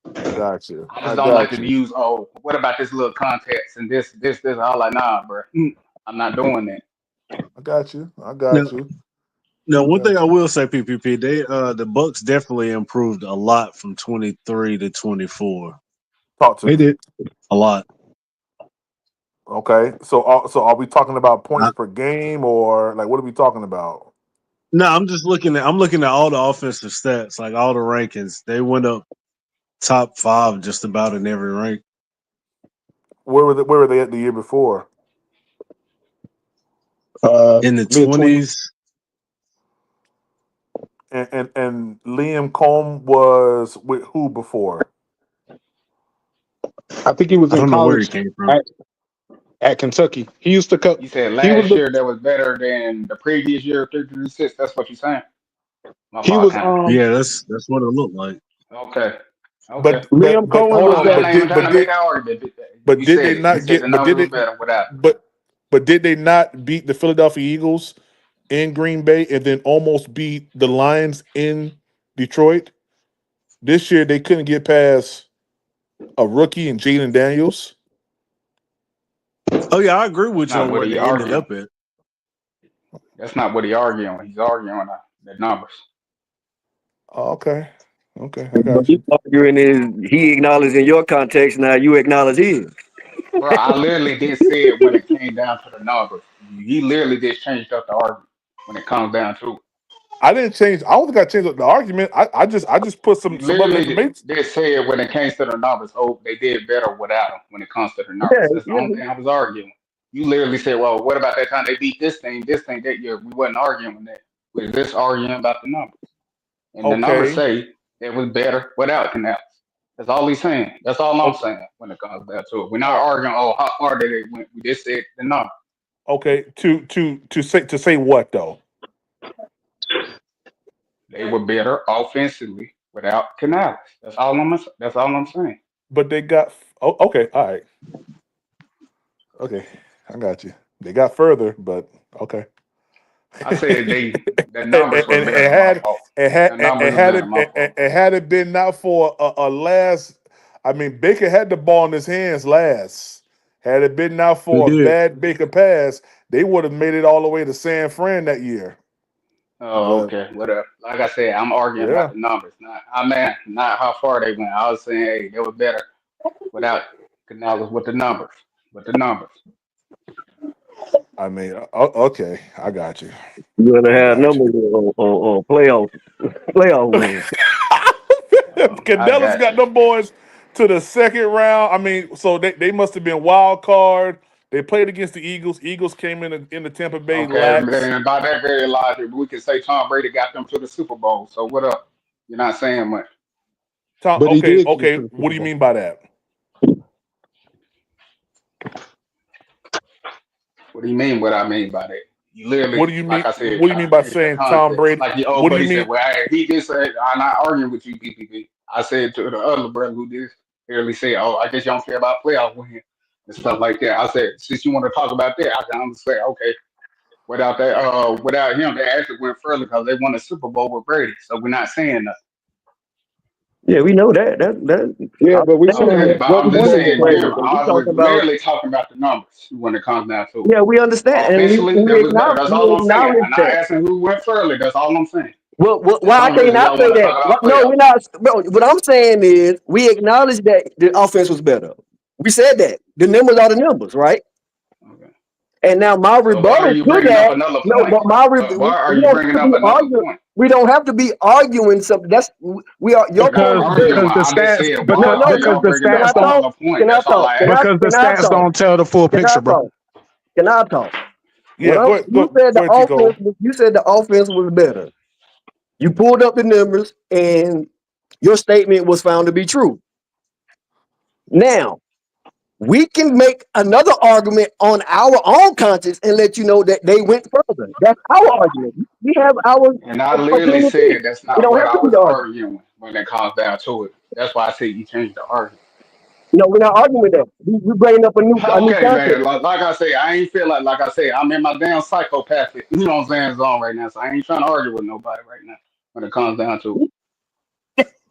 it. I got you. I just don't like to use, what about this little context and this. I'm like, nah, bro. I'm not doing that. I got you. Now, one thing I will say, PPP, the Bucks definitely improved a lot from 23 to 24. Talk to me. They did a lot. Okay, so are we talking about points per game, or like what are we talking about? No, I'm looking at all the offensive stats, like all the rankings. They went up top 5 just about in every rank. Where were they at the year before? In the 20s. And Liam Combs was with who before? I think he was in college where he came from. At Kentucky. He used to come. You said last year that was better than the previous year, 336. That's what you're saying. He was yeah, that's what it looked like. Okay. But Liam Cohen hold on. But did they not get? But did they not beat the Philadelphia Eagles in Green Bay and then almost beat the Lions in Detroit? This year they couldn't get past a rookie and Jaylen Daniels. Oh yeah, I agree with you on where they ended up at. That's not what he's arguing. He's arguing the numbers. Oh, okay, I got you. Arguing is he acknowledging your context. Now you acknowledge his. Bro, I literally did say it when it came down to the numbers. He literally just changed up the argument when it comes down to it. I didn't change. I don't think I changed the argument. I just put some other information. They said when it came to the numbers, they did better without him when it comes to the numbers. That's the only thing I was arguing. You literally said, well, what about that time they beat this thing that year? We wasn't arguing that. We were just arguing about the numbers. And the numbers say it was better without Canales. That's all he's saying. That's all I'm saying when it comes down to it. We're not arguing, how far did they went. We just said the number. Okay, to say what though? They were better offensively without Canales. That's all I'm saying. But they got okay, all right. Okay, I got you. They got further, but okay. I said the numbers were better. Had it been not for a last, I mean, Baker had the ball in his hands last. Had it been not for a bad Baker pass, they would have made it all the way to San Fran that year. Oh, okay, whatever. Like I said, I'm arguing about the numbers, not how far they went. I was saying, hey, they were better without Canales with the numbers. I mean, okay, I got you. You're gonna have numbers on playoff wins. Candelas got them boys to the second round. I mean, so they must have been wild card. They played against the Eagles. Eagles came in the Tampa Bay. Okay, and by that very logic, we can say Tom Brady got them to the Super Bowl. So what up? You're not saying much. Okay. What do you mean by that? What do you mean? What I mean by that? You What literally, do you like mean? I said, What do you try mean to by change the saying Tom context. Brady? Like your old What do you buddy said, mean? well, he just said, I'm not arguing with you, PPP. I said to the other brother who did barely say, oh, I guess you don't care about playoff win and stuff like that. I said, since you want to talk about that, I can understand. Okay, without that, without him, they actually went further because they won a Super Bowl with Brady. So we're not saying nothing. Yeah, we know that. Yeah, but we Okay, saying but what I'm we just saying, saying, man. general. We I was talking about. literally talking about the numbers when it comes down to it. Yeah, we understand, and Offensively, we that was better. acknowledge, That's all we I'm saying. acknowledge I'm not that. asking who went further. That's all I'm saying. Well, That's the why only can't reason I y'all say want to that? talk about No, we're playoffs. not. Bro, what I'm saying is we acknowledge that the offense was better. We said that the numbers are the numbers, right? Okay. And now my So why are rebuttal you to bringing up that, another no, point? but Why are we you don't have bringing to up be another arguing. point? We don't have to be arguing something. That's we are. Your We're not point Because is good. arguing. because the I just stats said, No, why because are no. because y'all the bringing Can up I stats don't talk? another point? Can I That's all talk? I Can I asked. because the can I stats talk? don't tell the full Can I picture, bro. talk? Can I talk? Yeah, You said go the ahead, offense. Tico. You said the offense was better. You pulled up the numbers, and your statement was found to be true. Now we can make another argument on our own conscience and let you know that they went further. That's our argument. We have our And I literally opinion too. said that's We not don't what have I to be was arguing. arguing when it comes down to it. That's why I said you changed the argument. No, we're not arguing that. We bringing up a new Okay, man. concept. Like I say, I ain't feel like I say, I'm in my damn psychopathic, you know what I'm saying, zone right now. So I ain't trying to argue with nobody right now when it comes down to it.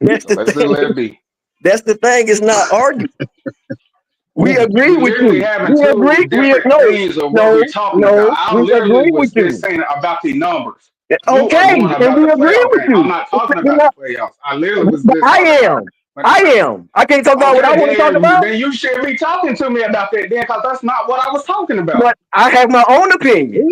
That's So the let's just let thing. it be. That's the thing. It's not arguing. We Yeah. agree We with literally you. having We two agree. different things of what we're talking about. I We literally agree with was just you. saying about the numbers. You are Okay, going and about we the agree playoff with game. I'm you. not talking We're about the not, playoffs. I literally was but just talking about when, I am. I can't talk about what I okay, want to talk about, then you should be talking to me about that then, because that's not what I was talking about. but I have my own opinion.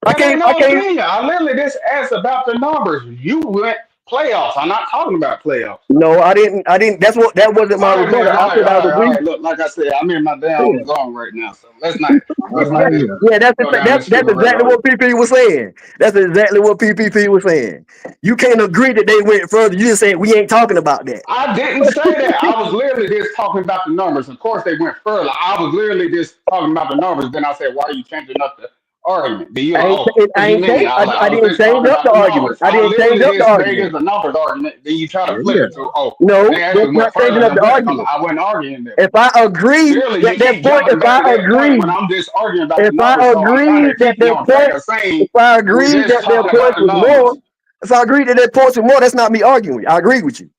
I That ain't can't. I no can't. opinion. I literally just asked about the numbers. You went playoffs. I'm not talking about playoffs. No, I didn't. I didn't. That wasn't my All right, man. rebuttal. I said I All agree. right. Look, like I said, I'm in my Yeah, damn zone right now, so let's not just yeah. go down this That's stupid rabbit exactly hole. what PP was saying. That's exactly what PPP was saying. You can't agree that they went further. You just saying we ain't talking about that. I didn't say that. I was literally just talking about the numbers. Of course, they went further. I was literally just talking about the numbers. Then I said, "Why are you changing up the argument?" Then you like, "Oh, what I do you ain't mean?" change. I was like, I "I was didn't just change talking up about the the argument. numbers." I I didn't change literally up the just made it argument. a numbers argument. Then you try to flip Yeah. it to, "Oh, No, they actually that's not went changing further up than the we," because argument. I wasn't arguing that. If I agree Literally, that you keep jumping if back I to that point when agree, I'm just arguing about the if numbers. I So I'm trying agree to that keep you their on track point, of saying if I we're agree just that their talking about points the was more, numbers. if I agree that their points were more, that's not me arguing. I agree with you.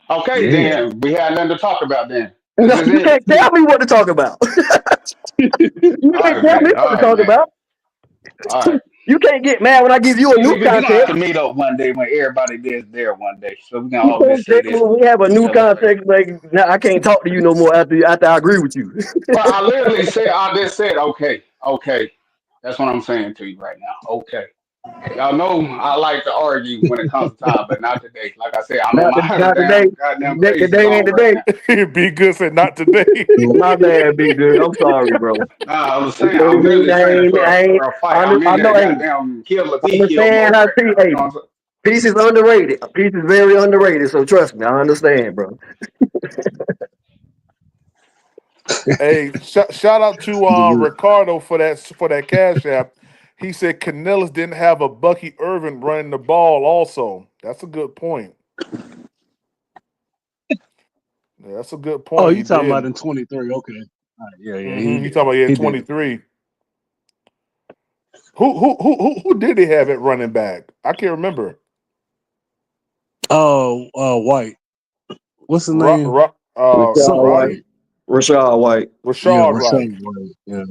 Okay, Yeah. then we had nothing to talk about then. This No, is you it. can't tell me what to talk about. You All can't right, tell me man. what All to right, talk man. about. All right. You can't get mad when I give you a new PPP, we're gonna have concept. to meet up one day when everybody is there one day. So we can You all can't just say this when and we have a new celebrate. context. Like now, I can't talk to you no more after I agree with you. But I literally said, I just said, okay, okay. That's what I'm saying to you right now. Okay. Y'all know I like to argue when it comes to time, but not today. Like I said, I'm in my Not today. damn goddamn crazy Today ain't zone the right day. now. Be good said not today. My bad, big good. I'm sorry, bro. Nah, I was It saying I'm mean literally training for a fight. I'm in I know. that Hey, goddamn kill or I be killed understand mode how right P. now. You Hey, know what I'm saying? peace is underrated. Peace is very underrated. So trust me, I understand, bro. Hey, shout out to Ricardo for that cash app. He said Canellis didn't have a Bucky Irvin running the ball. Also, that's a good point. Yeah, that's a good Oh, point. He you talking about did. in 23? Okay. All right, yeah, He talking about he did. 23. Who did he have at running back? I can't remember. Oh, White. What's his Rashad name? Rashad Roddy? White. Yeah, Rashad Wright. Rashad White. Yeah.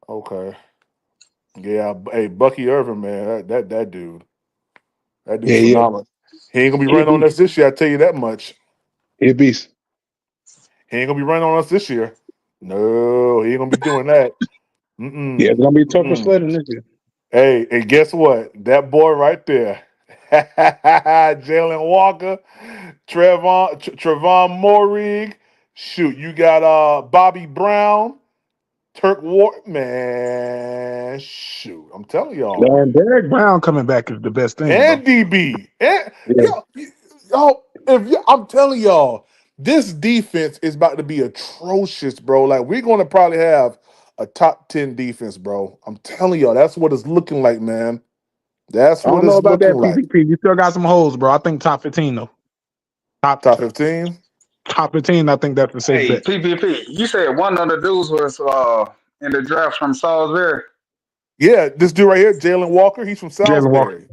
Okay. Yeah. Hey, Bucky Irvin, man, that dude. That Yeah, dude's yeah. phenomenal. He ain't gonna be He a running on beast. us this year. I tell you that much. He a beast. He ain't gonna be running on us this year. No, he ain't gonna be doing that. Yeah, it's Mm-mm. gonna be tougher Mm-mm. sledding this year. Hey, and guess what? That boy right there, Jaylen Walker, Trevon Morig. Shoot, you got Bobby Brown, Turk Ward. Man, shoot, I'm telling y'all. And Derek Brown coming back is the best thing, bro. And DB. And Yeah. I'm telling y'all, this defense is about to be atrocious, bro. Like we're gonna probably have a top 10 defense, bro. I'm telling y'all, that's what it's looking like, man. That's I what don't know it's about looking that like. PPP. You still got some holes, bro. I think top 15 though. Top 15. Top 15. I think that's a safe Hey, bet. PPP, you said one of the dudes was in the draft from Salisbury. Yeah, this dude right here, Jaylen Walker. He's from Jaylen Walker. Salisbury.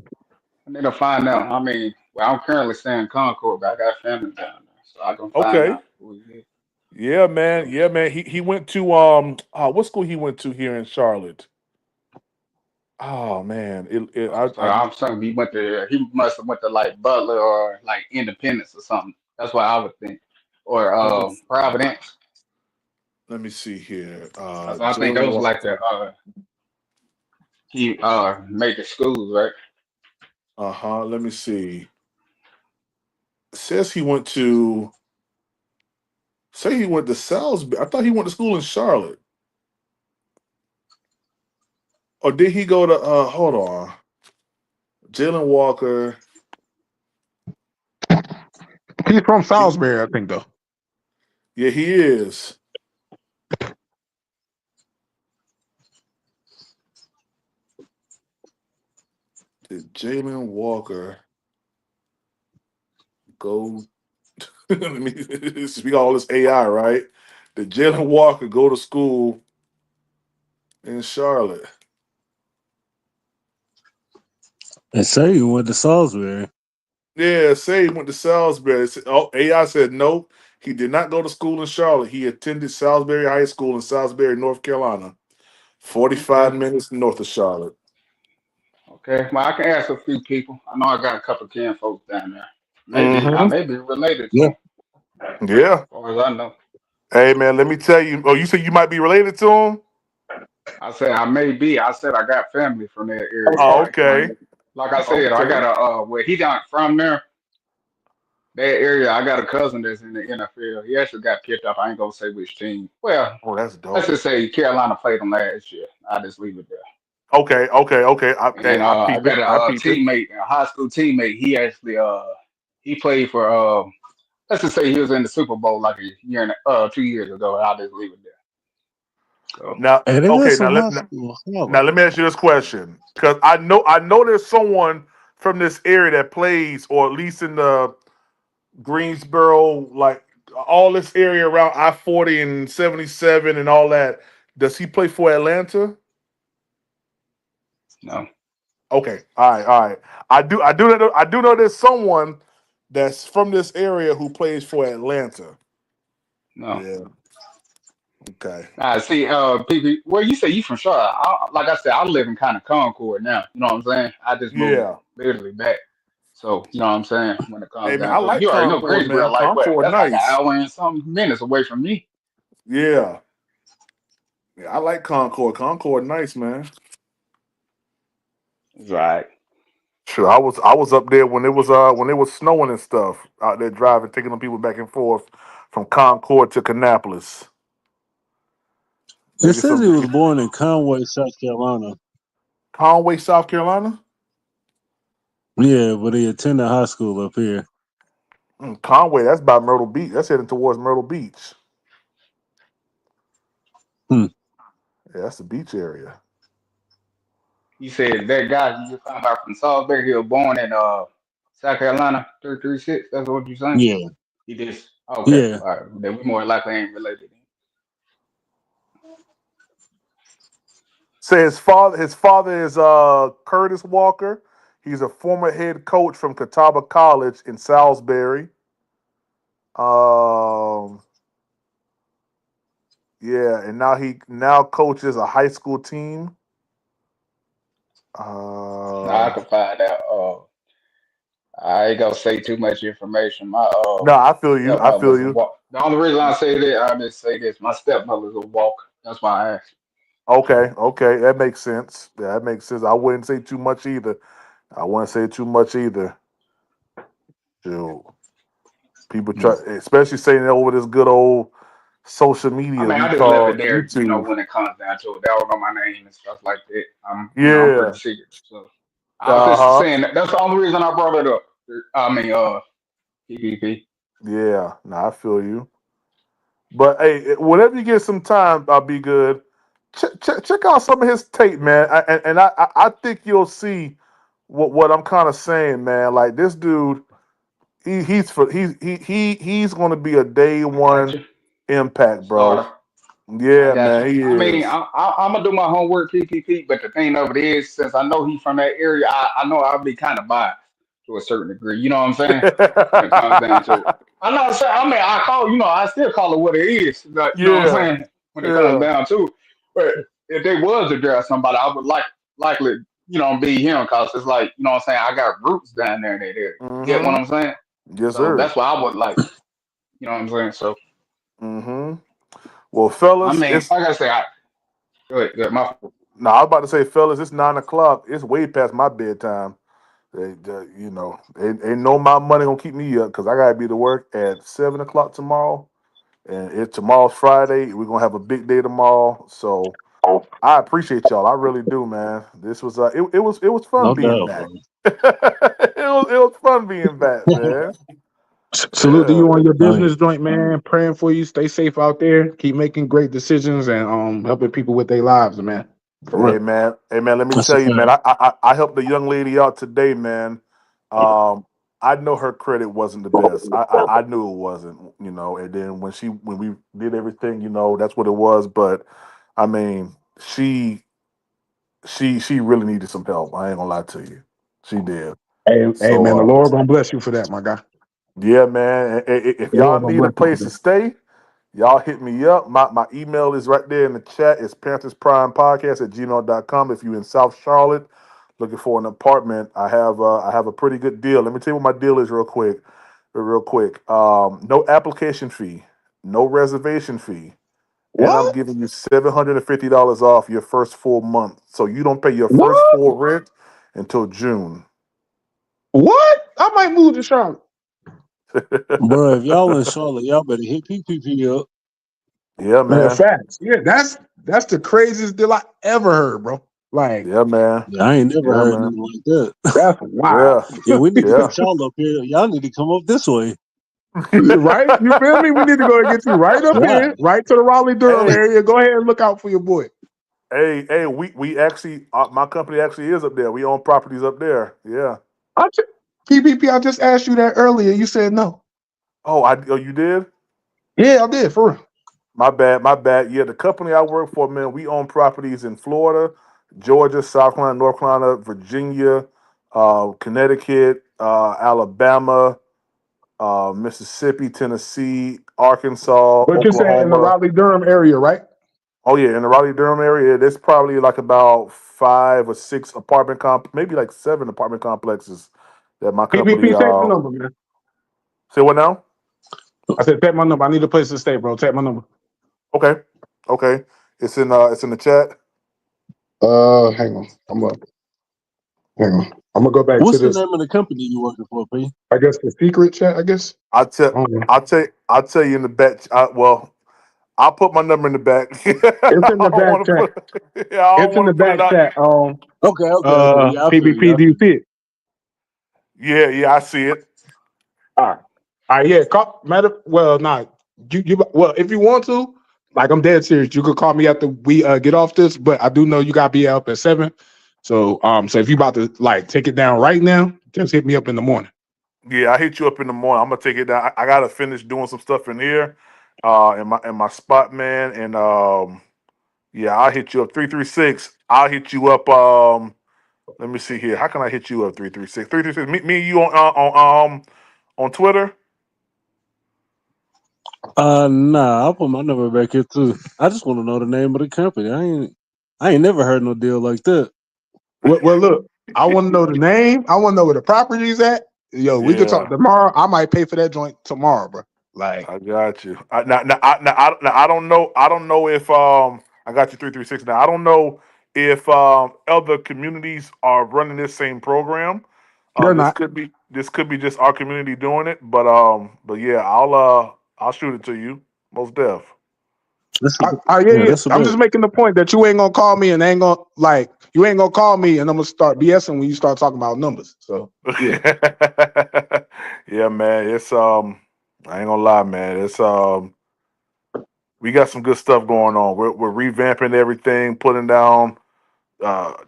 I need to find out. I mean, well, I'm currently staying in Concord, but I got family down there, so I can find Okay. out who he is. Yeah, man. Yeah, man. He went to what school he went to here in Charlotte? Oh man, So I'm saying he must have went to like Butler or like Independence or something. That's what I would think, or Providence. Let me see here. I think Jaylen those like Walker. the he major schools, right? Let me see. It says he went to. Say he went to Salisbury. I thought he went to school in Charlotte. Or did he go to? Hold on. Jaylen Walker. He's from Salisbury, I think, though. Yeah, he is. Did Jaylen Walker go? Let me speak all this AI, right? Did Jaylen Walker go to school in Charlotte? And say you went to Salisbury. Yeah, say he went to Salisbury. AI said no, he did not go to school in Charlotte. He attended Salisbury High School in Salisbury, North Carolina, 45 minutes north of Charlotte. Okay, well, I can ask a few people. I know I got a couple of kin folks down there. Maybe I may be related to them. Yeah. As far as I know. Hey man, let me tell you. Oh, you said you might be related to him? I said I may be. I said I got family from that area. Oh, okay. Like I said, I Okay. got where he not from there. That area, I got a cousin that's in the NFL. He actually got picked up. I ain't gonna say which team. Well, Oh, that's let's dope. just say Carolina played them last year. I just leave it there. Okay. And then I I peep it. got I a peep it. teammate, a high school teammate. He actually he played for let's just say he was in the Super Bowl like a year and 2 years ago. I'll just leave it there. So Now, Hey, they got okay. some high school. Now let me ask you this question, because I know there's someone from this area that plays, or at least in the Greensboro, like all this area around I-40 and 77 and all that. Does he play for Atlanta? no. Okay, all right. I do know there's someone that's from this area who plays for Atlanta. No. Yeah. Okay. See, PB, well, you say you from Charlotte. Like I said, I live in kind of Concord now. You know what I'm saying? I just moved Yeah. literally back. So, you know what I'm saying? When it Hey comes man, I down to it, like you already know Concord, Greensboro, man. like what? Concord, That's like an nice. hour and some minutes away from me. Yeah. Yeah, I like Concord. Concord, nice, man. Right. Sure, I was up there when it was snowing and stuff out there driving, taking them people back and forth from Concord to Kannapolis. It Maybe says some he was born in Conway, South Carolina. Conway, South Carolina. Yeah, but he attended high school up here. Conway, that's by Myrtle Beach. That's heading towards Myrtle Beach. Hmm. Yeah, that's the beach area. You said that guy you just found out from Salisbury, he was born in South Carolina, 336. That's what you're saying? Yeah. He just okay. Yeah. All right. Then we more likely ain't related. Say his father is Curtis Walker. He's a former head coach from Catawba College in Salisbury. Yeah, and he now coaches a high school team. Now I can find out. I ain't gonna say too much information. My No, I feel you. I feel stepmother's a you. walk. The only reason I say that, I just say this. My stepmother's a walker. That's why I asked. Okay, that makes sense. Yeah, that makes sense. I wouldn't say too much either. Shoot. People try, especially saying over this good old social I media mean, we I just left call it there, YouTube. when it comes down to it. That was on my name and stuff like that. I'm Yeah. pretty secret. So I was just Uh-huh. saying that's the only reason I brought it up. I mean, PPP. Yeah. No, I feel you. But hey, whenever you get some time, I'll be good. check out some of his tape, man. I think you'll see what I'm kind of saying, man. Like this dude, he's going to be a day I got one you. impact, bro. Starter. I Yeah, got man, you. he I mean, is. I'm gonna do my homework, PPP. But the thing of it is, since I know he's from that area, I know I'll be kind of biased to a certain degree. You know what I'm saying? When it comes down to it, I'm not saying. I mean, I still call it what it is. But, you know what I'm Yeah, saying? When it comes yeah. down to it, but if they was to draft somebody, I would likely, be him because it's like, you know what I'm saying. I got roots down there in that area. You get what Mm-hmm. I'm saying? Yes, So sir. that's why I would like. You know what I'm saying? So Mm-hmm. Well, I fellas, mean, it's like I say, go ahead, my no. I was about to say, fellas, it's 9 o'clock. It's way past my bedtime. They know my money gonna keep me up because I gotta be to work at 7 o'clock tomorrow, and tomorrow's Friday. We're gonna have a big day tomorrow. So I appreciate y'all. I really do, man. This was it was fun No being doubt, back. bro. it was fun being back, man. Salute to Yeah. you on your Oh, yeah. business joint, man. Praying for you. Stay safe out there. Keep making great decisions and helping people with their lives, man. For Hey real. man, let me That's a tell you, man. fact. I helped the young lady out today, man. Um, I know her credit wasn't the best. I knew it wasn't, And then when we did everything, that's what it was. But I mean, she really needed some help. I ain't gonna lie to you, she did. Hey, So man, the Lord gonna bless you for that, my guy. yeah, man. If The y'all Lord gonna need a bless you for place to that. stay, y'all hit me up. My email is right there in the chat. It's Panthers Prime Podcast at gmail.com. If you're in South Charlotte looking for an apartment, I have a pretty good deal. Let me tell you what my deal is real quick. Real quick. No application fee, no reservation fee. And I'm What? giving you $750 off your first full month. So you don't pay your first What? full rent until June. What? I might move to Charlotte. Bro, if y'all in Charlotte, y'all better hit PPP up. Yeah, Man, man. facts. Yeah, that's the craziest deal I ever heard, bro. Like, Yeah, man. Yeah, I ain't never Yeah, heard man. nothing like that. that's wild. Yeah. Yeah, we need to Yeah. get y'all up here. Y'all need to come up this way. Right? You feel me? We need to go and get you right up Right. here, right to the Raleigh Durham Hey, area. Go ahead and look out for your boy. hey, we actually, my company actually is up there. We own properties up there. Yeah. I just, PPP, I just asked you that earlier. You said no. Oh, you did? Yeah, I did, for real. My bad, my bad. Yeah, the company I work for, man, we own properties in Florida, Georgia, South Carolina, North Carolina, Virginia, Connecticut, Alabama, Mississippi, Tennessee, Arkansas, But you're saying in the Oklahoma. Raleigh Durham area, right? Oh yeah, in the Raleigh Durham area, there's probably like about 5 or 6 maybe like 7 apartment complexes that my company. PPP, take my number, man. Say what now? I said, take my number. I need a place to stay, bro. Take my number. Okay, okay. It's in the chat. Hang on. Hang on. I'm gonna go back to What's the this. name of the company you working for, P? I guess the secret chat. I guess. I'll tell I don't know. I'll tell you in the back. Well, I'll put my number in the back. It's in I the don't back want to chat. put. Yeah, I don't It's in want the to put it back out. chat. Okay. Yeah, I feel you. PPP, I do feel you you. see it? Yeah, I see it. All right. All right, yeah. Well, not well, if you want to, like I'm dead serious. You could call me after we get off this, but I do know you gotta be up at 7. So if you about to like take it down right now, just hit me up in the morning. Yeah, I hit you up in the morning. I'm gonna take it down. I gotta finish doing some stuff in here, in my spot, man. And yeah, I'll hit you up 336. I'll hit you up. Let me see here. How can I hit you up 336? 336. Me and you on Twitter. Nah, I'll put my number back here too. I just want to know the name of the company. I ain't never heard no deal like that. Well, look, I want to know the name. I want to know where the property's at. Yo, we could talk Yeah, tomorrow. I might pay for that joint tomorrow, bro. Like, I got you. I don't know. I don't know if I got you 336 now. I don't know if other communities are running this same program. they're This not. could be just our community doing it. But yeah, I'll shoot it to you. Most def. That's a, yeah, Yeah. that's a I'm bet. just making the point that you ain't gonna call me and ain't gonna like you ain't gonna call me and I'm gonna start BSing when you start talking about numbers. So yeah. Yeah, man. It's I ain't gonna lie, man. It's we got some good stuff going on. We're revamping everything, putting down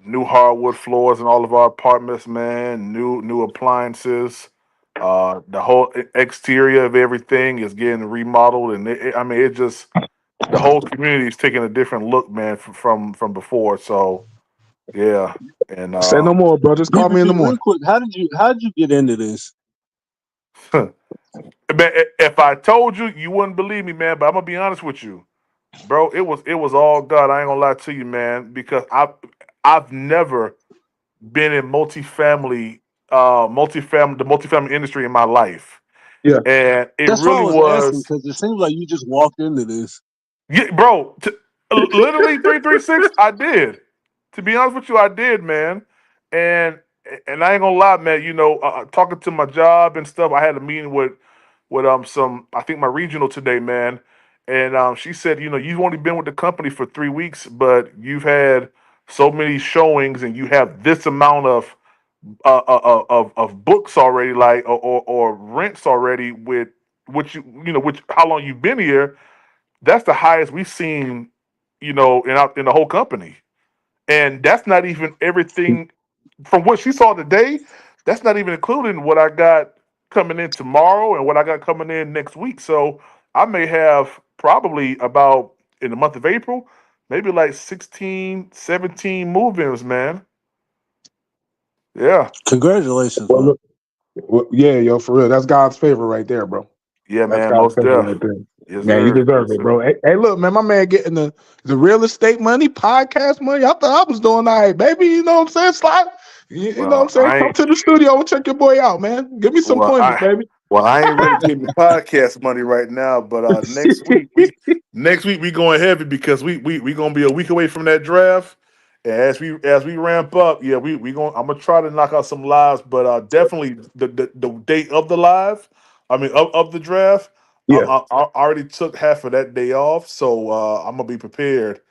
new hardwood floors in all of our apartments, man. New appliances. The whole exterior of everything is getting remodeled, and it just the whole community is taking a different look, man, from before. So yeah, and Say no more, bro. Just call me in the BBP, real morning. quick, how did you get into this? man, if I told you, you wouldn't believe me, man. But I'm gonna be honest with you, bro. It was all God. I ain't gonna lie to you, man, because I've never been in the multifamily industry in my life. Yeah. And it That's why I really was asking, was, because it seems like you just walked into this. yeah, bro. Literally 336. I did. To be honest with you, I did, man. And and I ain't gonna lie, man. Talking to my job and stuff. I had a meeting with some, I think, my regional today, man. And she said, you've only been with the company for 3 weeks, but you've had so many showings, and you have this amount of books already, like or rents already, with which how long you've been here. That's the highest we've seen, in the whole company. And that's not even everything from what she saw today. That's not even including what I got coming in tomorrow and what I got coming in next week. So I may have probably about, in the month of April, maybe like 16, 17 move-ins, man. Yeah. Congratulations, Well, man. look, yeah, yo, for real. That's God's favor right there, bro. Yeah, That's man. God's Most favor deaf. right there. Yes, Man, you sir. deserve Yes, it, bro. sir. Hey, look, man, my man getting the real estate money, podcast money. I thought I was doing all right, baby. You know what I'm saying? Slide. You know what I'm Well, saying? I Come ain't. to the studio and check your boy out, man. Give me some Well, pointers, I baby. well, I ain't ready to give you podcast money right now, but next week we going heavy, because we gonna be a week away from that draft. And as we ramp up, yeah, I'm gonna try to knock out some lives, but definitely the date of the live, I mean of the draft, Yeah. I already took half of that day off, so I'm gonna be prepared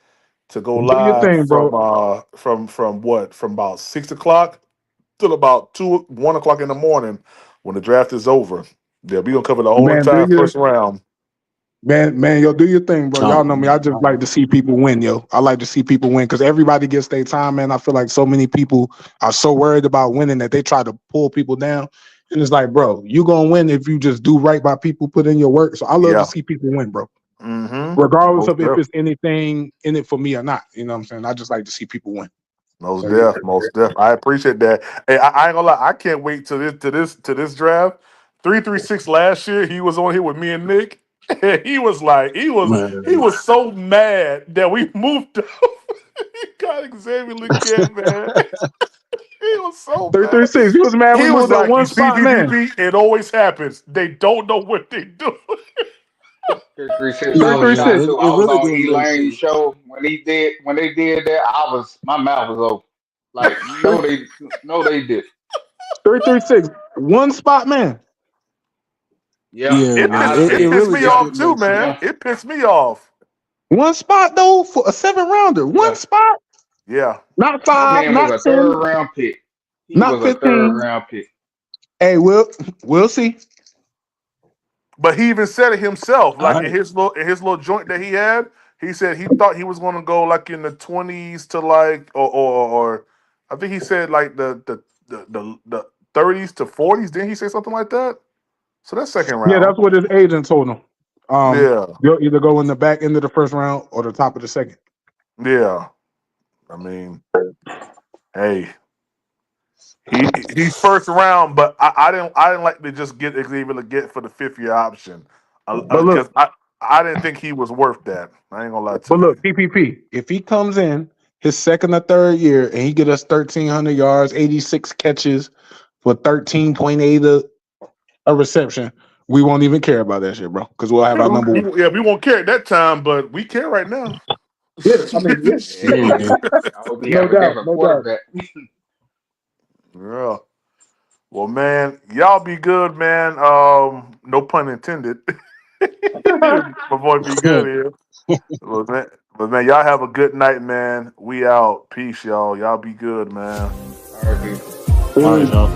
to go Do your live thing, bro. from about 6 o'clock till about 1 o'clock in the morning when the draft is over. Yeah, we gonna cover the whole Man, entire first round. Man, yo, do your thing, bro. Y'all Oh, know me. I just like to see people win, yo. I like to see people win because everybody gets their time, man. I feel like so many people are so worried about winning that they try to pull people down. And it's like, bro, you gonna win if you just do right by people, put in your work. So I love to Yeah. see people win, bro. Mm-hmm. Regardless Most of if def. it's anything in it for me or not. You know what I'm saying? I just like to see people win. Most So yeah. def. Most def. I appreciate that. Hey, I ain't gonna lie. I can't wait to this draft. 336 last year, he was on here with me and Nick. And he was like, he man. was so mad that we moved up. He got Xavier Legette, man. He was so mad. 336. He was mad we He was moved up like, one you see, spot, man. BBB, it always happens. They don't know what they do. 336 Yeah, told me man. not 336. to. It I was really on didn't make Elaine's sense. show when they did that. My mouth was open. Like no they did. 336. One spot, man. Yeah, Yeah, It man. pissed, It it pissed really me just yeah, off didn't too, make man. sense. yeah, It pissed me off. One spot though for a 7-rounder. One yeah. spot. Yeah. Not That 5, man was not a 10, third round pick. He not was a third 15. round pick. Hey, we'll see. But he even said it himself, All like right. in his little joint that he had. He said he thought he was going to go like in the 20s to like or I think he said like the 30s to 40s. Didn't he say something like that? So that's second Yeah, round. that's what his agent told him. Yeah, You'll either go in the back end of the first round or the top of the second. yeah. I mean, hey, he's first round, but I didn't like to just get Xavier Legette for the 5th-year option, But because look, I didn't think he was worth that. I ain't gonna lie to you. PPP. If he comes in his second or third year and he get us 1,300 yards, 86 catches for 13.8 a reception, we won't even care about that shit, bro. Because we'll have Yeah, our number one. we won't care at that time, but we care right now. Yeah, I mean, yeah, Yeah, man. I hope he no have a doubt, different no doubt. quarterback. Yeah. Well, man, y'all be good, man. No pun intended. My boy be good here. But man, y'all have a good night, man. We out. Peace, y'all. Y'all be good, man. All right, people. All right, Peace. y'all.